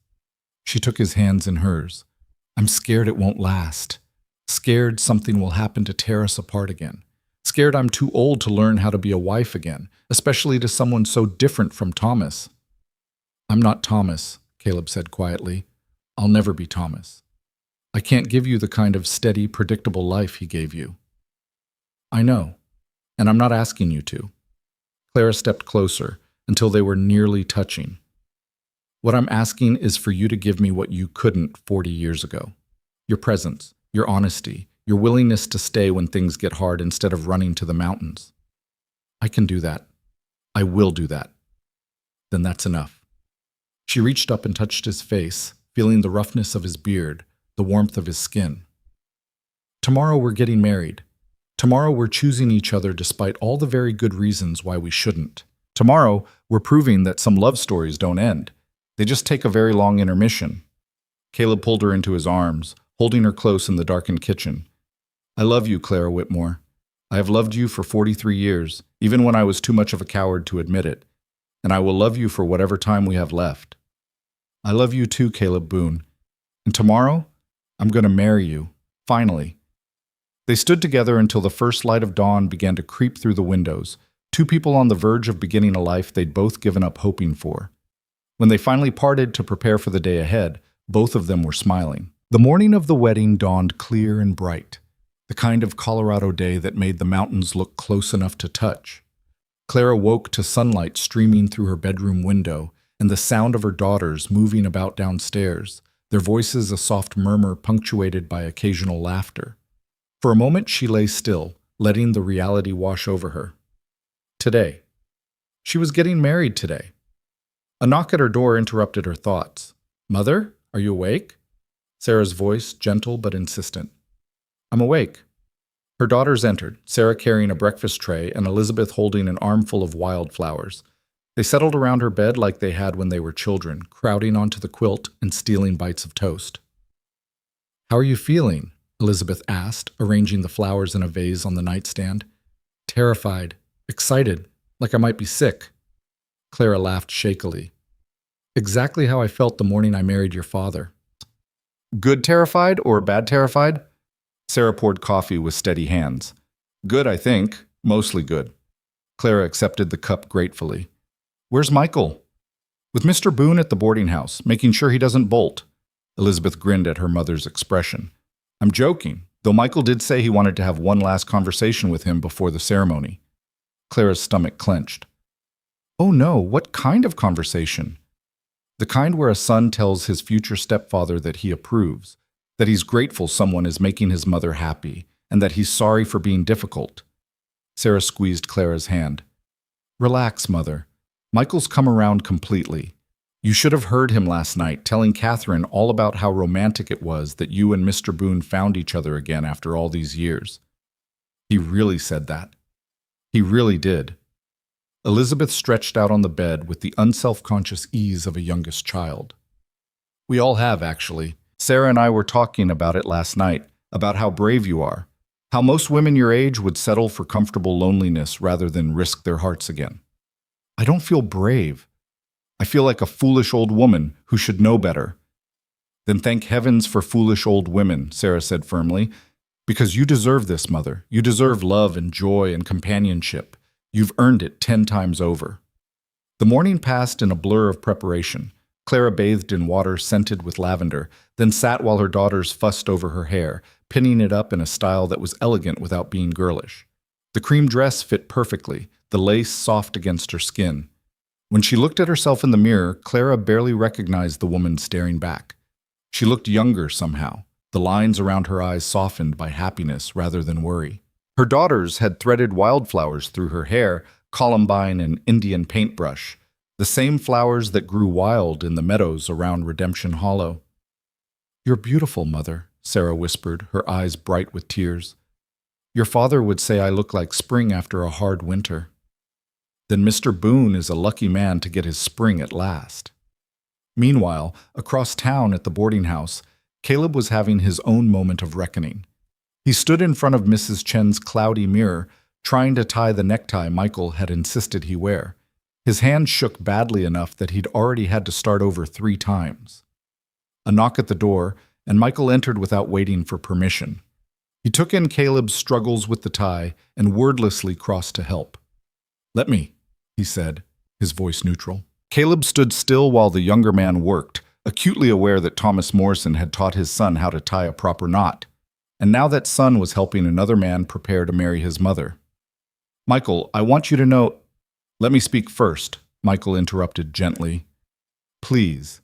A: She took his hands in hers. I'm scared it won't last. Scared something will happen to tear us apart again. Scared I'm too old to learn how to be a wife again, especially to someone so different from Thomas. I'm not Thomas, Caleb said quietly. I'll never be Thomas. I can't give you the kind of steady, predictable life he gave you. I know, and I'm not asking you to. Clara stepped closer until they were nearly touching. What I'm asking is for you to give me what you couldn't 40 years ago. Your presence, your honesty, your willingness to stay when things get hard instead of running to the mountains. I can do that. I will do that. Then that's enough. She reached up and touched his face, feeling the roughness of his beard, the warmth of his skin. Tomorrow we're getting married. Tomorrow we're choosing each other despite all the very good reasons why we shouldn't. Tomorrow we're proving that some love stories don't end. They just take a very long intermission. Caleb pulled her into his arms, holding her close in the darkened kitchen. I love you, Clara Whitmore. I have loved you for 43 years, even when I was too much of a coward to admit it. And I will love you for whatever time we have left. I love you too, Caleb Boon. And tomorrow, I'm going to marry you, finally. They stood together until the first light of dawn began to creep through the windows, two people on the verge of beginning a life they'd both given up hoping for. When they finally parted to prepare for the day ahead, both of them were smiling. The morning of the wedding dawned clear and bright, the kind of Colorado day that made the mountains look close enough to touch. Clara woke to sunlight streaming through her bedroom window and the sound of her daughters moving about downstairs, their voices a soft murmur punctuated by occasional laughter. For a moment she lay still, letting the reality wash over her. Today. She was getting married today. A knock at her door interrupted her thoughts. Mother, are you awake? Sarah's voice, gentle but insistent. I'm awake. Her daughters entered, Sarah carrying a breakfast tray and Elizabeth holding an armful of wildflowers. They settled around her bed like they had when they were children, crowding onto the quilt and stealing bites of toast. How are you feeling? Elizabeth asked, arranging the flowers in a vase on the nightstand. Terrified, excited, like I might be sick. Clara laughed shakily. Exactly how I felt the morning I married your father. Good terrified or bad terrified? Sarah poured coffee with steady hands. Good, I think. Mostly good. Clara accepted the cup gratefully. Where's Michael? With Mr. Boon at the boarding house, making sure he doesn't bolt. Elizabeth grinned at her mother's expression. I'm joking, though Michael did say he wanted to have one last conversation with him before the ceremony. Clara's stomach clenched. Oh no, what kind of conversation? The kind where a son tells his future stepfather that he approves, that he's grateful someone is making his mother happy, and that he's sorry for being difficult. Sarah squeezed Clara's hand. Relax, Mother. Michael's come around completely. You should have heard him last night telling Catherine all about how romantic it was that you and Mr. Boone found each other again after all these years. He really said that. He really did. Elizabeth stretched out on the bed with the unself-conscious ease of a youngest child. We all have, actually. Sarah and I were talking about it last night, about how brave you are, how most women your age would settle for comfortable loneliness rather than risk their hearts again. I don't feel brave. I feel like a foolish old woman who should know better. Then thank heavens for foolish old women, Sarah said firmly, because you deserve this, Mother. You deserve love and joy and companionship. You've earned it 10 times over. The morning passed in a blur of preparation. Clara bathed in water scented with lavender, then sat while her daughters fussed over her hair, pinning it up in a style that was elegant without being girlish. The cream dress fit perfectly, the lace soft against her skin. When she looked at herself in the mirror, Clara barely recognized the woman staring back. She looked younger somehow, the lines around her eyes softened by happiness rather than worry. Her daughters had threaded wildflowers through her hair, columbine and Indian paintbrush, the same flowers that grew wild in the meadows around Redemption Hollow. You're beautiful, Mother, Sarah whispered, her eyes bright with tears. Your father would say I look like spring after a hard winter. Then Mr. Boone is a lucky man to get his spring at last. Meanwhile, across town at the boarding house, Caleb was having his own moment of reckoning. He stood in front of Mrs. Chen's cloudy mirror, trying to tie the necktie Michael had insisted he wear. His hand shook badly enough that he'd already had to start over 3 times. A knock at the door, and Michael entered without waiting for permission. He took in Caleb's struggles with the tie and wordlessly crossed to help. Let me, he said, his voice neutral. Caleb stood still while the younger man worked, acutely aware that Thomas Morrison had taught his son how to tie a proper knot. And now that son was helping another man prepare to marry his mother. Michael, I want you to know— Let me speak first, Michael interrupted gently. Please.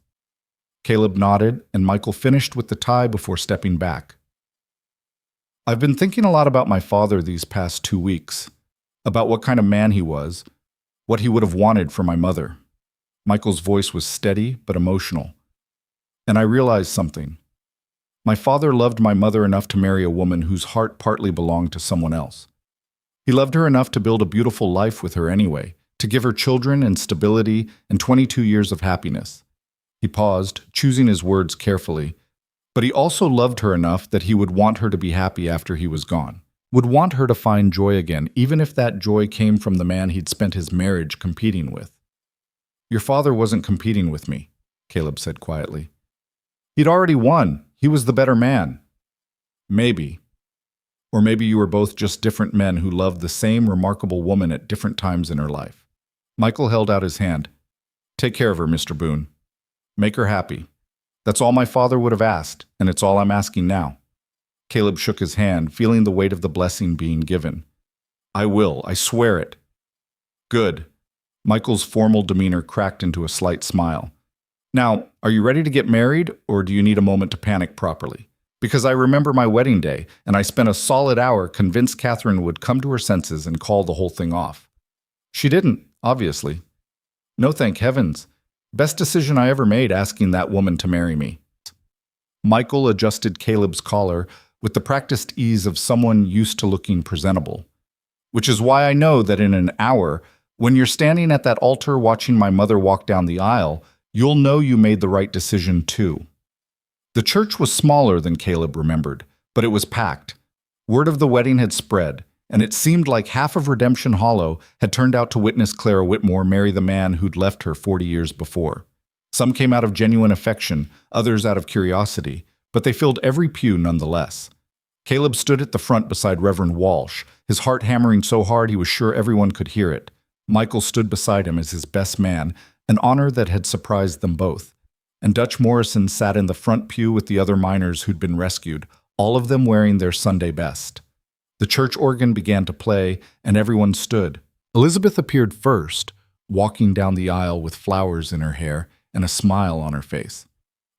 A: Caleb nodded, and Michael finished with the tie before stepping back. I've been thinking a lot about my father these past 2 weeks, about what kind of man he was, what he would have wanted for my mother. Michael's voice was steady but emotional. And I realized something. My father loved my mother enough to marry a woman whose heart partly belonged to someone else. He loved her enough to build a beautiful life with her anyway, to give her children and stability and 22 years of happiness. He paused, choosing his words carefully, but he also loved her enough that he would want her to be happy after he was gone, would want her to find joy again, even if that joy came from the man he'd spent his marriage competing with. Your father wasn't competing with me, Caleb said quietly. He'd already won. He was the better man. Maybe. Or maybe you were both just different men who loved the same remarkable woman at different times in her life. Michael held out his hand. Take care of her, Mr. Boon. Make her happy. That's all my father would have asked, and it's all I'm asking now. Caleb shook his hand, feeling the weight of the blessing being given. I will, I swear it. Good. Michael's formal demeanor cracked into a slight smile. Now, are you ready to get married, or do you need a moment to panic properly? Because I remember my wedding day, and I spent a solid hour convinced Catherine would come to her senses and call the whole thing off. She didn't, obviously. No, thank heavens. Best decision I ever made asking that woman to marry me. Michael adjusted Caleb's collar with the practiced ease of someone used to looking presentable. Which is why I know that in an hour, when you're standing at that altar watching my mother walk down the aisle, you'll know you made the right decision too. The church was smaller than Caleb remembered, but it was packed. Word of the wedding had spread, and it seemed like half of Redemption Hollow had turned out to witness Clara Whitmore marry the man who'd left her 40 years before. Some came out of genuine affection, others out of curiosity, but they filled every pew nonetheless. Caleb stood at the front beside Reverend Walsh, his heart hammering so hard he was sure everyone could hear it. Michael stood beside him as his best man, an honor that had surprised them both. And Dutch Morrison sat in the front pew with the other miners who'd been rescued, all of them wearing their Sunday best. The church organ began to play, and everyone stood. Elizabeth appeared first, walking down the aisle with flowers in her hair and a smile on her face.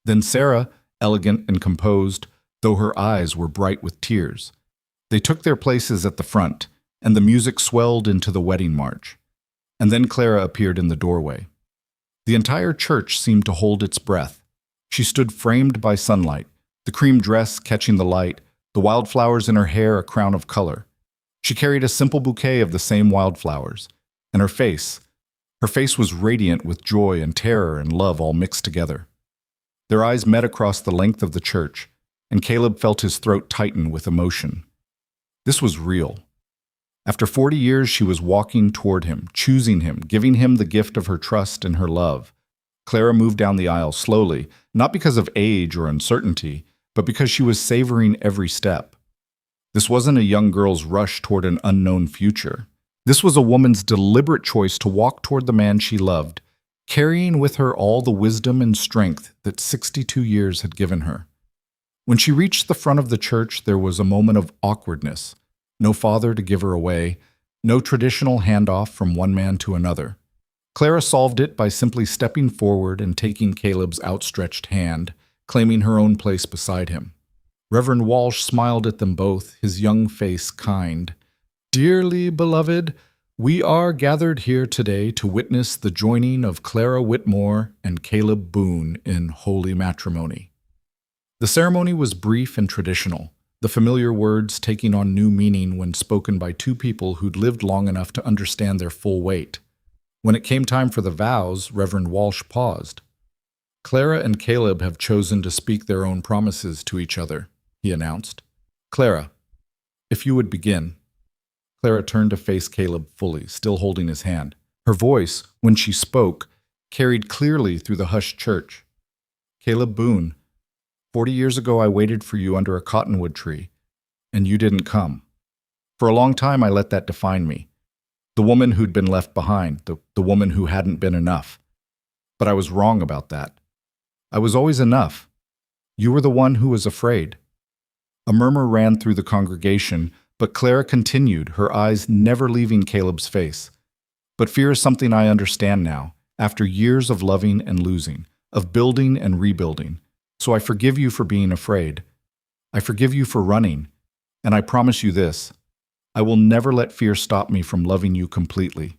A: Then Sarah, elegant and composed, though her eyes were bright with tears. They took their places at the front, and the music swelled into the wedding march. And then Clara appeared in the doorway. The entire church seemed to hold its breath. She stood framed by sunlight, the cream dress catching the light, the wildflowers in her hair a crown of color. She carried a simple bouquet of the same wildflowers, and her face was radiant with joy and terror and love all mixed together. Their eyes met across the length of the church, and Caleb felt his throat tighten with emotion. This was real. After 40 years, she was walking toward him, choosing him, giving him the gift of her trust and her love. Clara moved down the aisle slowly, not because of age or uncertainty, but because she was savoring every step. This wasn't a young girl's rush toward an unknown future. This was a woman's deliberate choice to walk toward the man she loved, carrying with her all the wisdom and strength that 62 years had given her. When she reached the front of the church, there was a moment of awkwardness. No father to give her away, no traditional handoff from one man to another. Clara solved it by simply stepping forward and taking Caleb's outstretched hand, claiming her own place beside him. Reverend Walsh smiled at them both, his young face kind. Dearly beloved, we are gathered here today to witness the joining of Clara Whitmore and Caleb Boon in holy matrimony. The ceremony was brief and traditional, the familiar words taking on new meaning when spoken by two people who'd lived long enough to understand their full weight. When it came time for the vows, Reverend Walsh paused. Clara and Caleb have chosen to speak their own promises to each other, he announced. Clara, if you would begin. Clara turned to face Caleb fully, still holding his hand. Her voice, when she spoke, carried clearly through the hushed church. Caleb Boon, 40 years ago I waited for you under a cottonwood tree, and you didn't come. For a long time I let that define me. The woman who'd been left behind, the woman who hadn't been enough. But I was wrong about that. I was always enough. You were the one who was afraid. A murmur ran through the congregation, but Clara continued, her eyes never leaving Caleb's face. But fear is something I understand now, after years of loving and losing, of building and rebuilding. So I forgive you for being afraid. I forgive you for running. And I promise you this, I will never let fear stop me from loving you completely.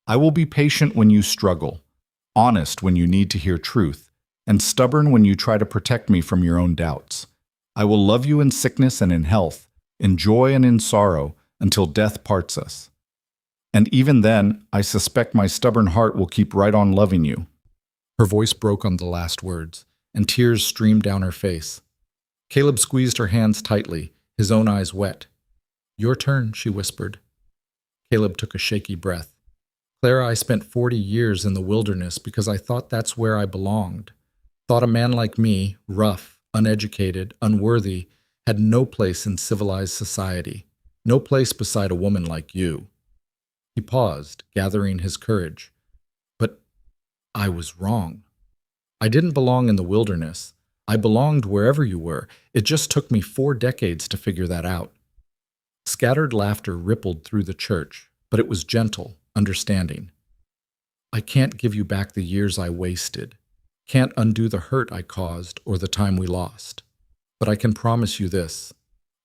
A: I will be patient when you struggle, honest when you need to hear truth, and stubborn when you try to protect me from your own doubts. I will love you in sickness and in health, in joy and in sorrow, until death parts us. And even then, I suspect my stubborn heart will keep right on loving you." Her voice broke on the last words, and tears streamed down her face. Caleb squeezed her hands tightly, his own eyes wet. "Your turn," she whispered. Caleb took a shaky breath. "Clara, I spent 40 years in the wilderness because I thought that's where I belonged. Thought a man like me, rough, uneducated, unworthy, had no place in civilized society, no place beside a woman like you." He paused, gathering his courage. "But I was wrong. I didn't belong in the wilderness. I belonged wherever you were. It just took me 4 decades to figure that out." Scattered laughter rippled through the church, but it was gentle, understanding. "I can't give you back the years I wasted. Can't undo the hurt I caused or the time we lost. But I can promise you this.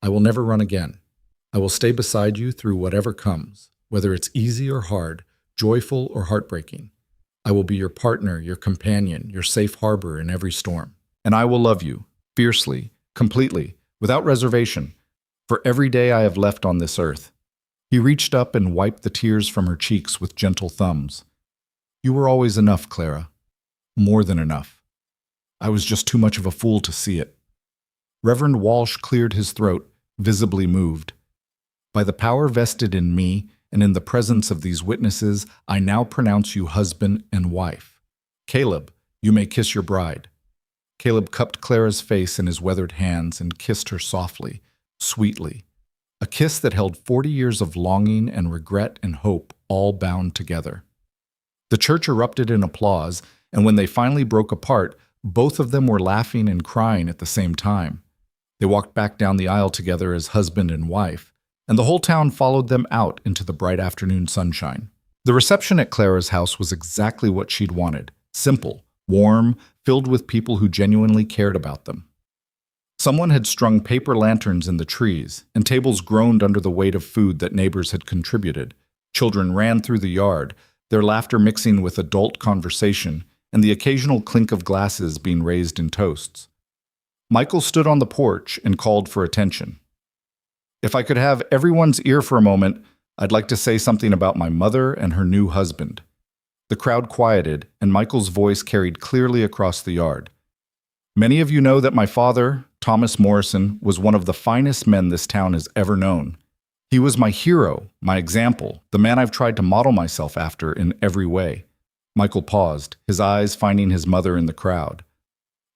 A: I will never run again. I will stay beside you through whatever comes, whether it's easy or hard, joyful or heartbreaking. I will be your partner, your companion, your safe harbor in every storm. And I will love you, fiercely, completely, without reservation, for every day I have left on this earth." He reached up and wiped the tears from her cheeks with gentle thumbs. "You were always enough, Clara. More than enough. I was just too much of a fool to see it." Reverend Walsh cleared his throat, visibly moved. "By the power vested in me, and in the presence of these witnesses, I now pronounce you husband and wife. Caleb, you may kiss your bride." Caleb cupped Clara's face in his weathered hands and kissed her softly, sweetly. A kiss that held 40 years of longing and regret and hope all bound together. The church erupted in applause, and when they finally broke apart, both of them were laughing and crying at the same time. They walked back down the aisle together as husband and wife, and the whole town followed them out into the bright afternoon sunshine. The reception at Clara's house was exactly what she'd wanted: simple, warm, filled with people who genuinely cared about them. Someone had strung paper lanterns in the trees, and tables groaned under the weight of food that neighbors had contributed. Children ran through the yard, their laughter mixing with adult conversation, and the occasional clink of glasses being raised in toasts. Michael stood on the porch and called for attention. "If I could have everyone's ear for a moment, I'd like to say something about my mother and her new husband." The crowd quieted, and Michael's voice carried clearly across the yard. "Many of you know that my father, Thomas Morrison, was one of the finest men this town has ever known. He was my hero, my example, the man I've tried to model myself after in every way." Michael paused, his eyes finding his mother in the crowd.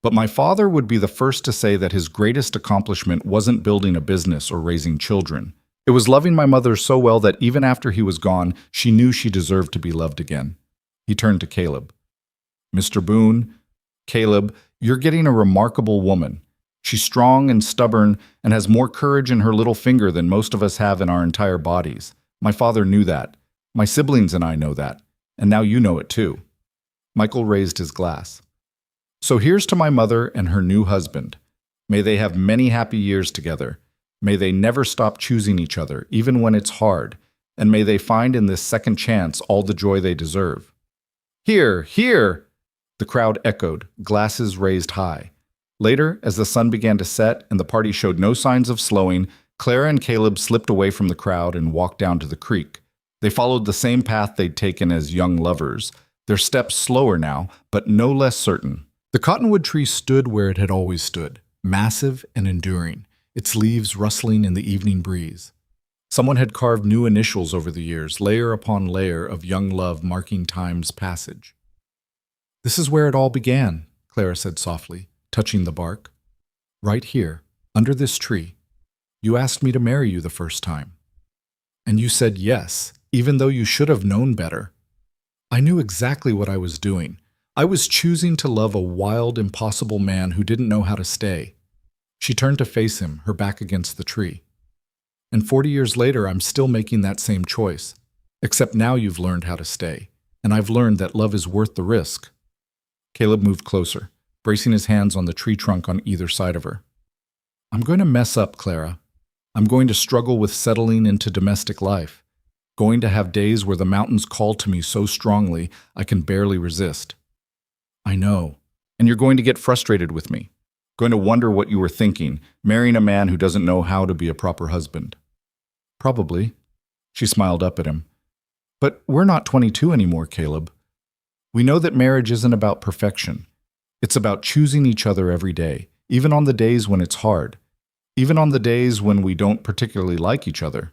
A: "But my father would be the first to say that his greatest accomplishment wasn't building a business or raising children. It was loving my mother so well that even after he was gone, she knew she deserved to be loved again." He turned to Caleb. "Mr. Boon, Caleb, you're getting a remarkable woman. She's strong and stubborn and has more courage in her little finger than most of us have in our entire bodies. My father knew that. My siblings and I know that. And now you know it too." Michael raised his glass. "So here's to my mother and her new husband. May they have many happy years together. May they never stop choosing each other, even when it's hard. And may they find in this second chance all the joy they deserve." "Hear, hear!" The crowd echoed, glasses raised high. Later, as the sun began to set and the party showed no signs of slowing, Clara and Caleb slipped away from the crowd and walked down to the creek. They followed the same path they'd taken as young lovers, their steps slower now, but no less certain. The cottonwood tree stood where it had always stood, massive and enduring, its leaves rustling in the evening breeze. Someone had carved new initials over the years, layer upon layer of young love marking time's passage. "This is where it all began," Clara said softly, touching the bark. "Right here, under this tree. You asked me to marry you the first time. And you said yes, even though you should have known better. I knew exactly what I was doing. I was choosing to love a wild, impossible man who didn't know how to stay." She turned to face him, her back against the tree. "And 40 years later, I'm still making that same choice. Except now you've learned how to stay, and I've learned that love is worth the risk." Caleb moved closer, bracing his hands on the tree trunk on either side of her. "I'm going to mess up, Clara. I'm going to struggle with settling into domestic life. Going to have days where the mountains call to me so strongly I can barely resist. I know, and you're going to get frustrated with me. Going to wonder what you were thinking, marrying a man who doesn't know how to be a proper husband. Probably. She smiled up at him. But we're not 22 anymore, Caleb. We know that marriage isn't about perfection. It's about choosing each other every day, even on the days when it's hard, even on the days when we don't particularly like each other.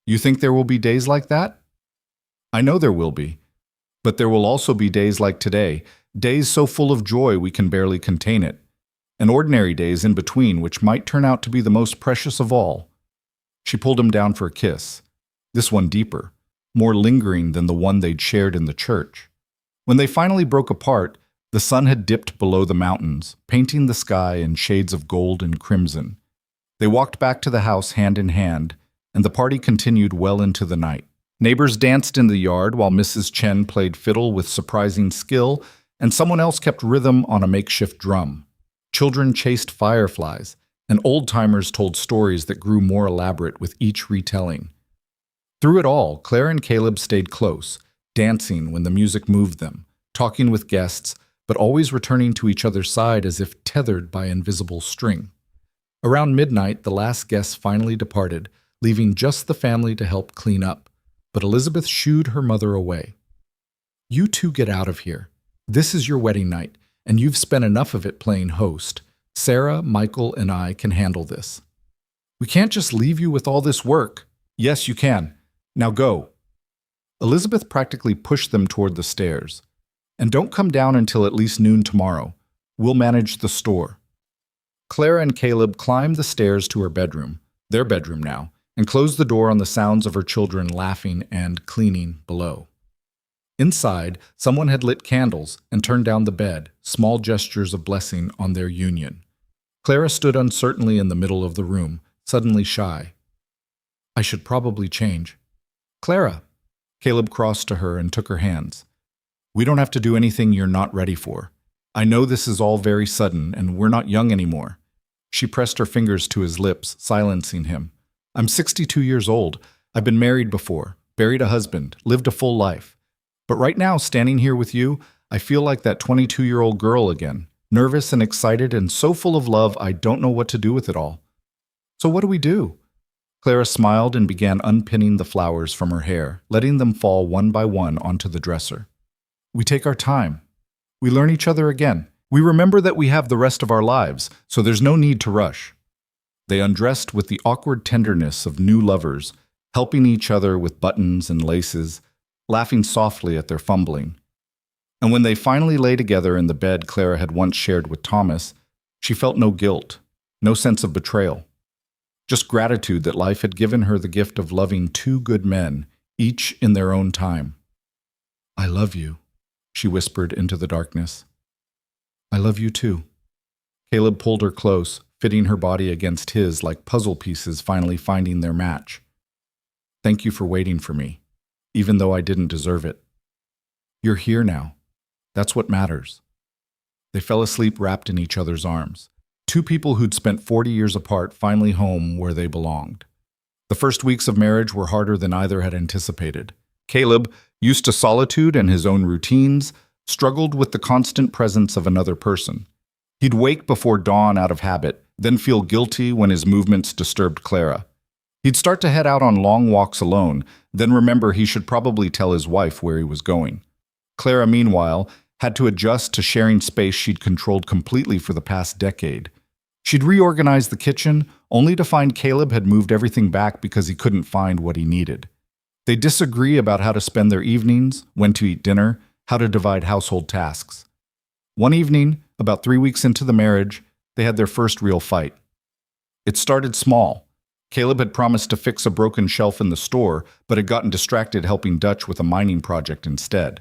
A: You think there will be days like that? I know there will be. But there will also be days like today, days so full of joy we can barely contain it, and ordinary days in between which might turn out to be the most precious of all. She pulled him down for a kiss, this one deeper, more lingering than the one they'd shared in the church. When they finally broke apart, the sun had dipped below the mountains, painting the sky in shades of gold and crimson. They walked back to the house hand in hand, and the party continued well into the night. Neighbors danced in the yard while Mrs. Chen played fiddle with surprising skill, and someone else kept rhythm on a makeshift drum. Children chased fireflies, and old-timers told stories that grew more elaborate with each retelling. Through it all, Claire and Caleb stayed close, dancing when the music moved them, talking with guests, but always returning to each other's side as if tethered by invisible string. Around midnight, the last guests finally departed, leaving just the family to help clean up. But Elizabeth shooed her mother away. You two get out of here. This is your wedding night, and you've spent enough of it playing host. Sarah, Michael, and I can handle this. We can't just leave you with all this work. Yes, you can. Now go. Elizabeth practically pushed them toward the stairs. And don't come down until at least noon tomorrow. We'll manage the store. Clara and Caleb climbed the stairs to her bedroom, their bedroom now, and closed the door on the sounds of her children laughing and cleaning below. Inside, someone had lit candles and turned down the bed, small gestures of blessing on their union. Clara stood uncertainly in the middle of the room, suddenly shy. I should probably change. Clara! Caleb crossed to her and took her hands. We don't have to do anything you're not ready for. I know this is all very sudden, and we're not young anymore. She pressed her fingers to his lips, silencing him. I'm 62 years old. I've been married before, buried a husband, lived a full life. But right now, standing here with you, I feel like that 22-year-old girl again, nervous and excited and so full of love I don't know what to do with it all. So what do we do? Clara smiled and began unpinning the flowers from her hair, letting them fall one by one onto the dresser. We take our time. We learn each other again. We remember that we have the rest of our lives, so there's no need to rush. They undressed with the awkward tenderness of new lovers, helping each other with buttons and laces, laughing softly at their fumbling. And when they finally lay together in the bed Clara had once shared with Thomas, she felt no guilt, no sense of betrayal. Just gratitude that life had given her the gift of loving two good men, each in their own time. I love you, she whispered into the darkness. I love you too. Caleb pulled her close, fitting her body against his like puzzle pieces finally finding their match. Thank you for waiting for me, even though I didn't deserve it. You're here now. That's what matters. They fell asleep wrapped in each other's arms. Two people who'd spent 40 years apart finally home where they belonged. The first weeks of marriage were harder than either had anticipated. Caleb, used to solitude and his own routines, struggled with the constant presence of another person. He'd wake before dawn out of habit, then feel guilty when his movements disturbed Clara. He'd start to head out on long walks alone, then remember he should probably tell his wife where he was going. Clara, meanwhile, had to adjust to sharing space she'd controlled completely for the past decade. She'd reorganized the kitchen, only to find Caleb had moved everything back because he couldn't find what he needed. They'd disagree about how to spend their evenings, when to eat dinner, how to divide household tasks. One evening, about 3 weeks into the marriage, they had their first real fight. It started small. Caleb had promised to fix a broken shelf in the store, but had gotten distracted helping Dutch with a mining project instead.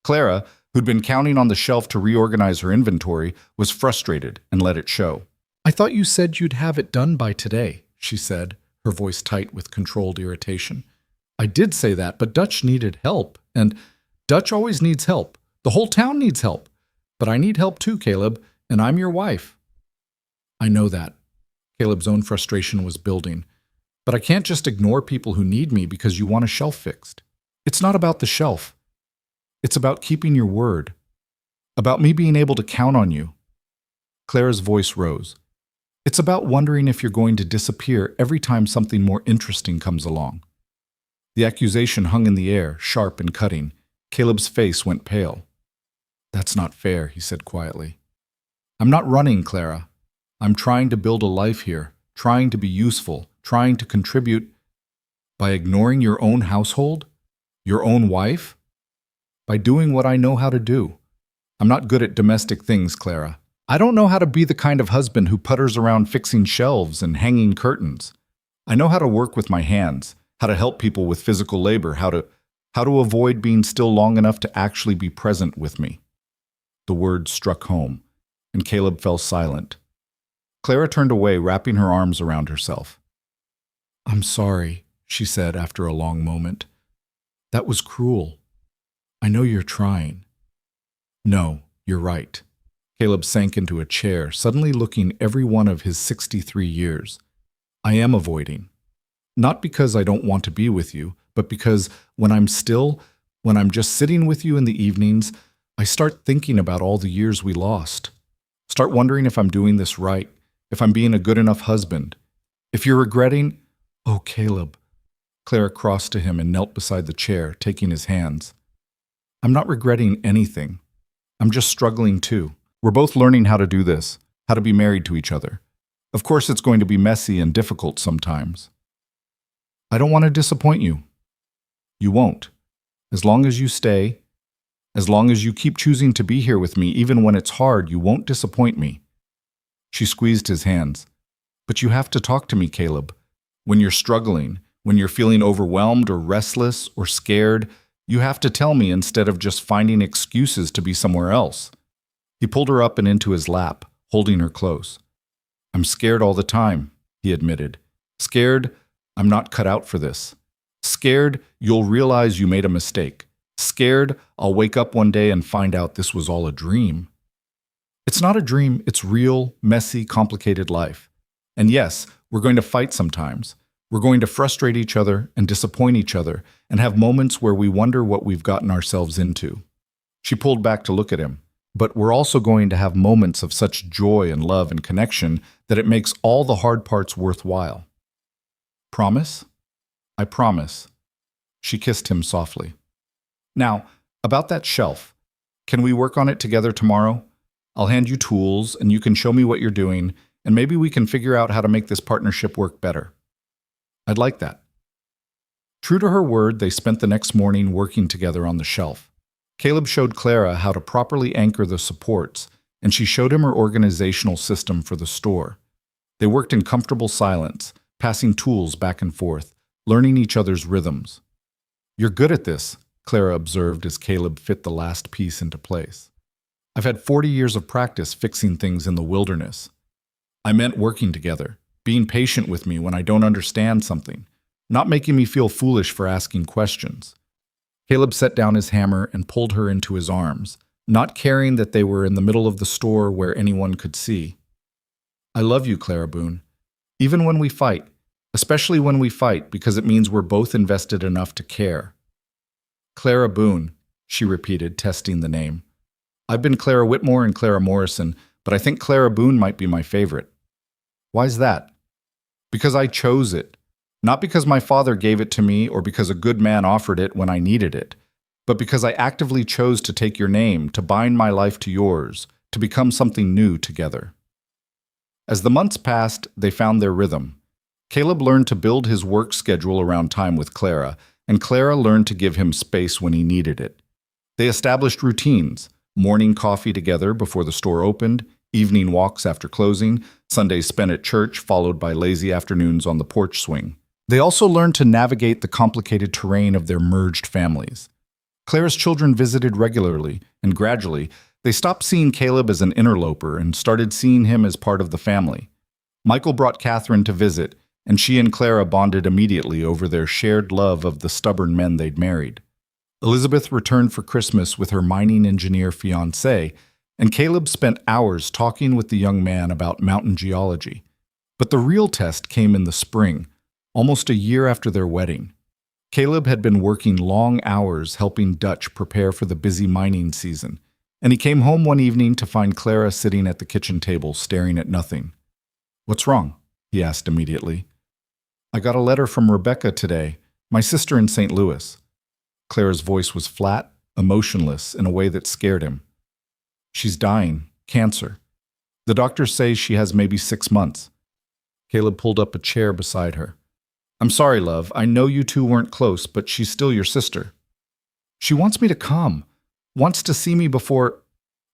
A: Clara, who'd been counting on the shelf to reorganize her inventory, was frustrated and let it show. I thought you said you'd have it done by today, she said, her voice tight with controlled irritation. I did say that, but Dutch needed help, and Dutch always needs help. The whole town needs help. But I need help too, Caleb, and I'm your wife. I know that. Caleb's own frustration was building. But I can't just ignore people who need me because you want a shelf fixed. It's not about the shelf. It's about keeping your word. About me being able to count on you. Clara's voice rose. It's about wondering if you're going to disappear every time something more interesting comes along. The accusation hung in the air, sharp and cutting. Caleb's face went pale. That's not fair, he said quietly. I'm not running, Clara. I'm trying to build a life here, trying to be useful, trying to contribute. By ignoring your own household? Your own wife? By doing what I know how to do. I'm not good at domestic things, Clara. I don't know how to be the kind of husband who putters around fixing shelves and hanging curtains. I know how to work with my hands, how to help people with physical labor, how to avoid being still long enough to actually be present with me. The words struck home, and Caleb fell silent. Clara turned away, wrapping her arms around herself. I'm sorry, she said after a long moment. That was cruel. I know you're trying. No, you're right. Caleb sank into a chair, suddenly looking every one of his 63 years. I am avoiding. Not because I don't want to be with you, but because when I'm just sitting with you in the evenings, I start thinking about all the years we lost. Start wondering if I'm doing this right, if I'm being a good enough husband. If you're regretting, oh, Caleb. Clara crossed to him and knelt beside the chair, taking his hands. I'm not regretting anything. I'm just struggling too. We're both learning how to do this, how to be married to each other. Of course, it's going to be messy and difficult sometimes. I don't want to disappoint you. You won't. As long as you stay, as long as you keep choosing to be here with me, even when it's hard, you won't disappoint me. She squeezed his hands. But you have to talk to me, Caleb. When you're struggling, when you're feeling overwhelmed or restless or scared, you have to tell me instead of just finding excuses to be somewhere else. He pulled her up and into his lap, holding her close. I'm scared all the time, he admitted. Scared I'm not cut out for this. Scared you'll realize you made a mistake. Scared I'll wake up one day and find out this was all a dream. It's not a dream, it's real, messy, complicated life. And yes, we're going to fight sometimes. We're going to frustrate each other and disappoint each other and have moments where we wonder what we've gotten ourselves into. She pulled back to look at him. But we're also going to have moments of such joy and love and connection that it makes all the hard parts worthwhile. Promise? I promise. She kissed him softly. Now, about that shelf. Can we work on it together tomorrow? I'll hand you tools and you can show me what you're doing, and maybe we can figure out how to make this partnership work better. I'd like that. True to her word, they spent the next morning working together on the shelf. Caleb showed Clara how to properly anchor the supports, and she showed him her organizational system for the store. They worked in comfortable silence, passing tools back and forth, learning each other's rhythms. You're good at this, Clara observed as Caleb fit the last piece into place. I've had 40 years of practice fixing things in the wilderness. I meant working together, being patient with me when I don't understand something, not making me feel foolish for asking questions. Caleb set down his hammer and pulled her into his arms, not caring that they were in the middle of the store where anyone could see. I love you, Clara Boon. Even when we fight, especially when we fight because it means we're both invested enough to care. Clara Boon, she repeated, testing the name. I've been Clara Whitmore and Clara Morrison, but I think Clara Boon might be my favorite. Why's that? Because I chose it. Not because my father gave it to me or because a good man offered it when I needed it, but because I actively chose to take your name, to bind my life to yours, to become something new together. As the months passed, they found their rhythm. Caleb learned to build his work schedule around time with Clara, and Clara learned to give him space when he needed it. They established routines, morning coffee together before the store opened, evening walks after closing, Sundays spent at church followed by lazy afternoons on the porch swing. They also learned to navigate the complicated terrain of their merged families. Clara's children visited regularly, and gradually, they stopped seeing Caleb as an interloper and started seeing him as part of the family. Michael brought Catherine to visit, and she and Clara bonded immediately over their shared love of the stubborn men they'd married. Elizabeth returned for Christmas with her mining engineer fiancé, and Caleb spent hours talking with the young man about mountain geology. But the real test came in the spring, almost a year after their wedding. Caleb had been working long hours helping Dutch prepare for the busy mining season. And he came home one evening to find Clara sitting at the kitchen table, staring at nothing. "What's wrong?" he asked immediately. "I got a letter from Rebecca today, my sister in St. Louis." Clara's voice was flat, emotionless, in a way that scared him. "She's dying, cancer. The doctors say she has maybe 6 months." Caleb pulled up a chair beside her. "I'm sorry, love. I know you two weren't close, but she's still your sister." "She wants me to come. Wants to see me before—"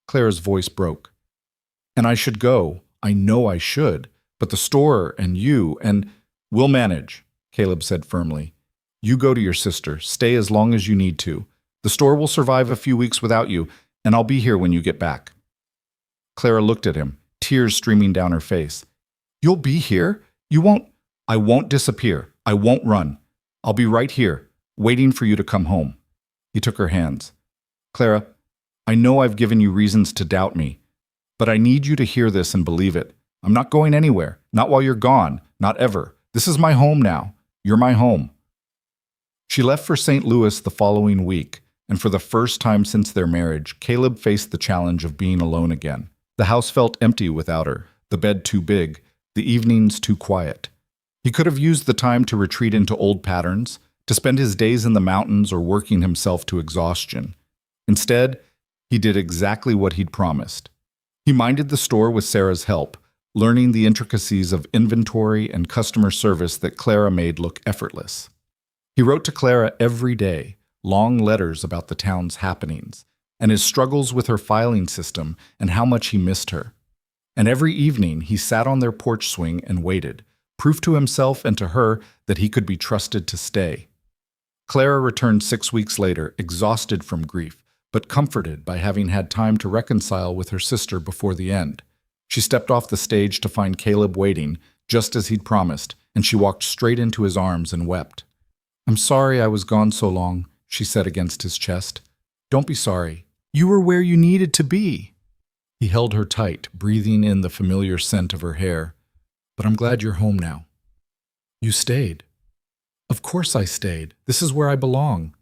A: Clara's voice broke. "And I should go. I know I should. But the store and you and—" "We'll manage," Caleb said firmly. "You go to your sister. Stay as long as you need to. The store will survive a few weeks without you, and I'll be here when you get back." Clara looked at him, tears streaming down her face. "You'll be here? You won't—" "I won't disappear. I won't run. I'll be right here, waiting for you to come home." He took her hands. "Clara, I know I've given you reasons to doubt me, but I need you to hear this and believe it. I'm not going anywhere, not while you're gone, not ever. This is my home now. You're my home." She left for St. Louis the following week, and for the first time since their marriage, Caleb faced the challenge of being alone again. The house felt empty without her, the bed too big, the evenings too quiet. He could have used the time to retreat into old patterns, to spend his days in the mountains or working himself to exhaustion. Instead, he did exactly what he'd promised. He minded the store with Sarah's help, learning the intricacies of inventory and customer service that Clara made look effortless. He wrote to Clara every day, long letters about the town's happenings, and his struggles with her filing system and how much he missed her. And every evening he sat on their porch swing and waited, proof to himself and to her that he could be trusted to stay. Clara returned 6 weeks later, exhausted from grief, but comforted by having had time to reconcile with her sister before the end. She stepped off the stage to find Caleb waiting, just as he'd promised, and she walked straight into his arms and wept. "I'm sorry I was gone so long," she said against his chest. "Don't be sorry. You were where you needed to be." He held her tight, breathing in the familiar scent of her hair. "But I'm glad you're home now." "You stayed." "Of course I stayed. This is where I belong."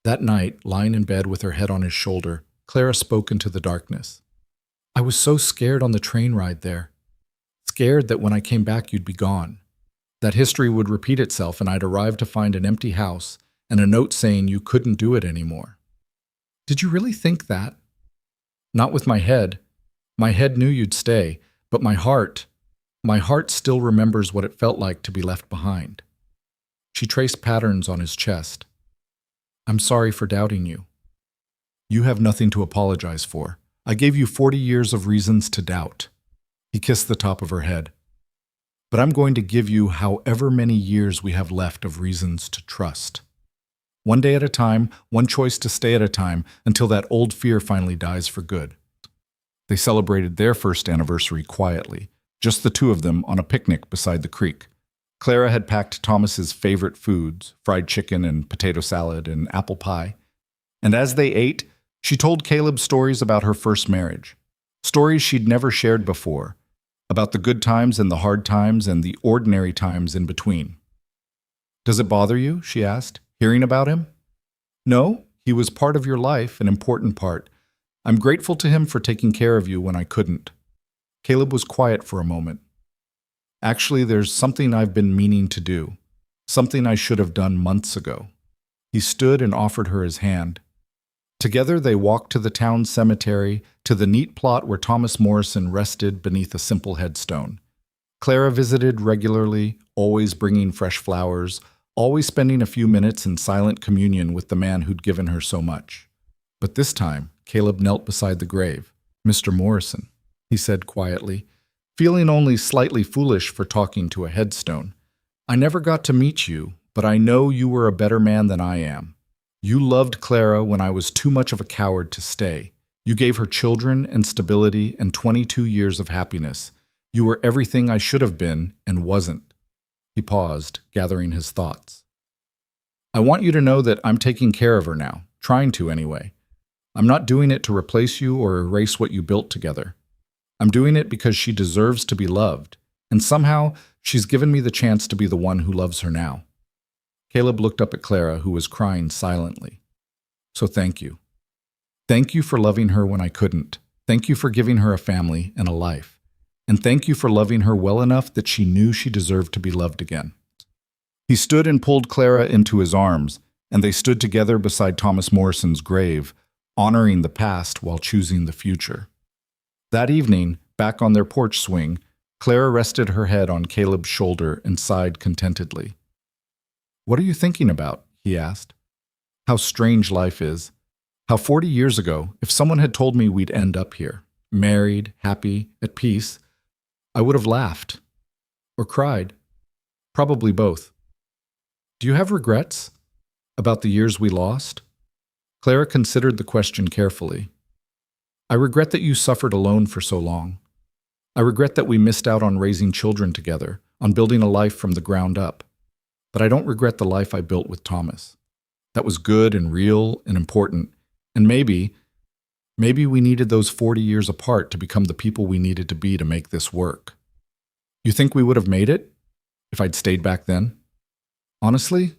A: That night, lying in bed with her head on his shoulder, Clara spoke into the darkness. "I was so scared on the train ride there. Scared that when I came back you'd be gone. That history would repeat itself and I'd arrive to find an empty house and a note saying you couldn't do it anymore." "Did you really think that?" "Not with my head. My head knew you'd stay, but my heart still remembers what it felt like to be left behind." She traced patterns on his chest. "I'm sorry for doubting you." "You have nothing to apologize for. I gave you 40 years of reasons to doubt." He kissed the top of her head. "But I'm going to give you however many years we have left of reasons to trust. One day at a time, one choice to stay at a time, until that old fear finally dies for good." They celebrated their first anniversary quietly, just the two of them on a picnic beside the creek. Clara had packed Thomas's favorite foods, fried chicken and potato salad and apple pie. And as they ate, she told Caleb stories about her first marriage, stories she'd never shared before, about the good times and the hard times and the ordinary times in between. "Does it bother you?" she asked, "hearing about him?" "No, he was part of your life, an important part. I'm grateful to him for taking care of you when I couldn't." Caleb was quiet for a moment. "Actually, there's something I've been meaning to do, something I should have done months ago." He stood and offered her his hand. Together they walked to the town cemetery, to the neat plot where Thomas Morrison rested beneath a simple headstone. Clara visited regularly, always bringing fresh flowers, always spending a few minutes in silent communion with the man who'd given her so much. But this time, Caleb knelt beside the grave. "Mr. Morrison," he said quietly, feeling only slightly foolish for talking to a headstone. "I never got to meet you, but I know you were a better man than I am. You loved Clara when I was too much of a coward to stay. You gave her children and stability and 22 years of happiness. You were everything I should have been and wasn't." He paused, gathering his thoughts. "I want you to know that I'm taking care of her now, trying to anyway. I'm not doing it to replace you or erase what you built together. I'm doing it because she deserves to be loved, and somehow she's given me the chance to be the one who loves her now." Caleb looked up at Clara, who was crying silently. "So thank you." Thank you for loving her when I couldn't. Thank you for giving her a family and a life. And thank you for loving her well enough that she knew she deserved to be loved again." He stood and pulled Clara into his arms, and they stood together beside Thomas Morrison's grave, honoring the past while choosing the future. That evening, back on their porch swing, Clara rested her head on Caleb's shoulder and sighed contentedly. "What are you thinking about?" he asked. "How strange life is. How 40 years ago, if someone had told me we'd end up here, married, happy, at peace, I would have laughed. Or cried. Probably both. Do you have regrets about the years we lost?" Clara considered the question carefully. "I regret that you suffered alone for so long. I regret that we missed out on raising children together, on building a life from the ground up. But I don't regret the life I built with Thomas. That was good and real and important, and maybe we needed those 40 years apart to become the people we needed to be to make this work. You think we would have made it if I'd stayed back then? Honestly,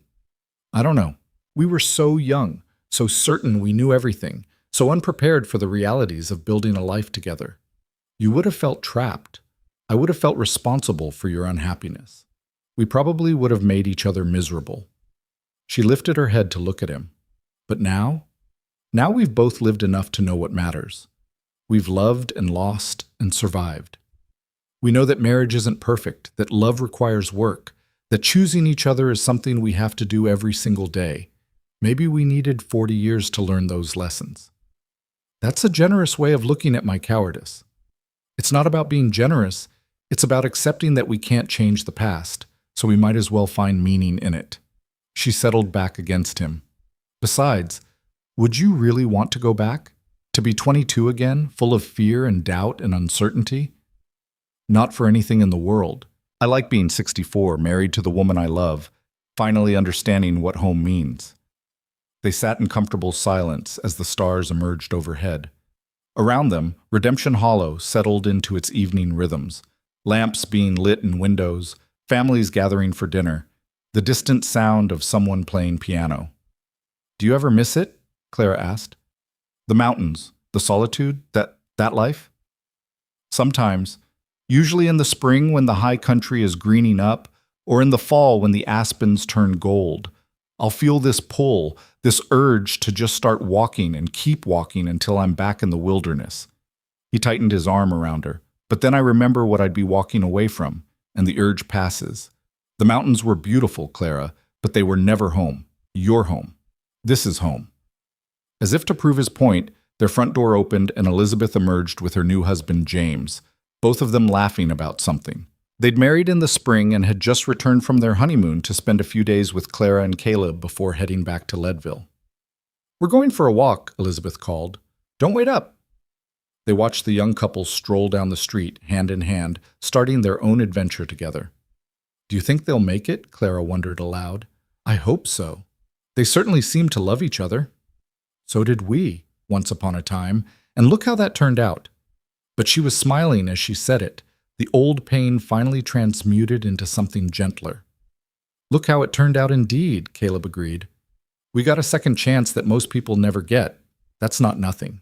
A: I don't know. We were so young, so certain we knew everything, so unprepared for the realities of building a life together. You would have felt trapped. I would have felt responsible for your unhappiness. We probably would have made each other miserable." She lifted her head to look at him. "But now we've both lived enough to know what matters. We've loved and lost and survived. We know that marriage isn't perfect, that love requires work, that choosing each other is something we have to do every single day. Maybe we needed 40 years to learn those lessons." That's a generous way of looking at my cowardice. It's not about being generous, it's about accepting that we can't change the past, so we might as well find meaning in it. She settled back against him. "Besides, would you really want to go back? To be 22 again, full of fear and doubt and uncertainty? Not for anything in the world. I like being 64, married to the woman I love, finally understanding what home means." They sat in comfortable silence as the stars emerged overhead. Around them, Redemption Hollow settled into its evening rhythms, lamps being lit in windows, families gathering for dinner, the distant sound of someone playing piano. "Do you ever miss it?" Clara asked. "The mountains, the solitude, that life?" "Sometimes. Usually in the spring when the high country is greening up, or in the fall when the aspens turn gold. I'll feel this pull, this urge to just start walking and keep walking until I'm back in the wilderness." He tightened his arm around her. "But then I remember what I'd be walking away from, and the urge passes. The mountains were beautiful, Clara, but they were never home. Your home. This is home." As if to prove his point, their front door opened and Elizabeth emerged with her new husband, James, both of them laughing about something. They'd married in the spring and had just returned from their honeymoon to spend a few days with Clara and Caleb before heading back to Leadville. "We're going for a walk," Elizabeth called. "Don't wait up." They watched the young couple stroll down the street, hand in hand, starting their own adventure together. "Do you think they'll make it?" Clara wondered aloud. "I hope so. They certainly seem to love each other." "So did we, once upon a time, and look how that turned out." But she was smiling as she said it, the old pain finally transmuted into something gentler. "Look how it turned out indeed," Caleb agreed. "We got a second chance that most people never get. That's not nothing."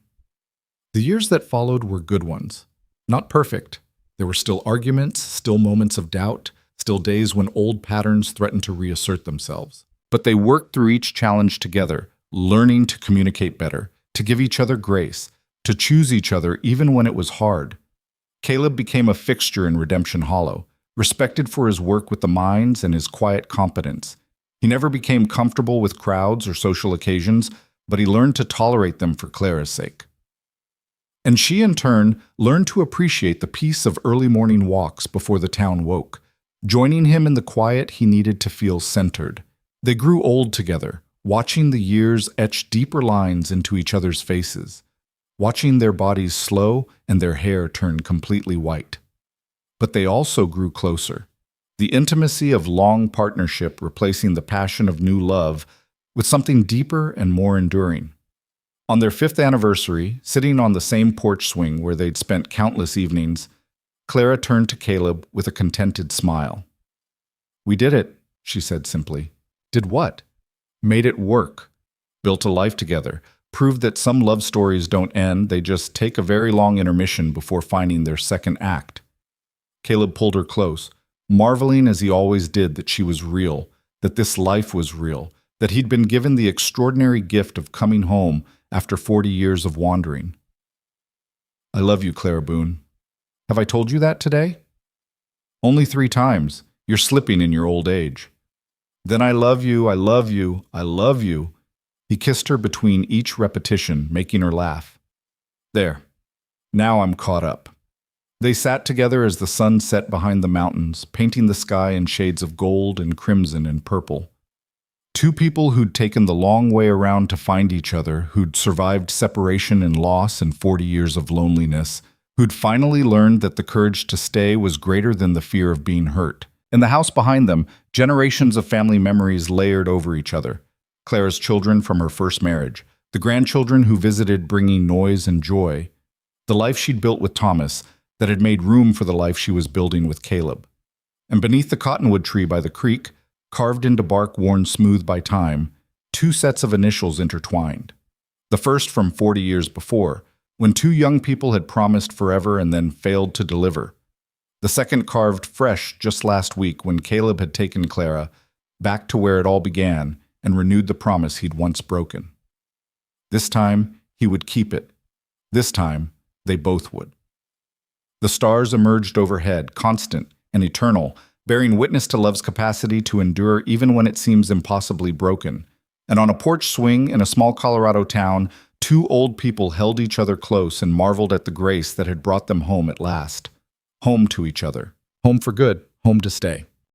A: The years that followed were good ones. Not perfect. There were still arguments, still moments of doubt, still days when old patterns threatened to reassert themselves. But they worked through each challenge together, learning to communicate better, to give each other grace, to choose each other even when it was hard. Caleb became a fixture in Redemption Hollow, respected for his work with the mines and his quiet competence. He never became comfortable with crowds or social occasions, but he learned to tolerate them for Clara's sake. And she, in turn, learned to appreciate the peace of early morning walks before the town woke, joining him in the quiet he needed to feel centered. They grew old together, watching the years etch deeper lines into each other's faces, watching their bodies slow and their hair turn completely white. But they also grew closer, the intimacy of long partnership replacing the passion of new love with something deeper and more enduring. On their 5th anniversary, sitting on the same porch swing where they'd spent countless evenings, Clara turned to Caleb with a contented smile. "We did it," she said simply. "Did what?" "Made it work. Built a life together. proved that some love stories don't end, they just take a very long intermission before finding their second act. Caleb pulled her close, marveling as he always did that she was real, that this life was real, that he'd been given the extraordinary gift of coming home after 40 years of wandering. I love you, Caleb Boon. Have I told you that today? Only 3 times. You're slipping in your old age. Then I love you, I love you, I love you. He kissed her between each repetition, making her laugh. There. Now I'm caught up. They sat together as the sun set behind the mountains, painting the sky in shades of gold and crimson and purple. 2 people who'd taken the long way around to find each other, who'd survived separation and loss and 40 years of loneliness, who'd finally learned that the courage to stay was greater than the fear of being hurt. In the house behind them, generations of family memories layered over each other. Clara's children from her first marriage, the grandchildren who visited bringing noise and joy, the life she'd built with Thomas that had made room for the life she was building with Caleb. And beneath the cottonwood tree by the creek, carved into bark worn smooth by time, 2 sets of initials intertwined. The first from 40 years before, when 2 young people had promised forever and then failed to deliver. The second carved fresh just last week when Caleb had taken Clara back to where it all began and renewed the promise he'd once broken. This time, he would keep it. This time, they both would. The stars emerged overhead, constant and eternal, bearing witness to love's capacity to endure even when it seems impossibly broken. And on a porch swing in a small Colorado town, 2 old people held each other close and marveled at the grace that had brought them home at last. Home to each other. Home for good. Home to stay.